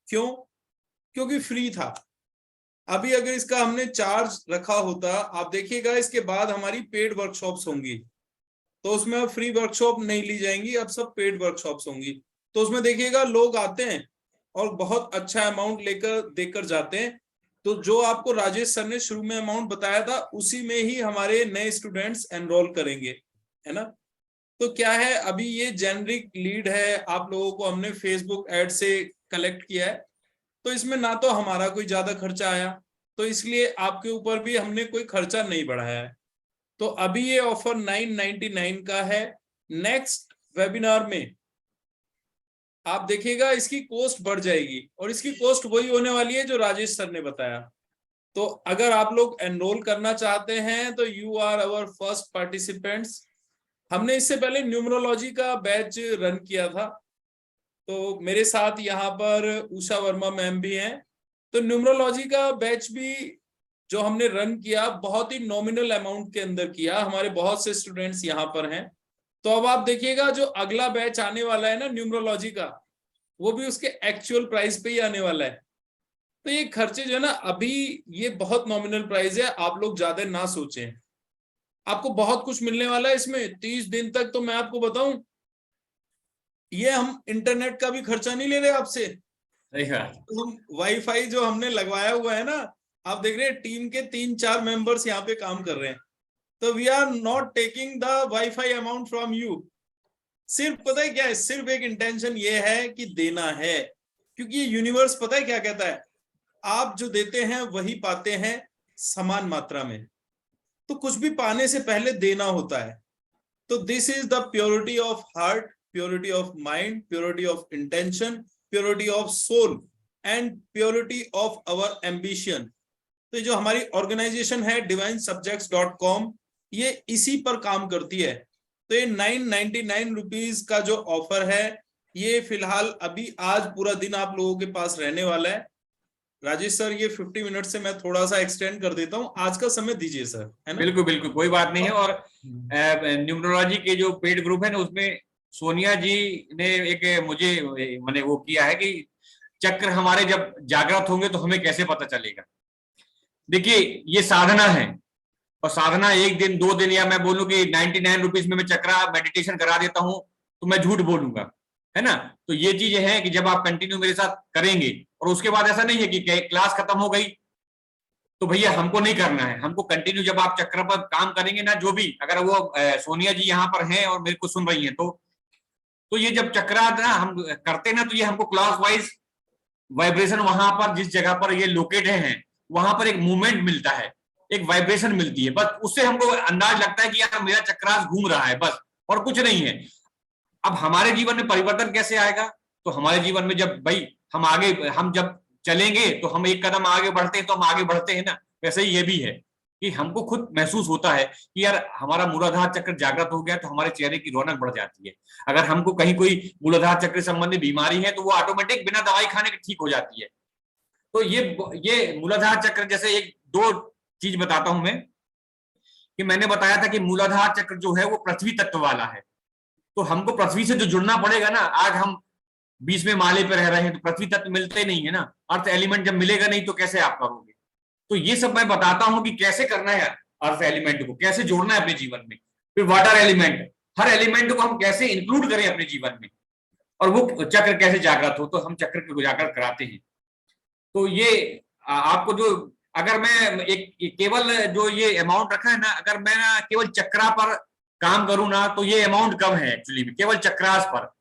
क्यों? क्योंकि फ्री था। अभी अगर इसका हमने चार्ज रखा होता, आप देखिएगा इसके बाद हमारी पेड वर्कशॉप्स होंगी, तो उसमें अब फ्री वर्कशॉप नहीं ली जाएंगी, अब सब पेड वर्कशॉप्स होंगी। तो उसमें देखिएगा लोग आते हैं और बहुत अच्छा अमाउंट लेकर देकर जाते हैं। तो जो आपको राजेश सर ने शुरू में अमाउंट बताया था उसी में ही हमारे नए स्टूडेंट्स एनरोल करेंगे, है ना। तो क्या है, अभी ये जेनरिक लीड है, आप लोगों को हमने फेसबुक एड से कलेक्ट किया है, तो इसमें ना तो हमारा कोई ज्यादा खर्चा आया, तो इसलिए आपके ऊपर भी हमने कोई खर्चा नहीं बढ़ाया है। तो अभी ये ऑफर 999 का है। नेक्स्ट वेबिनार में आप देखिएगा इसकी कॉस्ट बढ़ जाएगी, और इसकी कॉस्ट वही होने वाली है जो राजेश सर ने बताया। तो अगर आप लोग एनरोल करना चाहते हैं तो you are our first participants. हमने इससे पहले न्यूमरोलॉजी का बैच रन किया था, तो मेरे साथ यहाँ पर उषा वर्मा मैम भी हैं। तो न्यूमरोलॉजी का बैच भी जो हमने रन किया बहुत ही नॉमिनल अमाउंट के अंदर किया, हमारे बहुत से स्टूडेंट्स यहाँ पर हैं। तो अब आप देखिएगा जो अगला बैच आने वाला है ना न्यूमरोलॉजी का, वो भी उसके एक्चुअल प्राइस पे ही आने वाला है। तो ये खर्चे जो है ना, अभी ये बहुत नॉमिनल प्राइस है, आप लोग ज्यादा ना सोचें, आपको बहुत कुछ मिलने वाला है इसमें 30 दिन तक। तो मैं आपको बताऊं, ये हम इंटरनेट का भी खर्चा नहीं ले रहे आपसे। तो हम वाईफाई जो हमने लगवाया हुआ है ना, आप देख रहे हैं टीम के 3-4 मेंबर्स यहाँ पे काम कर रहे हैं, तो we are not taking the wifi amount from you. सिर्फ पता है क्या है, सिर्फ एक इंटेंशन ये है कि देना है, क्योंकि ये यूनिवर्स पता है क्या कहता है, आप जो देते हैं वही पाते हैं समान मात्रा में। तो कुछ भी पाने से पहले देना होता है। तो this is the purity of heart, purity of mind, purity of intention, purity of soul and purity of our ambition. तो जो हमारी ऑर्गेनाइजेशन है divinesubjects.com, ये इसी पर काम करती है। तो ये 999 रुपीज का जो ऑफर है, ये फिलहाल अभी आज पूरा दिन आप लोगों के पास रहने वाला है। राजेश सर, ये 50 मिनट से मैं थोड़ा सा एक्सटेंड कर देता हूँ, आज का समय दीजिए सर, है ना। बिल्कुल बिल्कुल, कोई बात नहीं है। और न्यूमरोलॉजी के जो पेड ग्रुप है ना, उसमें सोनिया जी ने एक मुझे मैंने वो किया है कि चक्र हमारे जब जागृत होंगे तो हमें कैसे पता चलेगा। देखिए ये साधना है, और साधना 1 दिन 2 दिन, या मैं बोलूं कि 99 रुपीज में मैं चक्रा मेडिटेशन करा देता हूं, तो मैं झूठ बोलूंगा, है ना। तो ये चीजें हैं कि जब आप कंटिन्यू मेरे साथ करेंगे, और उसके बाद ऐसा नहीं है कि क्लास खत्म हो गई तो भैया हमको नहीं करना है, हमको कंटिन्यू जब आप चक्र पर काम करेंगे ना, जो भी, अगर वो सोनिया जी यहाँ पर हैं और मेरे को सुन रही हैं, तो ये जब चक्रा ना हम करते हैं ना, तो ये हमको क्लॉक वाइज वाइब्रेशन, वहां पर जिस जगह पर ये लोकेट हैं वहां पर एक मूवमेंट मिलता है, एक वाइब्रेशन मिलती है, बस उससे हमको अंदाज लगता है कि यार मेरा चक्रास घूम रहा है, बस, और कुछ नहीं है। अब हमारे जीवन में परिवर्तन कैसे आएगा? तो हमारे जीवन में जब भाई हम जब चलेंगे तो हम एक कदम आगे बढ़ते हैं, तो हम आगे बढ़ते हैं ना, वैसे ही ये भी है कि हमको खुद महसूस होता है कि यार हमारा मूलाधार चक्र जागृत हो गया तो हमारे चेहरे की रौनक बढ़ जाती है। अगर हमको कहीं कोई मूलाधार चक्र संबंधी बीमारी है तो वो ऑटोमेटिक बिना दवाई खाने के ठीक हो जाती है। तो ये मूलाधार चक्र, जैसे एक दो चीज बताता हूं मैं, कि मैंने बताया था कि मूलाधार चक्र जो है वो पृथ्वी तत्व वाला है, तो हमको पृथ्वी से जो जुड़ना पड़ेगा ना। आज हम 20वें माले पे रह रहे हैं तो पृथ्वी तत्व मिलते नहीं है ना, अर्थ एलिमेंट जब मिलेगा नहीं तो कैसे आप करोगे। तो ये सब मैं बताता हूं कि कैसे करना है अर्थ एलिमेंट को, कैसे जोड़ना है अपने जीवन में। फिर वाटर एलिमेंट, हर एलिमेंट को हम कैसे इंक्लूड करें अपने जीवन में, और वो चक्र कैसे जागृत हो, तो हम चक्र को जागृत कराते हैं। तो ये आपको जो, अगर मैं एक केवल जो ये अमाउंट रखा है ना, अगर मैं केवल चक्रा पर काम करूं ना तो ये अमाउंट कम है एक्चुअली में, केवल चक्रास पर,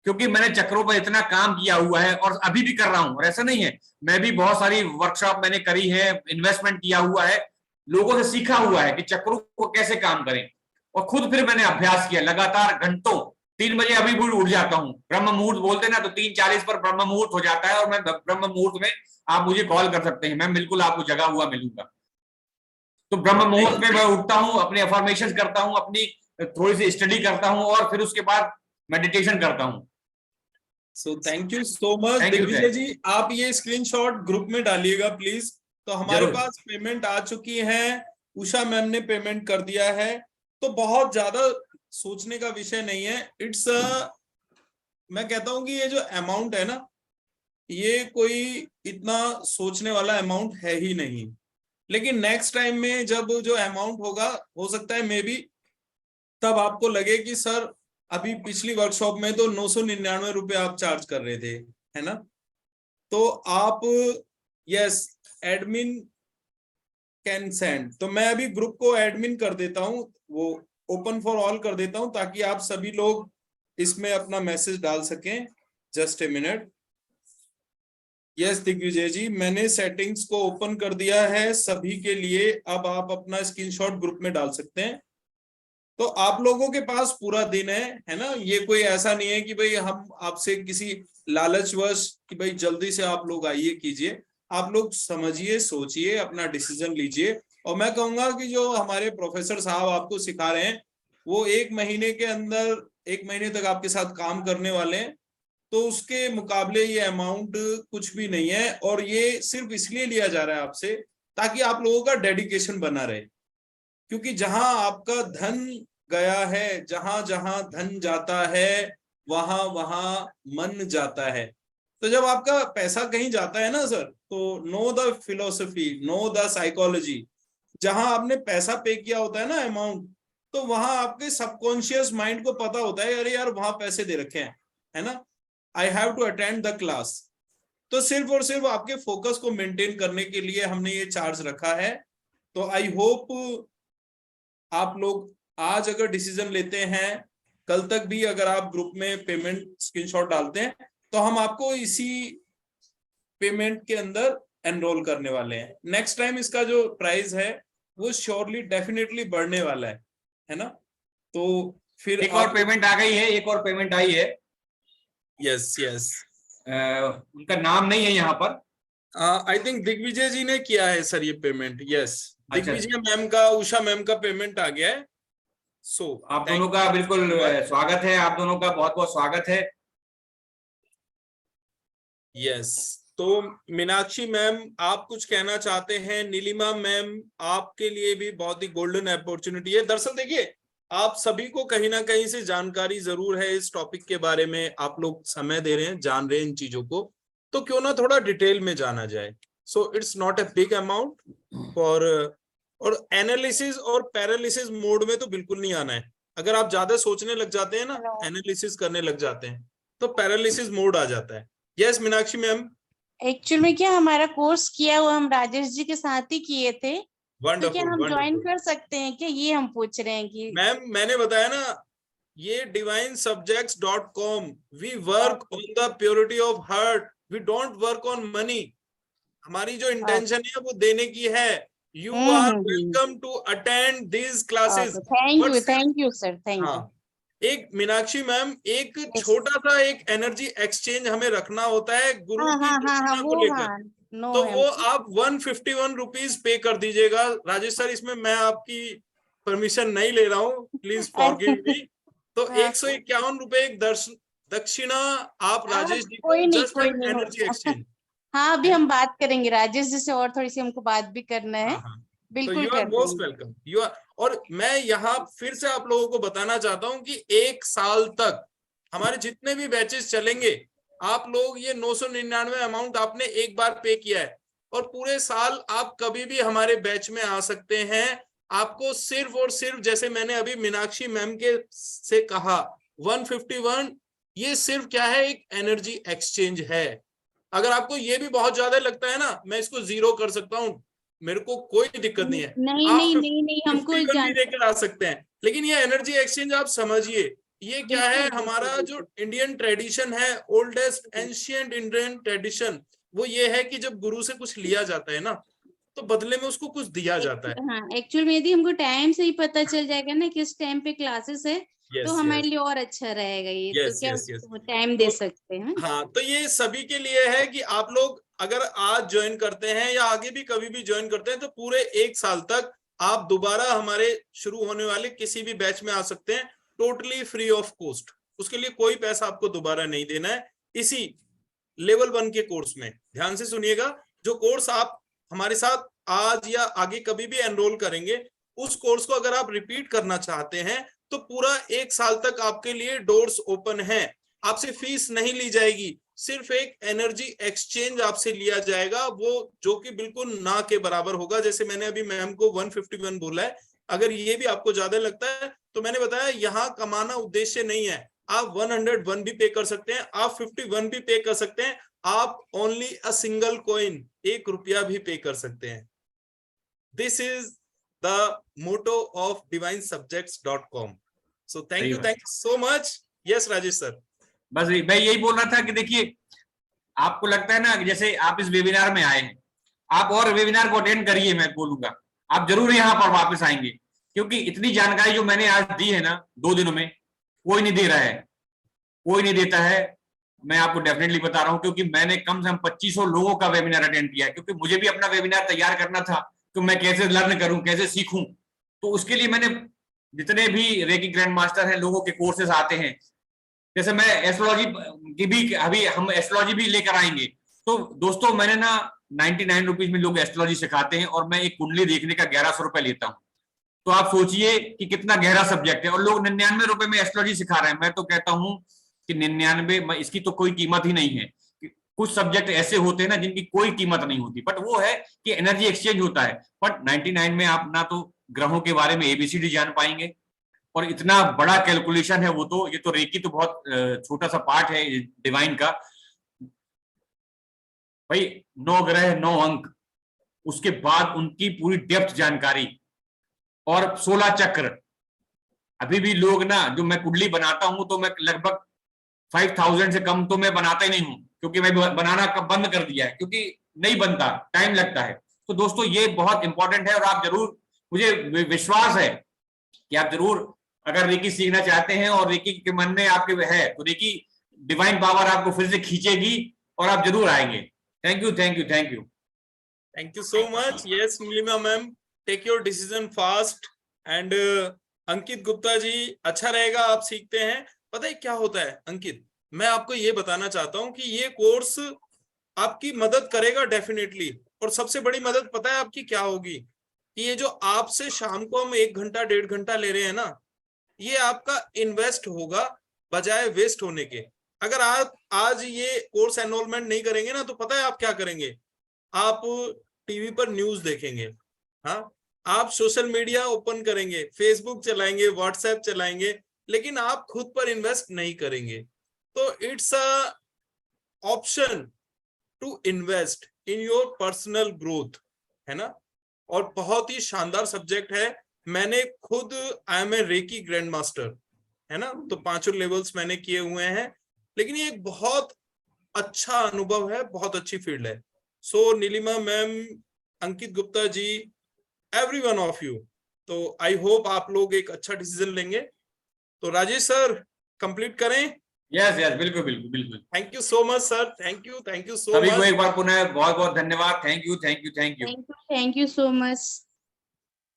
क्योंकि मैंने चक्रों पर इतना काम किया हुआ है और अभी भी कर रहा हूं। और ऐसा नहीं है, मैं भी बहुत सारी वर्कशॉप मैंने करी है, इन्वेस्टमेंट किया हुआ है, लोगों से सीखा हुआ है कि चक्रों को कैसे काम करें, और खुद फिर मैंने अभ्यास किया लगातार घंटों। 3 बजे अभी भी उठ जाता हूँ, ब्रह्म मुहूर्त बोलते ना, तो 3:40 पर ब्रह्म मुहूर्त हो जाता है, और मैं ब्रह्म मुहूर्त में आप मुझे कॉल कर सकते हैं, मैं बिल्कुल आपको जगा हुआ मिलूंगा। तो ब्रह्म मुहूर्त में मैं उठता हूँ, अपने अफर्मेशन करता हूँ, अपनी थोड़ी सी स्टडी करता हूँ, और फिर उसके बाद मेडिटेशन करता हूँ। So thank you so much Digvijay ji. आप ये स्क्रीनशॉट ग्रुप में डालिएगा प्लीज। तो हमारे पास पेमेंट आ चुकी है, उषा मैम ने पेमेंट कर दिया है, तो बहुत ज्यादा सोचने का विषय नहीं है। इट्स मैं कहता हूं कि ये जो अमाउंट है ना, ये कोई इतना सोचने वाला अमाउंट है ही नहीं। लेकिन नेक्स्ट टाइम में जब जो अमाउंट होगा, हो सकता है मे बी तब आपको लगे कि सर अभी पिछली वर्कशॉप में तो 999 रुपए आप चार्ज कर रहे थे, है ना। तो आप यस एडमिन कैन सेंड, तो मैं अभी ग्रुप को एडमिन कर देता हूं, वो ओपन फॉर ऑल कर देता हूं, ताकि आप सभी लोग इसमें अपना मैसेज डाल सकें। Just a minute. Yes Digvijay ji, मैंने सेटिंग्स को ओपन कर दिया है सभी के लिए। अब आप अपना स्क्रीनशॉट ग्रुप में डाल सकते हैं। तो आप लोगों के पास पूरा दिन है ना। ये कोई ऐसा नहीं है कि भाई हम आपसे किसी लालचवश कि भाई जल्दी से आप लोग आइए कीजिए। आप लोग समझिए, सोचिए, अपना डिसीजन लीजिए। और मैं कहूंगा कि जो हमारे प्रोफेसर साहब आपको सिखा रहे हैं, वो 1 महीने के अंदर 1 महीने तक आपके साथ काम करने वाले हैं, तो उसके मुकाबले ये अमाउंट कुछ भी नहीं है। और ये सिर्फ इसलिए लिया जा रहा है आपसे, ताकि आप लोगों का डेडिकेशन बना रहे। क्योंकि जहां आपका धन गया है, जहां जहां धन जाता है, वहां वहां मन जाता है। तो जब आपका पैसा कहीं जाता है ना सर, तो know the philosophy, know the psychology. जहां आपने पैसा पे किया होता है ना अमाउंट, तो वहां आपके सबकॉन्शियस माइंड को पता होता है, अरे यार वहां पैसे दे रखे हैं, है ना, I have to attend the class. तो सिर्फ और सिर्फ आपके फोकस को मेंटेन करने के लिए हमने ये चार्ज रखा है। तो आई होप आप लोग आज अगर डिसीजन लेते हैं, कल तक भी अगर आप ग्रुप में पेमेंट स्क्रीनशॉट डालते हैं, तो हम आपको इसी पेमेंट के अंदर एनरोल करने वाले हैं। नेक्स्ट टाइम इसका जो प्राइस है वो श्योरली डेफिनेटली बढ़ने वाला है ना। तो फिर एक और पेमेंट आ गई है, एक और पेमेंट आई है। यस यस, उनका नाम नहीं है यहाँ पर। आई थिंक दिग्विजय जी ने किया है सर ये पेमेंट। यस, अच्छा। दिग्विजय मैम का, उषा मैम का पेमेंट आ गया है। सो आप दोनों का बिल्कुल स्वागत है, आप दोनों का बहुत बहुत स्वागत है। यस, तो मीनाक्षी मैम आप कुछ कहना चाहते हैं? नीलिमा मैम, आपके लिए भी बहुत ही गोल्डन अपॉर्चुनिटी है। दरअसल देखिए, आप सभी को कहीं ना कहीं से जानकारी जरूर है इस टॉपिक के बारे में। आप लोग समय दे रहे हैं, जान रहे हैं इन चीजों को, तो क्यों ना थोड़ा डिटेल में जाना जाए। So it's not a big amount for, और एनालिसिस और पैरालिसिस मोड में तो बिल्कुल नहीं आना है। अगर आप ज्यादा सोचने लग जाते हैं ना, एनालिसिस करने लग जाते हैं, तो पैरालिसिस मोड आ जाता है। Yes Meenakshi ma'am. एक्चुअल में क्या, हमारा कोर्स किया हुआ हम राजेश जी के साथ ही किए थे, तो क्या हम ज्वाइन कर सकते हैं क्या, ये हम पूछ रहे हैं कि। मैम मैंने बताया ना, ये divinesubjects.com, we work on the purity of heart, we don't work on money. हमारी जो इंटेंशन है वो देने की है। You are welcome to attend these classes. Thank you sir, thank you. हाँ, एक मीनाक्षी मैम, एक छोटा सा एक एनर्जी एक्सचेंज हमें रखना होता है गुरु हाँ की हाँ हाँ हाँ दक्षिणा को वो लेकर। हाँ नो तो है वो आप 151 रुपीज पे कर दीजिएगा। राजेश सर, इसमें मैं आपकी परमिशन नहीं ले रहा हूँ, प्लीज फॉरगिव मी। तो हाँ, 151 रुपए एक दक्षिणा आप राजेश जी को, कोई नहीं जस्ट कोई एन नहीं एनर्जी एक्सचेंज। हाँ अभी हम बात करेंगे राजेश जी से, और थोड़ी सी हमको बात भी करना है। हाँ हाँ, तो बिल्कुल यू आर कर मोस्ट देंगे। Welcome, you are. और मैं यहाँ फिर से आप लोगों को बताना चाहता हूँ कि 1 साल तक हमारे जितने भी बैचेस चलेंगे, आप लोग ये 999 अमाउंट आपने एक बार पे किया है, और पूरे साल आप कभी भी हमारे बैच में आ सकते हैं। आपको सिर्फ और सिर्फ, जैसे मैंने अभी मीनाक्षी मैम के से कहा, 151 ये सिर्फ क्या है, एक एनर्जी एक्सचेंज है। अगर आपको ये भी बहुत ज्यादा लगता है ना, मैं इसको 0 कर सकता हूँ, मेरे को कोई दिक्कत नहीं है। नहीं आप नहीं नहीं नहीं हमको 51 भी लेकर आ सकते हैं, लेकिन ये एनर्जी एक्सचेंज आप समझिए, ये क्या है, बिल्कुल, हमारा जो इंडियन ट्रेडिशन है, ओल्डेस्ट एंशिएंट इंडियन ट्रेडिशन, वो ये है कि जब गुरु से कुछ लिया जाता है ना, तो बदले में उसको कुछ दिया जाता है। हाँ एक्चुअल में यदि हमको टाइम से ही पता चल जाएगा ना किस टाइम पे क्लासेस है, तो यस हमारे यस लिए और अच्छा रहेगा। ये तो यस क्या यस यस। टाइम दे तो सकते हैं। हाँ, तो ये सभी के लिए है कि आप लोग अगर आज ज्वाइन करते हैं या आगे भी कभी भी ज्वाइन करते हैं, तो पूरे 1 साल तक आप दोबारा हमारे शुरू होने वाले किसी भी बैच में आ सकते हैं, टोटली फ्री ऑफ कॉस्ट। उसके लिए कोई पैसा आपको दोबारा नहीं देना है। इसी लेवल 1 के कोर्स में ध्यान से सुनिएगा, जो कोर्स आप हमारे साथ आज या आगे कभी भी एनरोल करेंगे, उस कोर्स को अगर आप रिपीट करना चाहते हैं, तो पूरा 1 साल तक आपके लिए डोर्स ओपन है। आपसे फीस नहीं ली जाएगी, सिर्फ एक एनर्जी एक्सचेंज आपसे लिया जाएगा, वो जो कि बिल्कुल ना के बराबर होगा। जैसे मैंने अभी मैम को 151 बोला है, अगर ये भी आपको ज्यादा लगता है तो मैंने बताया यहाँ कमाना उद्देश्य नहीं है। आप 101 भी पे कर सकते हैं, आप 51 भी पे कर सकते हैं, आप ओनली अ सिंगल कॉइन 1 रुपया भी पे कर सकते हैं। This is the motto of divinesubjects.com. So thank you so much. Yes Rajesh sir. बस मैं यही बोल रहा था कि देखिए, आपको लगता है ना कि जैसे आप इस वेबिनार में आए हैं, आप और वेबिनार को अटेंड करिए, मैं बोलूंगा आप जरूर यहाँ पर वापस आएंगे, क्योंकि इतनी जानकारी जो मैंने आज दी है ना 2 दिनों में, कोई नहीं दे रहा है, कोई नहीं देता है। मैं आपको डेफिनेटली बता रहा हूँ, क्योंकि मैंने कम से कम 2500 लोगों का वेबिनार अटेंड किया है, क्योंकि मुझे भी अपना वेबिनार तैयार करना था कि मैं कैसे लर्न करूं, कैसे सीखूं। तो उसके लिए मैंने जितने भी रेकी ग्रैंड मास्टर हैं, लोगों के कोर्सेज आते हैं, जैसे मैं एस्ट्रोलॉजी की भी, अभी हम एस्ट्रोलॉजी भी लेकर आएंगे। तो दोस्तों, मैंने ना 99 रुपीज में लोग एस्ट्रोलॉजी सिखाते हैं, और मैं एक कुंडली देखने का 1100 रुपए लेता हूँ। तो आप सोचिए कि कितना गहरा सब्जेक्ट है, और लोग 99 रुपए में एस्ट्रोलॉजी सिखा रहे हैं। मैं तो कहता हूँ कि 99, इसकी तो कोई कीमत ही नहीं है। कुछ सब्जेक्ट ऐसे होते हैं ना जिनकी कोई कीमत नहीं होती, बट वो है कि एनर्जी एक्सचेंज होता है। बट 99 में आप ना तो ग्रहों के बारे में एबीसीडी जान पाएंगे, और इतना बड़ा कैलकुलेशन है वो, तो ये तो रेकी तो बहुत छोटा सा पार्ट है डिवाइन का भाई। 9 ग्रह 9 अंक, उसके बाद उनकी पूरी डेप्थ जानकारी, और 16 चक्र। अभी भी लोग ना, जो मैं कुंडली बनाता हूं तो मैं लगभग 5000 से कम तो मैं बनाता ही नहीं हूं, क्योंकि मैं बनाना बंद कर दिया है, क्योंकि नहीं बनता, टाइम लगता है। तो दोस्तों, ये बहुत इंपॉर्टेंट है, और आप जरूर, मुझे विश्वास है कि आप जरूर अगर रेकी सीखना चाहते हैं और रेकी के मन में आपके है, तो रेकी डिवाइन पावर आपको फिर से खींचेगी, और आप जरूर आएंगे। Thank you thank you thank you thank you so much. Yes Neelima ma'am, take your decision fast. And Ankit Gupta ji, अच्छा रहेगा आप सीखते हैं। पता है क्या होता है अंकित, मैं आपको ये बताना चाहता हूँ कि ये कोर्स आपकी मदद करेगा डेफिनेटली। और सबसे बड़ी मदद पता है आपकी क्या होगी, कि ये जो आपसे शाम को हम 1 घंटा 1.5 घंटा ले रहे हैं ना, ये आपका इन्वेस्ट होगा बजाय वेस्ट होने के। अगर आप आज ये कोर्स एनरोलमेंट नहीं करेंगे ना, तो पता है आप क्या करेंगे, आप टीवी पर न्यूज देखेंगे, हाँ, आप सोशल मीडिया ओपन करेंगे, फेसबुक चलाएंगे, व्हाट्सएप चलाएंगे, लेकिन आप खुद पर इन्वेस्ट नहीं करेंगे। तो it's a option to invest in your personal growth, है ना। और बहुत ही शानदार सब्जेक्ट है। मैंने खुद, I am a reiki grand master, है ना, तो 5 लेवल्स मैंने किए हुए हैं, लेकिन ये एक बहुत अच्छा अनुभव है, बहुत अच्छी फील्ड है। So Neelima ma'am, Ankit Gupta ji, every one of you, तो आई होप आप लोग एक अच्छा डिसीजन लेंगे। तो राजेश सर कंप्लीट करें। यस यस, बिल्कुल बिल्कुल बिल्कुल। Thank you so much sir, thank you सो सभी को मच। एक बार पुनः बहुत बहुत धन्यवाद। Thank you thank you thank you. Thank you so much.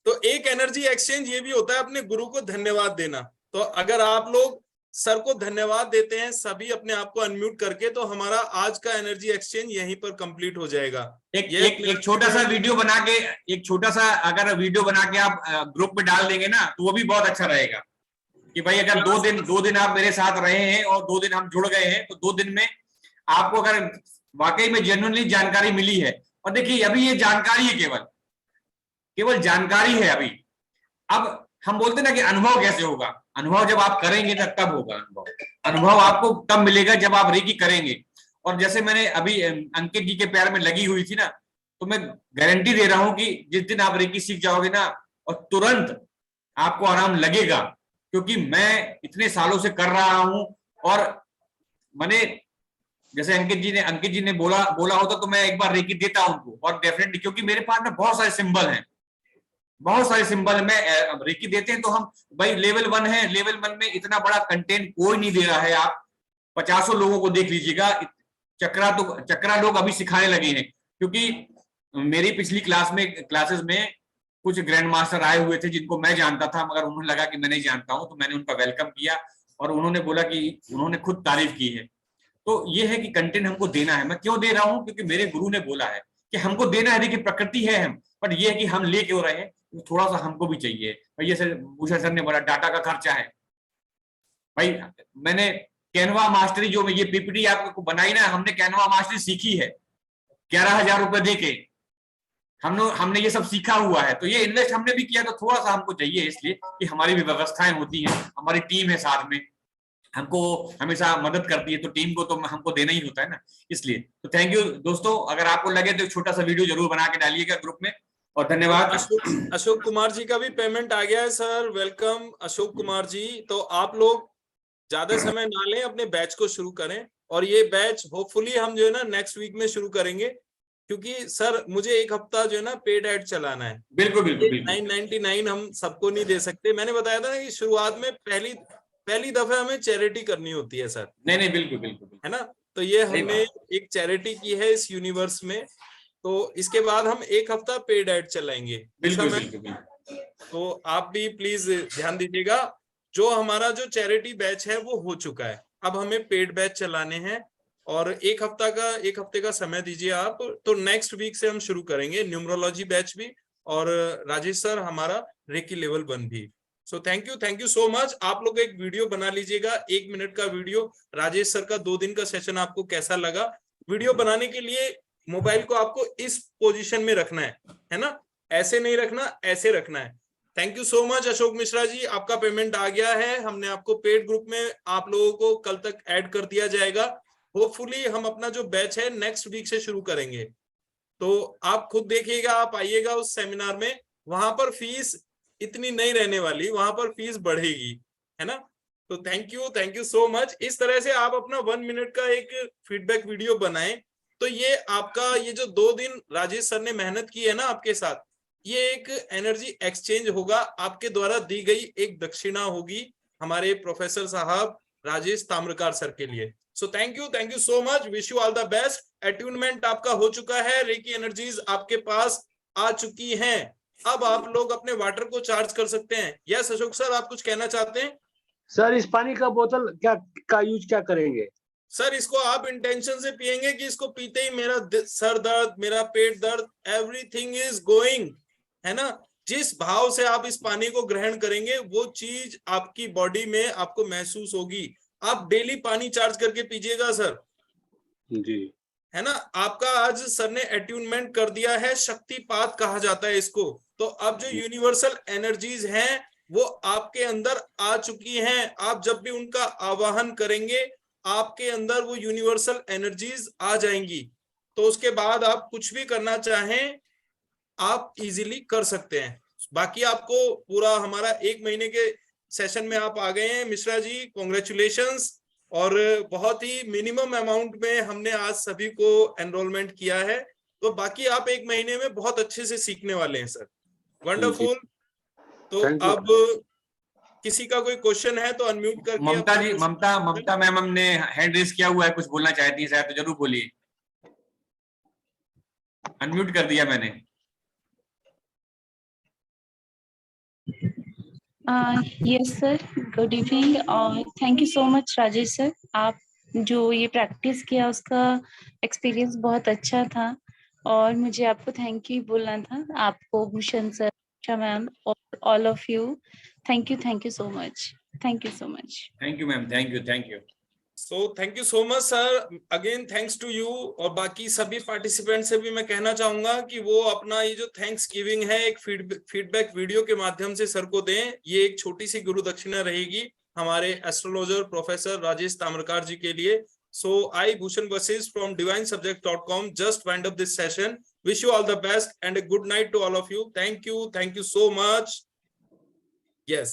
तो एक एनर्जी एक्सचेंज ये भी होता है अपने गुरु को धन्यवाद देना। तो अगर आप लोग सर को धन्यवाद देते हैं सभी अपने आप को अनम्यूट करके, तो हमारा आज का एनर्जी एक्सचेंज यहीं पर कंप्लीट हो जाएगा। एक छोटा सा वीडियो बना के, एक छोटा सा अगर वीडियो बना के आप ग्रुप में डाल देंगे ना, तो वो भी बहुत अच्छा रहेगा कि भाई अगर दो दिन आप मेरे साथ रहे हैं और 2 दिन हम जुड़ गए हैं, तो 2 दिन में आपको अगर वाकई में जेन्युइनली जानकारी मिली है, और देखिए अभी ये जानकारी है, केवल जानकारी है अभी। अब हम बोलते ना कि अनुभव कैसे होगा, अनुभव जब आप करेंगे ना तब होगा अनुभव आपको तब मिलेगा जब आप रेकी करेंगे। और जैसे मैंने अभी अंकित जी के पैर में लगी हुई थी ना, तो मैं गारंटी दे रहा हूं कि जिस दिन आप रेकी सीख जाओगे ना, और तुरंत आपको आराम लगेगा, क्योंकि मैं इतने सालों से कर रहा हूं। और मैंने जैसे अंकित जी ने बोला होता तो मैं एक बार रेकी देता उनको, और डेफिनेटली क्योंकि मेरे पास में बहुत सारे सिंबल हैं, मैं रेकी देते हैं तो हम भाई लेवल 1 है, लेवल 1 में इतना बड़ा कंटेंट कोई नहीं दे रहा है। आप 50 लोगों को देख लीजिएगा, चक्रा लोग अभी सिखाने लगे हैं, क्योंकि मेरी पिछली क्लासेस में कुछ ग्रैंड मास्टर आए हुए थे जिनको मैं जानता था, मगर उन्हें लगा कि मैं नहीं जानता हूं, तो मैंने उनका वेलकम किया और उन्होंने बोला कि उन्होंने खुद तारीफ की है। तो ये है कि कंटेंट हमको देना है। मैं क्यों दे रहा हूं? क्योंकि मेरे गुरु ने बोला है कि हमको देना है। देखिए प्रकृति है हम, बट ये है कि हम ले क्यों रहे हैं, थोड़ा सा हमको भी चाहिए। भैया सर, भूषण सर ने बोला डाटा का खर्चा है। भाई मैंने कैनवा मास्टरी जो ये पीपीटी आपको बनाई ना, हमने कैनवा मास्टरी सीखी है 11,000 रुपए देके, हमने ये सब सीखा हुआ है। तो ये इन्वेस्ट हमने भी किया, तो थोड़ा सा हमको चाहिए, इसलिए कि हमारी भी व्यवस्थाएं होती हैं, हमारी टीम है साथ में, हमको हमेशा मदद करती है, तो टीम को तो हमको देना ही होता है ना, इसलिए। तो थैंक यू दोस्तों, अगर आपको लगे तो छोटा सा वीडियो जरूर बना के डालिएगा ग्रुप में, और धन्यवाद। अशोक कुमार जी का भी पेमेंट आ गया है सर, वेलकम अशोक कुमार जी। तो आप लोग ज्यादा समय ना लें, अपने बैच को शुरू करें, और ये बैच होपफुली हम जो है ना नेक्स्ट वीक में शुरू करेंगे, क्योंकि सर मुझे एक हफ्ता जो है ना पेड ऐड चलाना है। बिल्कुल बिल्कुल 999 हम सबको नहीं दे सकते। मैंने बताया था ना कि शुरुआत में पहली दफा हमें चैरिटी करनी होती है सर। नहीं बिल्कुल बिल्कुल है ना, तो ये हमने एक चैरिटी की है इस यूनिवर्स में, तो इसके बाद हम एक हफ्ता पेड ऐड चलाएंगे। बिल्कुल। तो आप भी प्लीज ध्यान दीजिएगा, जो हमारा जो चैरिटी बैच है वो हो चुका है, अब हमें पेड बैच चलाने हैं, और एक हफ्ते का समय दीजिए आप। तो नेक्स्ट वीक से हम शुरू करेंगे न्यूमरोलॉजी बैच भी, और राजेश सर हमारा रेकी लेवल 1 भी। सो थैंक यू सो मच। आप लोग एक वीडियो बना लीजिएगा, 1 मिनट का वीडियो, राजेश सर का 2 दिन का सेशन आपको कैसा लगा। वीडियो बनाने के लिए मोबाइल को आपको इस पोजीशन में रखना है ना, ऐसे नहीं रखना, ऐसे रखना है। Thank you so much Ashok Mishra ji, आपका पेमेंट आ गया है। हमने आपको पेड ग्रुप में आप लोगों को कल तक ऐड कर दिया जाएगा। होपफुली हम अपना जो बैच है नेक्स्ट वीक से शुरू करेंगे, तो आप खुद देखिएगा, आप आइएगा उस सेमिनार में, वहां पर फीस इतनी नहीं रहने वाली, वहां पर फीस बढ़ेगी, है ना। तो थैंक यू सो मच। इस तरह से आप अपना 1 मिनट का एक फीडबैक वीडियो बनाएं, तो ये आपका ये जो 2 दिन राजेश सर ने मेहनत की है ना आपके साथ, ये एक एनर्जी एक्सचेंज होगा, आपके द्वारा दी गई एक दक्षिणा होगी हमारे प्रोफेसर साहब राजेश ताम्रकार सर के लिए। सो thank you so much, wish you all the best. Attunement आपका हो चुका है, रेकी एनर्जीज आपके पास आ चुकी हैं, अब आप लोग अपने वाटर को चार्ज कर सकते हैं। यस अशोक सर, आप कुछ कहना चाहते हैं? सर इस पानी का बोतल का यूज क्या करेंगे? सर इसको आप इंटेंशन से पिएंगे कि इसको पीते ही मेरा सर दर्द, मेरा पेट दर्द, एवरीथिंग इज गोइंग, है ना। जिस भाव से आप इस पानी को ग्रहण करेंगे वो चीज आपकी बॉडी में आपको महसूस होगी। आप डेली पानी चार्ज करके पीजिएगा सर जी, है ना। आपका आज सर ने अट्यूनमेंट कर दिया है, शक्तिपात कहा जाता है इसको। तो अब जो यूनिवर्सल एनर्जीज हैं वो आपके अंदर आ चुकी हैं। आप जब भी उनका आवाहन करेंगे आपके अंदर वो यूनिवर्सल एनर्जीज आ जाएंगी, तो उसके बाद आप कुछ भी करना चाहें आप इजीली कर सकते हैं। बाकी आपको पूरा हमारा 1 महीने के सेशन में आप आ गए हैं मिश्रा जी, कॉन्ग्रेचुलेशंस। और बहुत ही मिनिमम अमाउंट में हमने आज सभी को एनरोलमेंट किया है, तो बाकी आप 1 महीने में बहुत अच्छे से सीखने वाले हैं सर। वंडरफुल। तो अब किसी का कोई क्वेश्चन है तो अनम्यूट करके ममता अपना जी, question- ममता मैम हमने हैंड रेज किया हुआ है, कुछ बोलना चाहती है शायद, तो जरूर बोलिए। अनम्यूट कर दिया मैंने। यस सर, गुड इवनिंग और thank you so much Rajesh sir. आप जो ये प्रैक्टिस किया उसका एक्सपीरियंस बहुत अच्छा था और मुझे आपको थैंक यू बोलना था, आपको, भूषण सर, मैम और all of you. Thank you so much, thank you so much. Thank you ma'am, thank you. So thank you so much sir, again thanks to you. और बाकी सभी पार्टिसिपेंट से भी मैं कहना चाहूंगा कि वो अपना ये जो थैंक्स गिविंग है एक फीडबैक वीडियो के माध्यम से सर को दें। ये एक छोटी सी गुरु दक्षिणा रहेगी हमारे एस्ट्रोलॉजर प्रोफेसर राजेश ताम्रकार जी के लिए। So I Bhushan Vasis from divinesubject.com just wind up this session. Wish you all the best and a good night to all of you. Thank you so much. Yes.